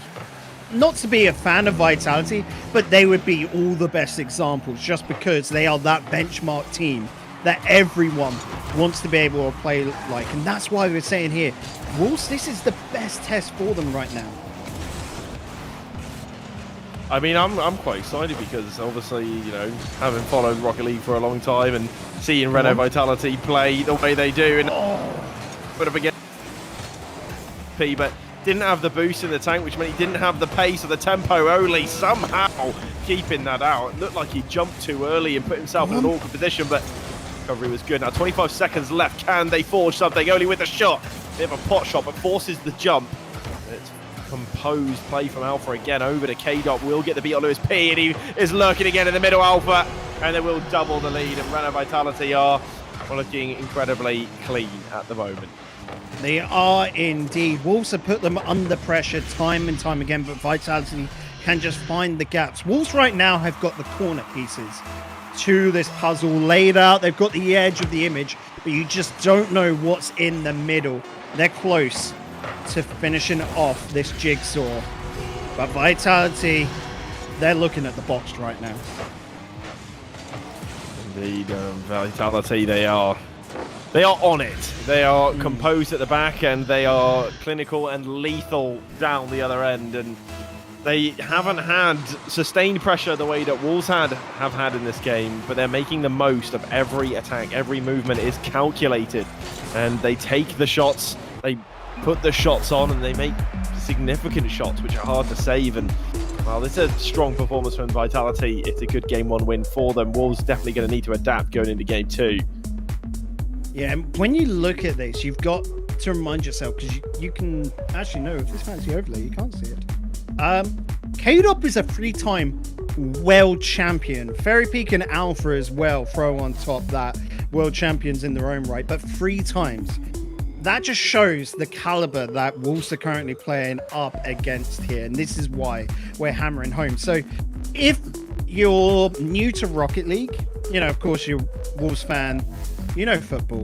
not to be a fan of Vitality, but they would be all the best examples just because they are that benchmark team that everyone wants to be able to play like. And that's why we're saying here, Wolves, this is the best test for them right now. I mean, I'm quite excited because obviously, you know, having followed Rocket League for a long time and seeing Renault Vitality play the way they do, and put up against P, but didn't have the boost in the tank, which meant he didn't have the pace or the tempo. Only somehow keeping that out. It looked like he jumped too early and put himself in an awkward position, but recovery was good. Now 25 seconds left. Can they forge something? Only with a shot. Bit of a pot shot, but forces the jump. It's composed play from Alpha again over to K-Dot. Will get the beat on Lewis P, and he is lurking again in the middle, Alpha, and they will double the lead, and Renault Vitality are looking incredibly clean at the moment. They are indeed. Wolves have put them under pressure time and time again, but Vitality can just find the gaps. Wolves right now have got the corner pieces to this puzzle laid out. They've got the edge of the image, but you just don't know what's in the middle. They're close to finishing off this jigsaw, but Vitality, they're looking at the box right now. Indeed, Vitality, they are on it. They are composed at the back, and they are clinical and lethal down the other end, and they haven't had sustained pressure the way that Wolves have had in this game, but they're making the most of every attack. Every movement is calculated, and they take the shots, they put the shots on, and they make significant shots, which are hard to save. And well, this is a strong performance from Vitality. It's a good Game 1 win for them. Wolves definitely going to need to adapt going into Game 2. Yeah, and when you look at this, you've got to remind yourself, because you can actually know if this fancy overlay, you can't see it. K-Dop is a 3-time world champion. Fairy Peak and Alpha as well throw on top that world champions in their own right, but 3 times. That just shows the caliber that Wolves are currently playing up against here, and this is why we're hammering home. So if you're new to Rocket League, you know, of course you're a Wolves fan, you know football.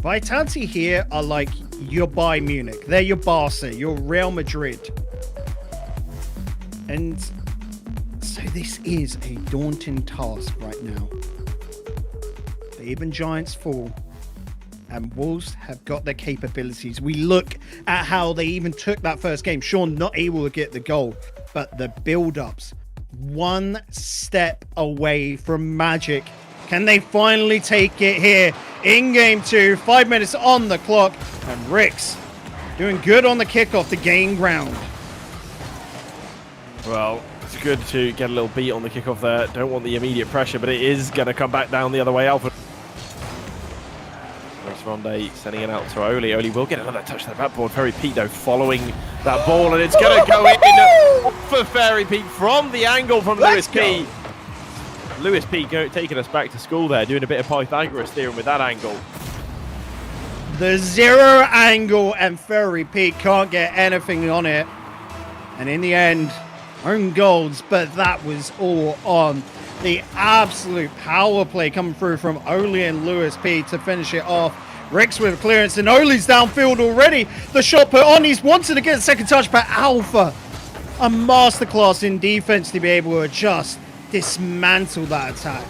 Vitality here are like your Bayern Munich. They're your Barca, your Real Madrid. And so this is a daunting task right now. But even giants fall, and Wolves have got their capabilities. We look at how they even took that first game. Sean not able to get the goal, but the build-ups, one step away from magic. Can they finally take it here in Game 2? 5 minutes on the clock, and Rix doing good on the kickoff to gain ground. Well, it's good to get a little beat on the kickoff there. Don't want the immediate pressure, but it is going to come back down the other way. Alpha. Ronde sending it out to Oli. Oli will get another touch to the backboard. Fairy Pete, though, following that ball, and it's going to go in for Fairy Pete from the angle from Lewis P. Lewis P taking us back to school there, doing a bit of Pythagoras theorem with that angle. The 0 angle, and Fairy Pete can't get anything on it. And in the end, own goals, but that was all on the absolute power play coming through from Oli and Lewis P to finish it off. Rix with a clearance, and Oli's downfield already. The shot put on, he's wanted to get a second touch, but Alpha, a masterclass in defense to be able to just dismantle that attack.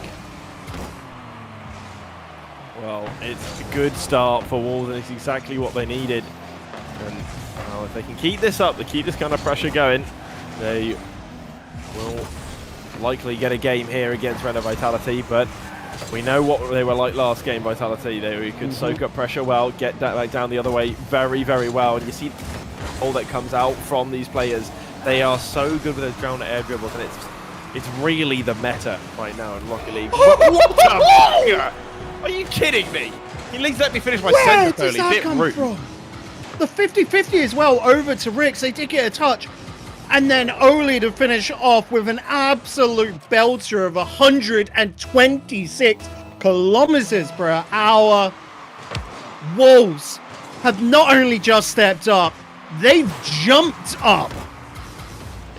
Well, it's a good start for Wolves, and it's exactly what they needed. And well, if they can keep this up, they keep this kind of pressure going, they will likely get a game here against Renault Vitality, but we know what they were like last game, Vitality. They could soak up pressure well, get that back down the other way very, very well. And you see all that comes out from these players. They are so good with those ground air dribbles, and it's really the meta right now in Rocket League. What the Are you kidding me? He let me finish my sentence early. Where does that come from? The 50-50 as well over to Rix. They did get a touch. And then Oli to finish off with an absolute belter of 126 kilometers per hour. Wolves have not only just stepped up, they've jumped up.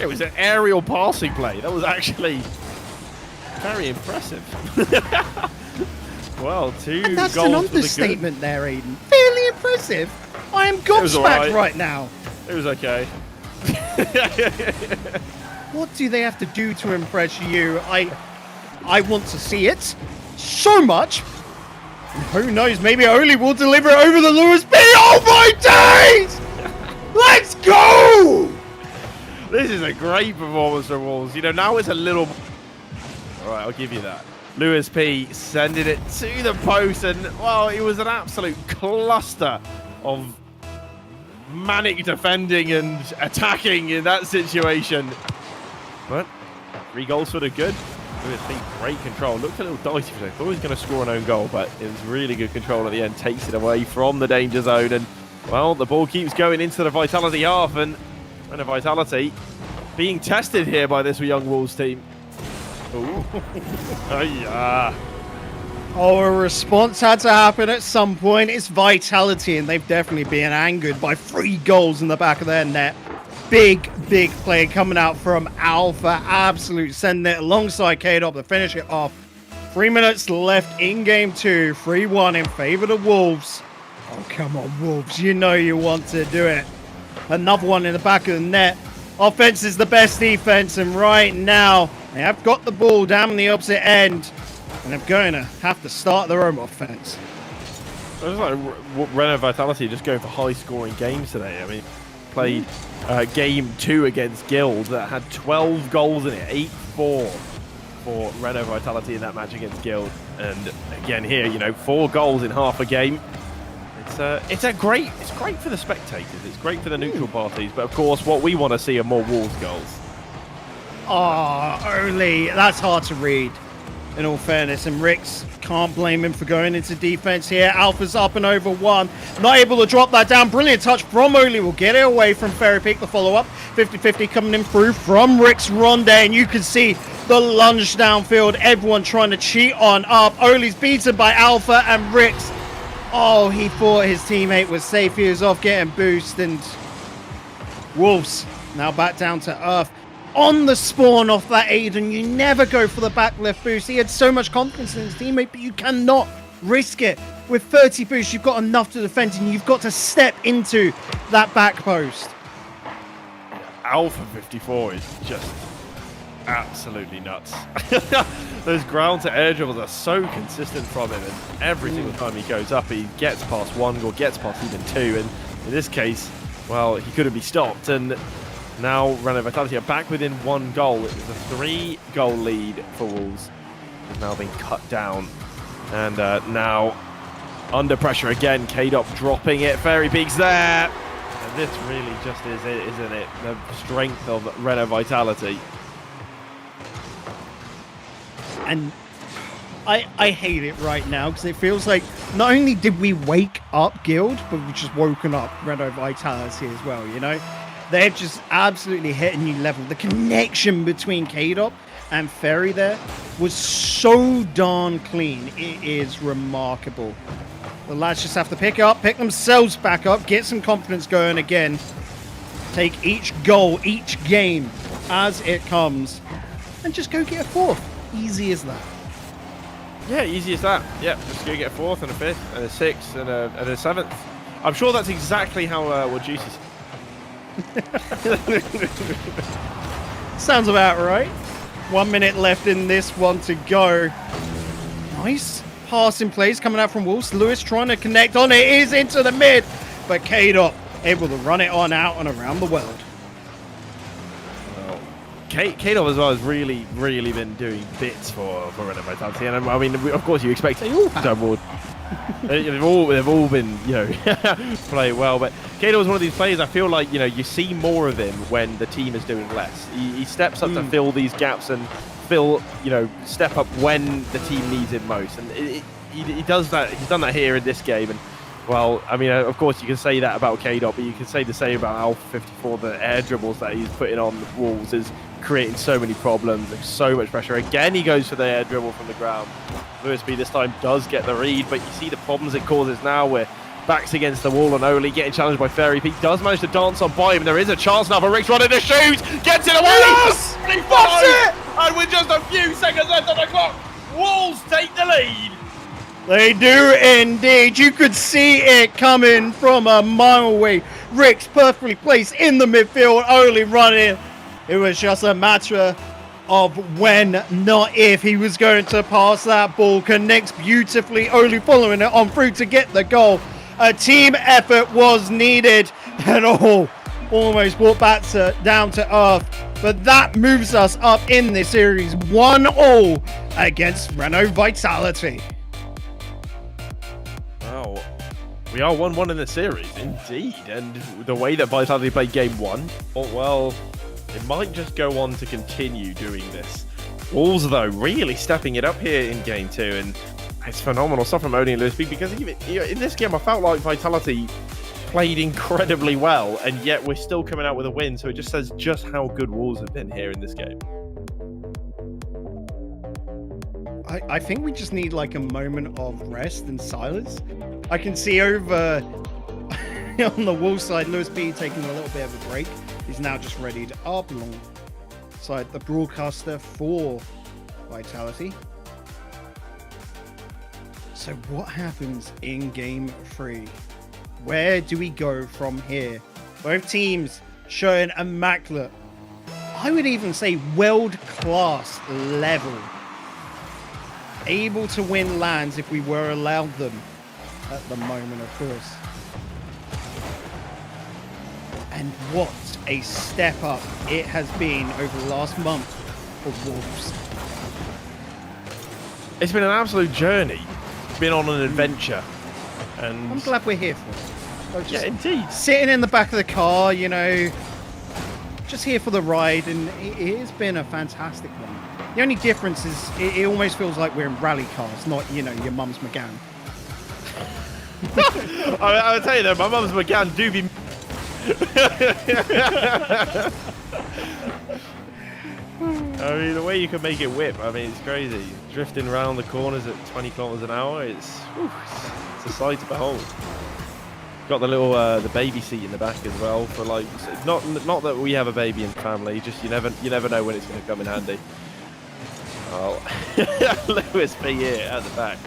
It was an aerial passing play. That was actually very impressive. Well, 2 and that's goals an for the understatement there, Aiden. Fairly impressive. I am gobsmacked right now. It was okay. What do they have to do to impress you? I want to see it so much. And who knows? Maybe Oli will deliver it over the Lewis B. Oh my days! Let's go! This is a great performance from Wolves. You know, now it's a little... All right, I'll give you that. Lewis P sending it to the post, and, well, it was an absolute cluster of manic defending and attacking in that situation. But 3 goals for the good. Lewis P, great control. Looked a little dicey for him. Thought he was going to score an own goal, but it was really good control at the end. Takes it away from the danger zone, and, well, the ball keeps going into the Vitality half, and the Vitality being tested here by this young Wolves team. Ooh. Oh, yeah. Oh, a response had to happen at some point. It's Vitality, and they've definitely been angered by 3 goals in the back of their net. Big play coming out from Alpha. Absolute sending it alongside K-Dop to finish it off. 3 minutes left in game 2. 3-1 in favor of the Wolves. Oh, come on, Wolves. You know you want to do it. Another one in the back of the net. Offense is the best defense, and right now they have got the ball down the opposite end, and they're going to have to start their own offense. It was like Renault Vitality just going for high-scoring games today. I mean, played game 2 against Guild that had 12 goals in it, 8-4 for Renault Vitality in that match against Guild. And again here, you know, 4 goals in half a game. It's great for the spectators. It's great for the neutral parties. But of course, what we want to see are more Wolves goals. Only that's hard to read, in all fairness. And Rix, can't blame him for going into defense here. Alpha's up and over 1. Not able to drop that down. Brilliant touch from Oli. Will get it away from Ferry Peak. The follow-up. 50-50 coming in through from Rix Ronde. And you can see the lunge downfield. Everyone trying to cheat on up. Oli's beaten by Alpha and Rix. Oh, he thought his teammate was safe. He was off getting boost, and Wolves now back down to earth. On the spawn off that Aiden, you never go for the back left boost. He had so much confidence in his teammate, but you cannot risk it. With 30 boosts, you've got enough to defend, and you've got to step into that back post. Alpha 54 is just absolutely nuts. Those ground to air dribbles are so consistent from him, and every single time he goes up, he gets past 1 goal, gets past even 2, and in this case, well, he couldn't be stopped. And now Renault Vitality are back within 1 goal. It was a 3-goal lead for Wolves. It's now been cut down, and now under pressure again. K-Dop dropping it. Fairy Peak's there, and this really just is it, isn't it? The strength of Renault Vitality. And I hate it right now, because it feels like not only did we wake up Guild, but we've just woken up Renault Vitality as well, you know? They've just absolutely hit a new level. The connection between K-Dop and Ferry there was so darn clean. It is remarkable. The lads just have to pick themselves back up, get some confidence going again. Take each goal, each game as it comes, and just go get a 4th. Easy as that. Yeah, easy as that. Yeah, just go get a 4th and a 5th and a 6th and a 7th. I'm sure that's exactly how what Juicy's. Sounds about right. 1 minute left in this one to go. Nice passing plays coming out from Wolves. Lewis trying to connect on it. Is into the mid, but K-Dop able to run it on out and around the world. K-Dop as well has really been doing bits for Renault Vitality, and I mean, of course, you expect they all have. They've all been, you know, play well, but K-Dop was one of these players. I feel like, you know, you see more of him when the team is doing less. He steps up to fill these gaps and step up when the team needs it most, and he does that. He's done that here in this game, and well, I mean, of course, you can say that about K-Dop, but you can say the same about Alpha 54. The air dribbles that he's putting on the Wolves is creating so many problems. There's so much pressure. Again, he goes for the air dribble from the ground. Lewis B this time does get the read, but you see the problems it causes now where backs against the wall, and Oli getting challenged by Fairy Peak. Does manage to dance on by him. There is a chance now for Rix running to shoot. Gets it away. Yes! That's it! And with just a few seconds left on the clock, Wolves take the lead. They do indeed. You could see it coming from a mile away. Rick's perfectly placed in the midfield, only running. It was just a matter of when, not if, he was going to pass that ball. Connects beautifully, only following it on through to get the goal. A team effort was needed, and almost brought back down to earth. But that moves us up in this series 1-1 against Renault Vitality. Wow. We are 1-1 in the series, indeed. And the way that Vitality played game 1, well, it might just go on to continue doing this. Wolves, though, really stepping it up here in game 2. And it's phenomenal stuff from Odin and Lewis, because even in this game, I felt like Vitality played incredibly well, and yet we're still coming out with a win. So it just says just how good Wolves have been here in this game. I think we just need like a moment of rest and silence. I can see over on the Wolves side, Lewis P taking a little bit of a break. He's now just readied up alongside the broadcaster for Vitality. So what happens in game 3? Where do we go from here? Both teams showing immaculate, I would even say world-class level. Able to win lands if we were allowed them at the moment, of course. And what a step up it has been over the last month for Wolves. It's been an absolute journey. It's been on an adventure. And I'm glad we're here for it. So yeah, indeed. Sitting in the back of the car, you know, just here for the ride, and it has been a fantastic one. The only difference is it almost feels like we're in rally cars, not, you know, your mum's McGann. I'll tell you though, my mum's McGann do be... I mean, the way you can make it whip, I mean, it's crazy. Drifting around the corners at 20 kilometers an hour, it's a sight to behold. Got the little the baby seat in the back as well for like, not that we have a baby in the family, just you never know when it's going to come in handy. Well, Lewis P here at the back,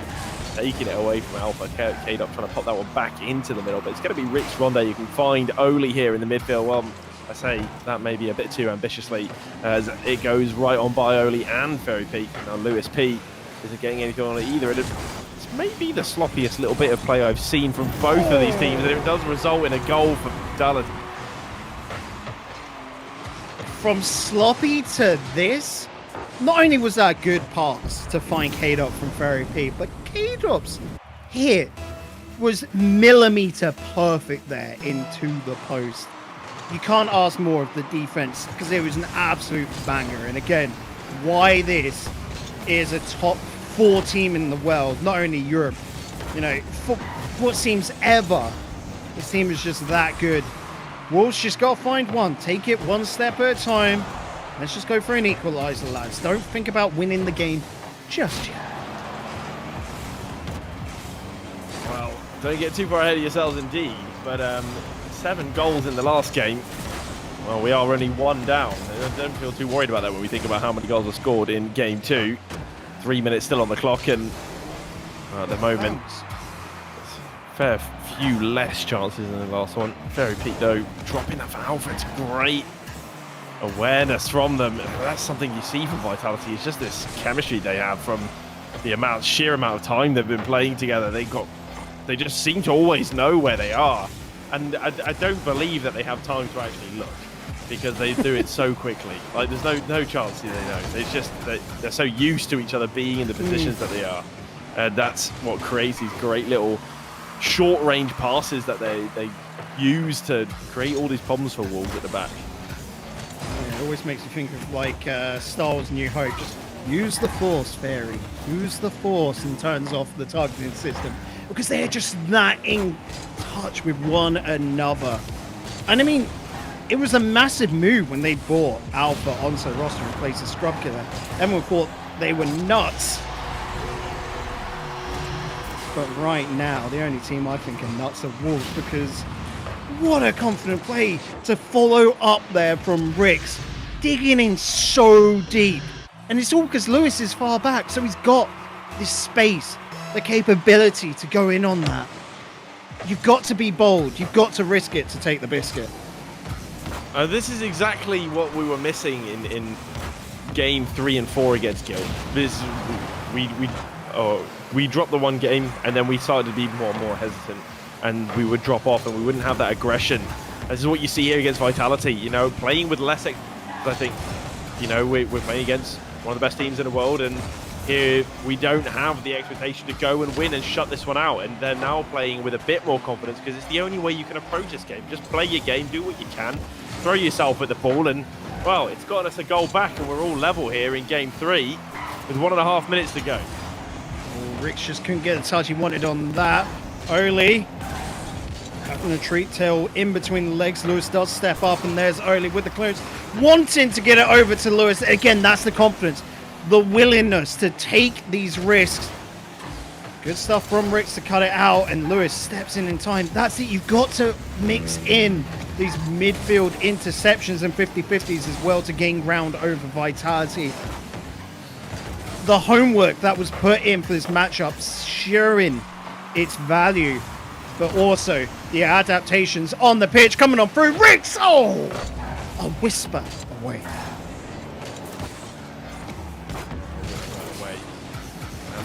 taking it away from Alpha. K-Dot trying to pop that one back into the middle, but it's going to be Rick's Ronde. You can find Oli here in the midfield. Well, I say that may be a bit too ambitiously, as it goes right on by Oli and Ferry Peak. Now Lewis P isn't getting anything on it either. It's maybe the sloppiest little bit of play I've seen from both of these teams, and it does result in a goal for Vitality. From sloppy to this, not only was that a good pass to find K-Dot from Ferry P, but K-Dot's hit was millimeter perfect there into the post. You can't ask more of the defense because it was an absolute banger. And again, why this is a top 4 team in the world, not only Europe, you know, for what seems ever, this team is just that good. Wolves just got to find one, take it one step at a time. Let's just go for an equalizer, lads. Don't think about winning the game just yet. Well, don't get too far ahead of yourselves indeed, but 7 goals in the last game. Well, we are only 1 down. Don't feel too worried about that when we think about how many goals were scored in game 2. 3 minutes still on the clock, and at the moment, fair few less chances than the last one. Ferry Peak, though, dropping that for Alpha. It's great awareness from them. That's something you see from Vitality. It's just this chemistry they have from the sheer amount of time they've been playing together. They just seem to always know where they are, and I don't believe that they have time to actually look, because they do it so quickly. Like, there's no chance they know. It's just that they're so used to each other being in the positions that they are, and that's what creates these great little short-range passes that they use to create all these problems for Wolves at the back. Yeah, it always makes you think of like Star Wars New Hope. Just use the Force, Fairy. Use the Force, and turns off the targeting system, because they're just that in touch with one another. And I mean, it was a massive move when they bought Alpha onto the roster in place of Scrub Killer. Everyone thought they were nuts. But right now, the only team I think are nuts are Wolves, because what a confident play to follow up there from Ricks, digging in so deep. And it's all because Lewis is far back, so he's got this space, the capability to go in on that. You've got to be bold. You've got to risk it to take the biscuit. This is exactly what we were missing in game 3 and 4 against Guild. We dropped the one game and then we started to be more and more hesitant, and we would drop off and we wouldn't have that aggression. This is what you see here against Vitality. You know, playing with less. I think, you know, we're playing against one of the best teams in the world, and here we don't have the expectation to go and win and shut this one out, and they're now playing with a bit more confidence because it's the only way you can approach this game. Just play your game, do what you can, throw yourself at the ball, and well, it's got us a goal back and we're all level here in game 3 with 1.5 minutes to go. Well, Ricks just couldn't get the touch he wanted on that. Oli having a treat tail in between the legs. Lewis does step up, and there's Oli with the clearance, wanting to get it over to Lewis. Again, that's the confidence, the willingness to take these risks. Good stuff from Ricks to cut it out, and Lewis steps in time. That's it. You've got to mix in these midfield interceptions and 50-50s as well to gain ground over Vitality. The homework that was put in for this matchup, sharing its value, but also the adaptations on the pitch coming on through. Ricks, oh, a whisper away.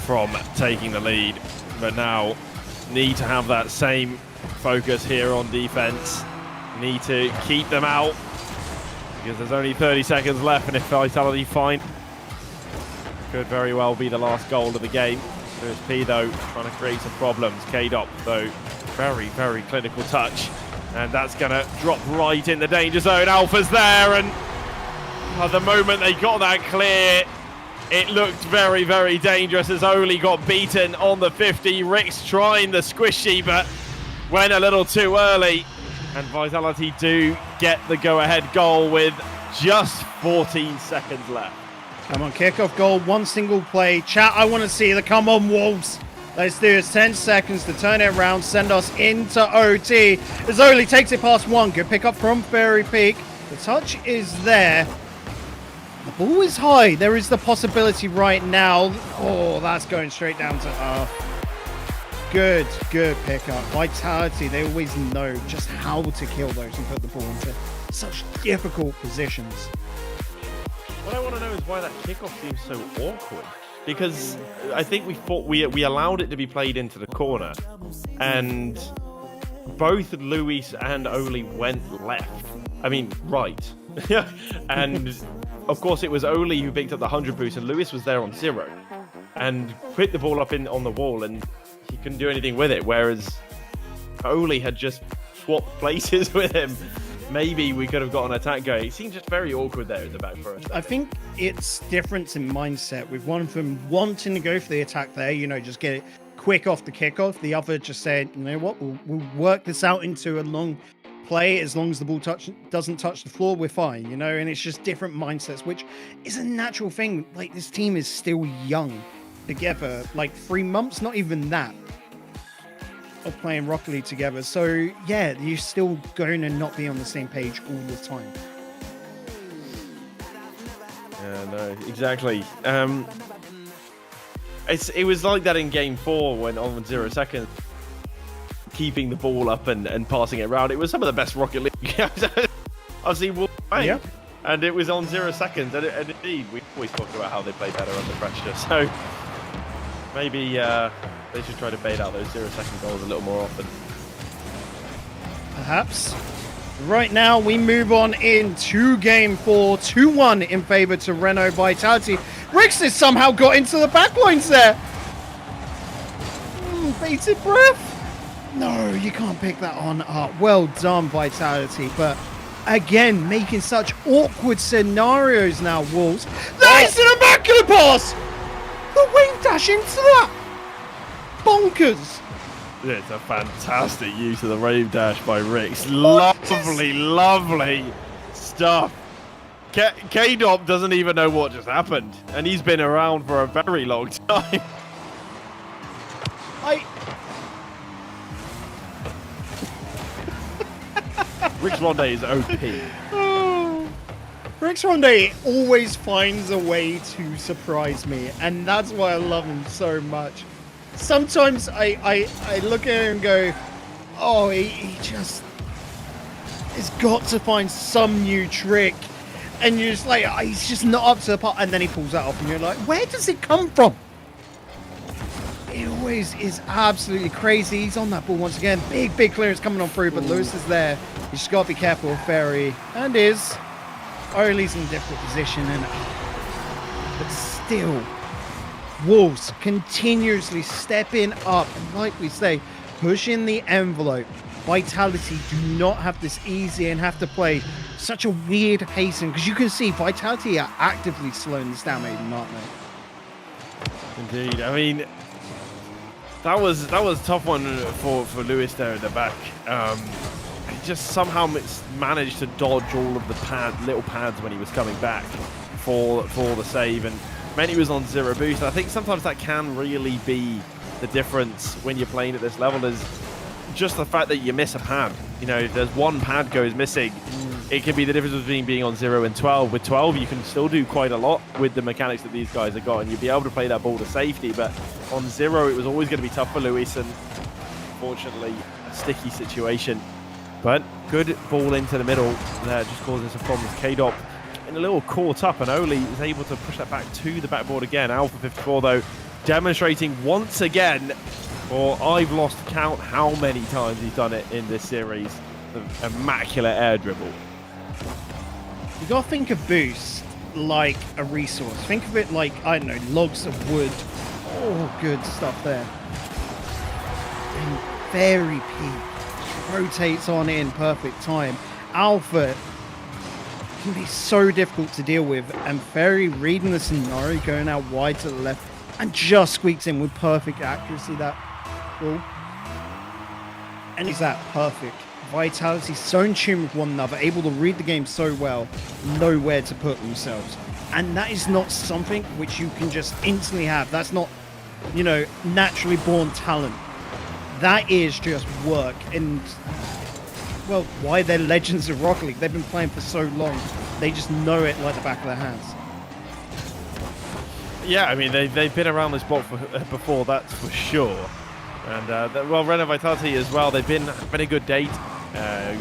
From taking the lead, but now need to have that same focus here on defense. Need to keep them out because there's only 30 seconds left, and if Vitality find, could very well be the last goal of the game. There's P though trying to create some problems. K-Dop though, very, very clinical touch, and that's gonna drop right in the danger zone. Alpha's there, and at the moment they got that clear, it looked very, very dangerous as Oli got beaten on the 50. Ricks trying the squishy, but went a little too early. And Vitality do get the go-ahead goal with just 14 seconds left. Come on, kickoff goal, one single play. Chat, I want to see the come on, Wolves. Let's do this. 10 seconds to turn it around, send us into OT. As Oli takes it past one. Good pick up from Fairy Peak. The touch is there. The ball is high. There is the possibility right now. Oh, that's going straight down to earth. Good pickup. Vitality, they always know just how to kill those and put the ball into such difficult positions. What I want to know is why that kickoff seems so awkward. Because I think we thought we allowed it to be played into the corner, and both Luis and Oli went left. I mean, right. And of course it was Oli who picked up the 100 boost, and Lewis was there on 0 and put the ball up on the wall, and he couldn't do anything with it, whereas Oli had just swapped places with him. Maybe we could have got an attack going. It seemed just very awkward there at the back for us. I think it's difference in mindset, with one of them wanting to go for the attack there, you know, just get it quick off the kickoff. The other just said, you know what, we'll work this out into a long play. As long as the ball doesn't touch the floor, we're fine, you know. And it's just different mindsets, which is a natural thing. Like, this team is still young together, like 3 months, not even that, of playing Rocket League together. So yeah, you're still going to not be on the same page all the time. Yeah, no, exactly. It was like that in game 4 when on 0 seconds, keeping the ball up and passing it around. It was some of the best Rocket League I've seen Wolves play. Yeah. And it was on 0 seconds. And indeed, we always talk about how they play better under pressure. So maybe they should try to bait out those 0 second goals a little more often. Perhaps. Right now, we move on into game 4, 2-1 in favor to Renault Vitality. Ricks has somehow got into the backlines there. Bated breath. No, you can't pick that on up. Well done, Vitality. But again, making such awkward scenarios now, Wolves. That is an immaculate pass. The wave dash into that. Bonkers. It's a fantastic use of the rave dash by Ricks. Lovely, lovely stuff. K-Dop doesn't even know what just happened, and he's been around for a very long time. Ricks Ronde is OP. Oh. Ricks Ronde always finds a way to surprise me, and that's why I love him so much. Sometimes I look at him and go, Oh, he just has got to find some new trick. And you're just like, oh, he's just not up to the part. And then he pulls that off and you're like, where does it come from? It always is absolutely crazy. He's on that ball once again. Big clearance coming on through, but Lewis is there. You just got to be careful of Ferry. And Oli's in a difficult position. But still, Wolves continuously stepping up. And like we say, pushing the envelope. Vitality do not have this easy and have to play such a weird hasten. Because you can see Vitality are actively slowing this down, maybe, aren't they? Indeed. I mean, that was a tough one for Lewis there at the back. He just somehow managed to dodge all of the little pads when he was coming back for the save, and meant he was on 0 boost. And I think sometimes that can really be the difference when you're playing at this level, is just the fact that you miss a pad. You know, if there's one pad goes missing, it can be the difference between being on 0 and 12. With 12, you can still do quite a lot with the mechanics that these guys have got, and you'll be able to play that ball to safety. But on 0, it was always going to be tough for Lewis, and unfortunately, a sticky situation. But good ball into the middle there, just causing some problems. K-Dop getting a little caught up, and Oli is able to push that back to the backboard again. Alpha 54, though, demonstrating once again, or I've lost count how many times he's done it in this series, the immaculate air dribble. You gotta think of boost like a resource. Think of it like, I don't know, logs of wood. Oh, good stuff there. And very peak. Rotates on in perfect time. Alpha can be so difficult to deal with, and Ferry reading the scenario, going out wide to the left, and just squeaks in with perfect accuracy that ball. And is that perfect? Vitality so in tune with one another, able to read the game so well, know where to put themselves. And that is not something which you can just instantly have. That's not, you know, naturally born talent. That is just work. And, well, why they're legends of Rocket League. They've been playing for so long. They just know it like the back of their hands. Yeah, I mean, they've been around this block before, that's for sure. And, well, Renault Vitality as well, they've been a good date.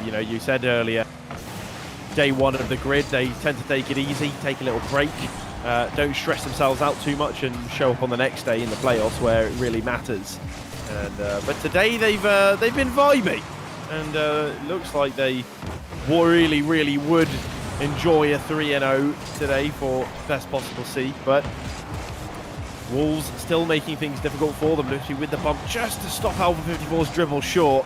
You know, you said earlier, day one of the grid, they tend to take it easy, take a little break, don't stress themselves out too much, and show up on the next day in the playoffs where it really matters. And but today they've been vibing, and it looks like they really would enjoy a 3-0 today for best possible seed. But Wolves still making things difficult for them, literally with the bump just to stop Alpha 54's dribble short.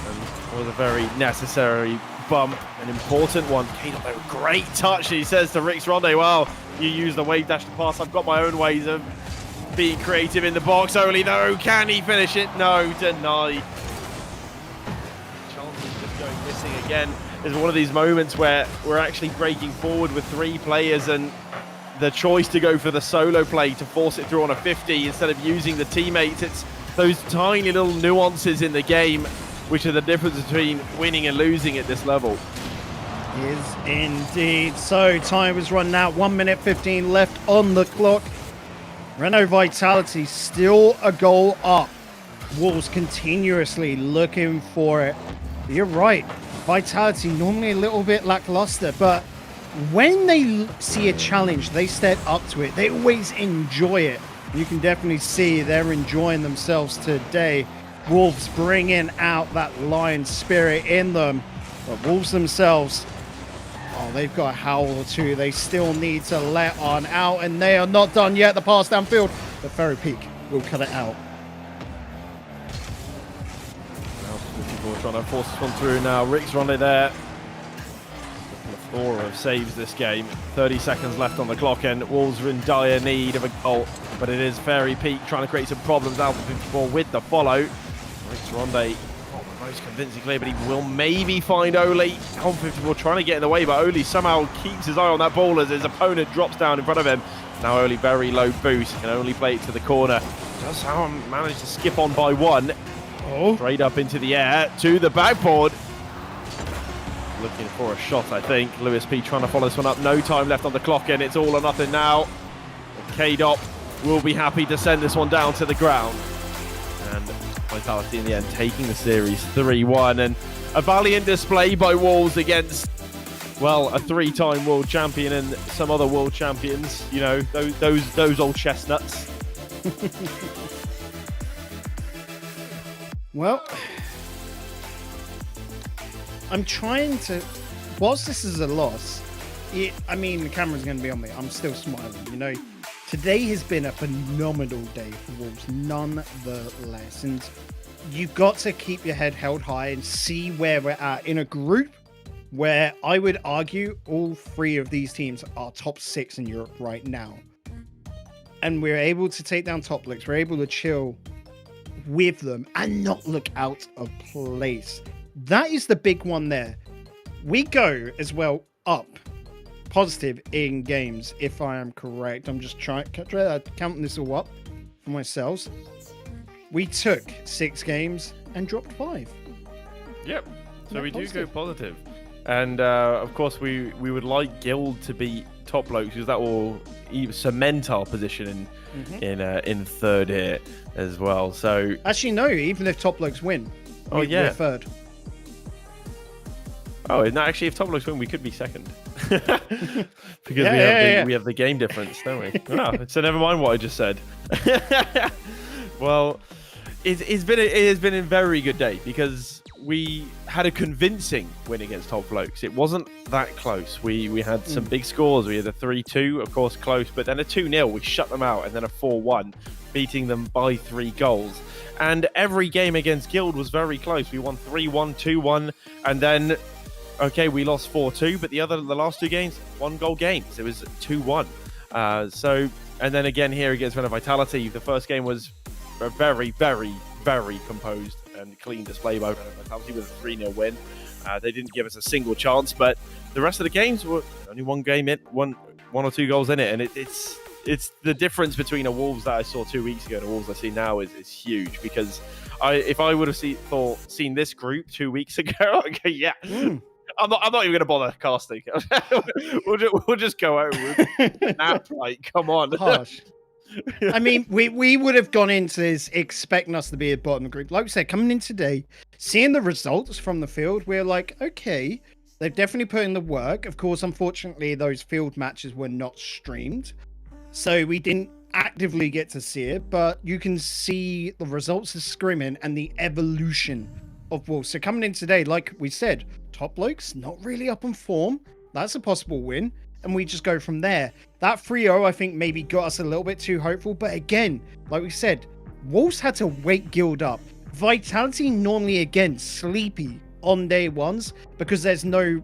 And it was a very necessary bump, an important one. K-Dot, great touch, he says to Rix Ronde. Well, you use the wave dash to pass. I've got my own ways of being creative in the box. Only though, can he finish it? No, denied. Chances just going missing again. Is one of these moments where we're actually breaking forward with 3 players, and the choice to go for the solo play to force it through on a 50 instead of using the teammates. It's those tiny little nuances in the game which are the difference between winning and losing at this level. Is indeed. So time is running out. 1 minute 15 left on the clock. Renault Vitality still a goal up. Wolves continuously looking for it. You're right. Vitality normally a little bit lackluster, but when they see a challenge, they step up to it. They always enjoy it. You can definitely see they're enjoying themselves today. Wolves bringing out that lion spirit in them. But Wolves themselves, oh, they've got a howl or two. They still need to let on out, and they are not done yet. The pass downfield, but Ferry Peak will cut it out. Now, trying to force this one through now. Rick's running there. Aura saves this game. 30 seconds left on the clock, and Wolves are in dire need of a goal. But it is Ferry Peak trying to create some problems. Alpha 54 with the follow. Rick's Ronde, not the most convincing clear, but he will maybe find Oli. Alpha 54 trying to get in the way, but Oli somehow keeps his eye on that ball as his opponent drops down in front of him. Now Oli very low boost, can only play it to the corner. Just how managed to skip on by one. Oh, straight up into the air to the backboard. Looking for a shot, I think. Lewis P trying to follow this one up. No time left on the clock, and it's all or nothing now. K-Dop will be happy to send this one down to the ground. And Vitality in the end taking the series 3-1, and a valiant display by Wolves against, well, a 3-time world champion and some other world champions. You know, those old chestnuts. Well, I'm trying to. Whilst this is a loss, I mean, the camera's going to be on me. I'm still smiling. You know, today has been a phenomenal day for Wolves, nonetheless. And you've got to keep your head held high and see where we're at in a group where I would argue all three of these teams are top 6 in Europe right now. And we're able to take down top Blokes. We're able to chill with them and not look out of place. That is the big one there. We go as well up positive in games, if I am correct. I'm just counting this all up for myself. We took 6 games and dropped 5. Yep. So we do go positive. And of course, we would like Guild to beat top Blokes because that will cement our position in third here as well. So actually, no. Even if top Blokes win, we're third. Oh, no, actually, if top Blokes win, we could be second because we have the game difference, don't we? Oh, so never mind what I just said. Well, it has been a very good day because we had a convincing win against top Blokes. It wasn't that close. We had some big scores. We had a 3-2, of course, close, but then a 2-0. We shut them out, and then a 4-1, beating them by 3 goals. And every game against Guild was very close. We won 3-1, 2-1, and then, okay, we lost 4-2, but the last 2 games, 1-goal games. It was 2-1. And then again here against Renault Vitality, the first game was a very, very, very composed and clean display by Renault Vitality with a 3-0 win. They didn't give us a single chance, but the rest of the games were only one game in, one or 2 goals in it, and it's the difference between a Wolves that I saw 2 weeks ago and a Wolves I see now is huge. Because if I would have seen this group 2 weeks ago, okay, yeah. I'm not even going to bother casting. we'll just go out with nap, right? Come on. Harsh. I mean, we would have gone into this expecting us to be at the bottom of the group. Like I said, coming in today, seeing the results from the field, we're like, okay, they've definitely put in the work. Of course, unfortunately, those field matches were not streamed, so we didn't actively get to see it, but you can see the results of scrimming and the evolution of Wolves. So coming in today, like we said, top Blokes, not really up on form. That's a possible win. And we just go from there. That 3-0, I think, maybe got us a little bit too hopeful. But again, like we said, Wolves had to wake Guild up. Vitality normally, again, sleepy on day ones because there's no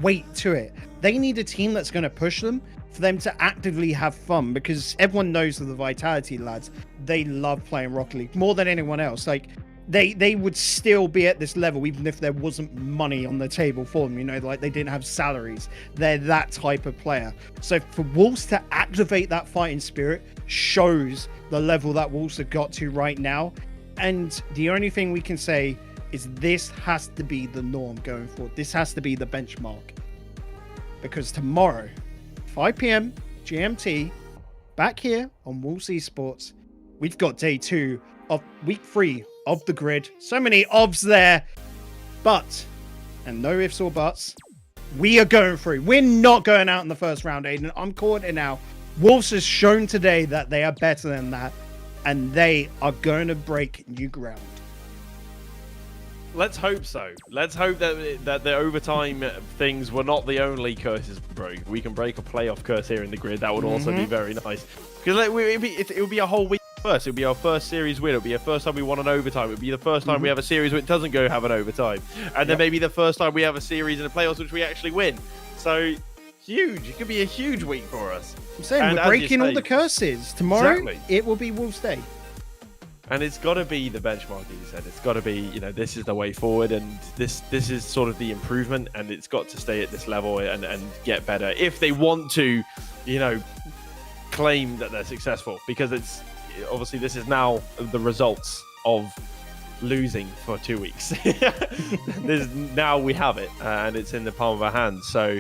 weight to it. They need a team that's going to push them for them to actively have fun, because everyone knows that the Vitality lads, they love playing Rocket League more than anyone else. Like, they would still be at this level even if there wasn't money on the table for them, you know, like they didn't have salaries. They're that type of player. So for Wolves to activate that fighting spirit shows the level that Wolves have got to right now. And the only thing we can say is this has to be the norm going forward. This has to be the benchmark, because tomorrow 5 p.m. GMT, back here on Wolves Esports, we've got day 2 of week 3 of the grid. So many obs there, but, and no ifs or buts, we are going through. We're not going out in the first round, Aiden. I'm calling it now. Wolves has shown today that they are better than that, and they are going to break new ground. Let's hope so. Let's hope that the overtime things were not the only curses we broke. We can break a playoff curse here in the grid. That would also be very nice. Because it would be a whole week first. It would be our first series win. It would be the first time we won an overtime. It would be the first time we have a series where it doesn't go have an overtime. And then maybe the first time we have a series in the playoffs which we actually win. So, huge. It could be a huge week for us. I'm saying, we're breaking all the curses. Tomorrow, it will be Wolves Day. And it's got to be the benchmark, as you said. It's got to be, you know, this is the way forward, and this is sort of the improvement, and it's got to stay at this level and get better if they want to, you know, claim that they're successful. Because it's obviously this is now the results of losing for 2 weeks. Now we have it, and it's in the palm of our hands. So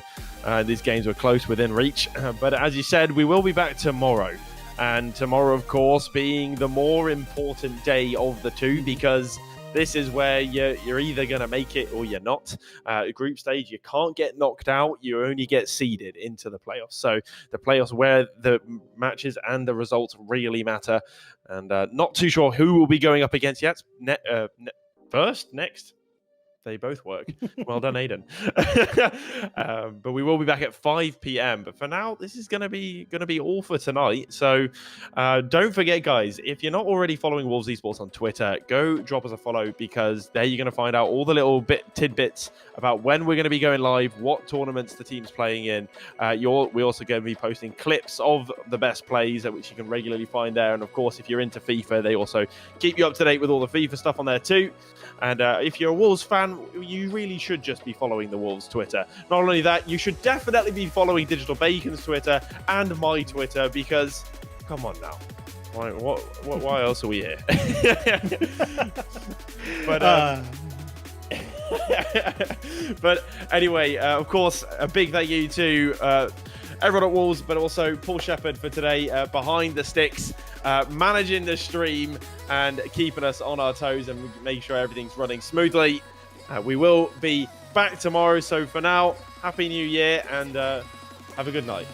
these games were close, within reach. But as you said, we will be back tomorrow. And tomorrow, of course, being the more important day of the two, because this is where you're either going to make it or you're not. Group stage, you can't get knocked out. You only get seeded into the playoffs. So the playoffs where the matches and the results really matter. And not too sure who will be going up against yet. Next. They both work. Well done, Aiden. But we will be back at 5 p.m. But for now, this is gonna be all for tonight. So don't forget, guys, if you're not already following Wolves Esports on Twitter, go drop us a follow, because there you're gonna find out all the little tidbits about when we're gonna be going live, what tournaments the team's playing in. We're also going to be posting clips of the best plays, which you can regularly find there. And of course, if you're into FIFA, they also keep you up to date with all the FIFA stuff on there too. And if you're a Wolves fan, you really should just be following the Wolves Twitter. Not only that, you should definitely be following Digital Bacon's Twitter and my Twitter, because, come on now. Why else are we here? But anyway, of course, a big thank you to everyone at Wolves, but also Paul Shepherd for today, behind the sticks, managing the stream and keeping us on our toes and making sure everything's running smoothly. We will be back tomorrow. So for now, Happy New Year and have a good night.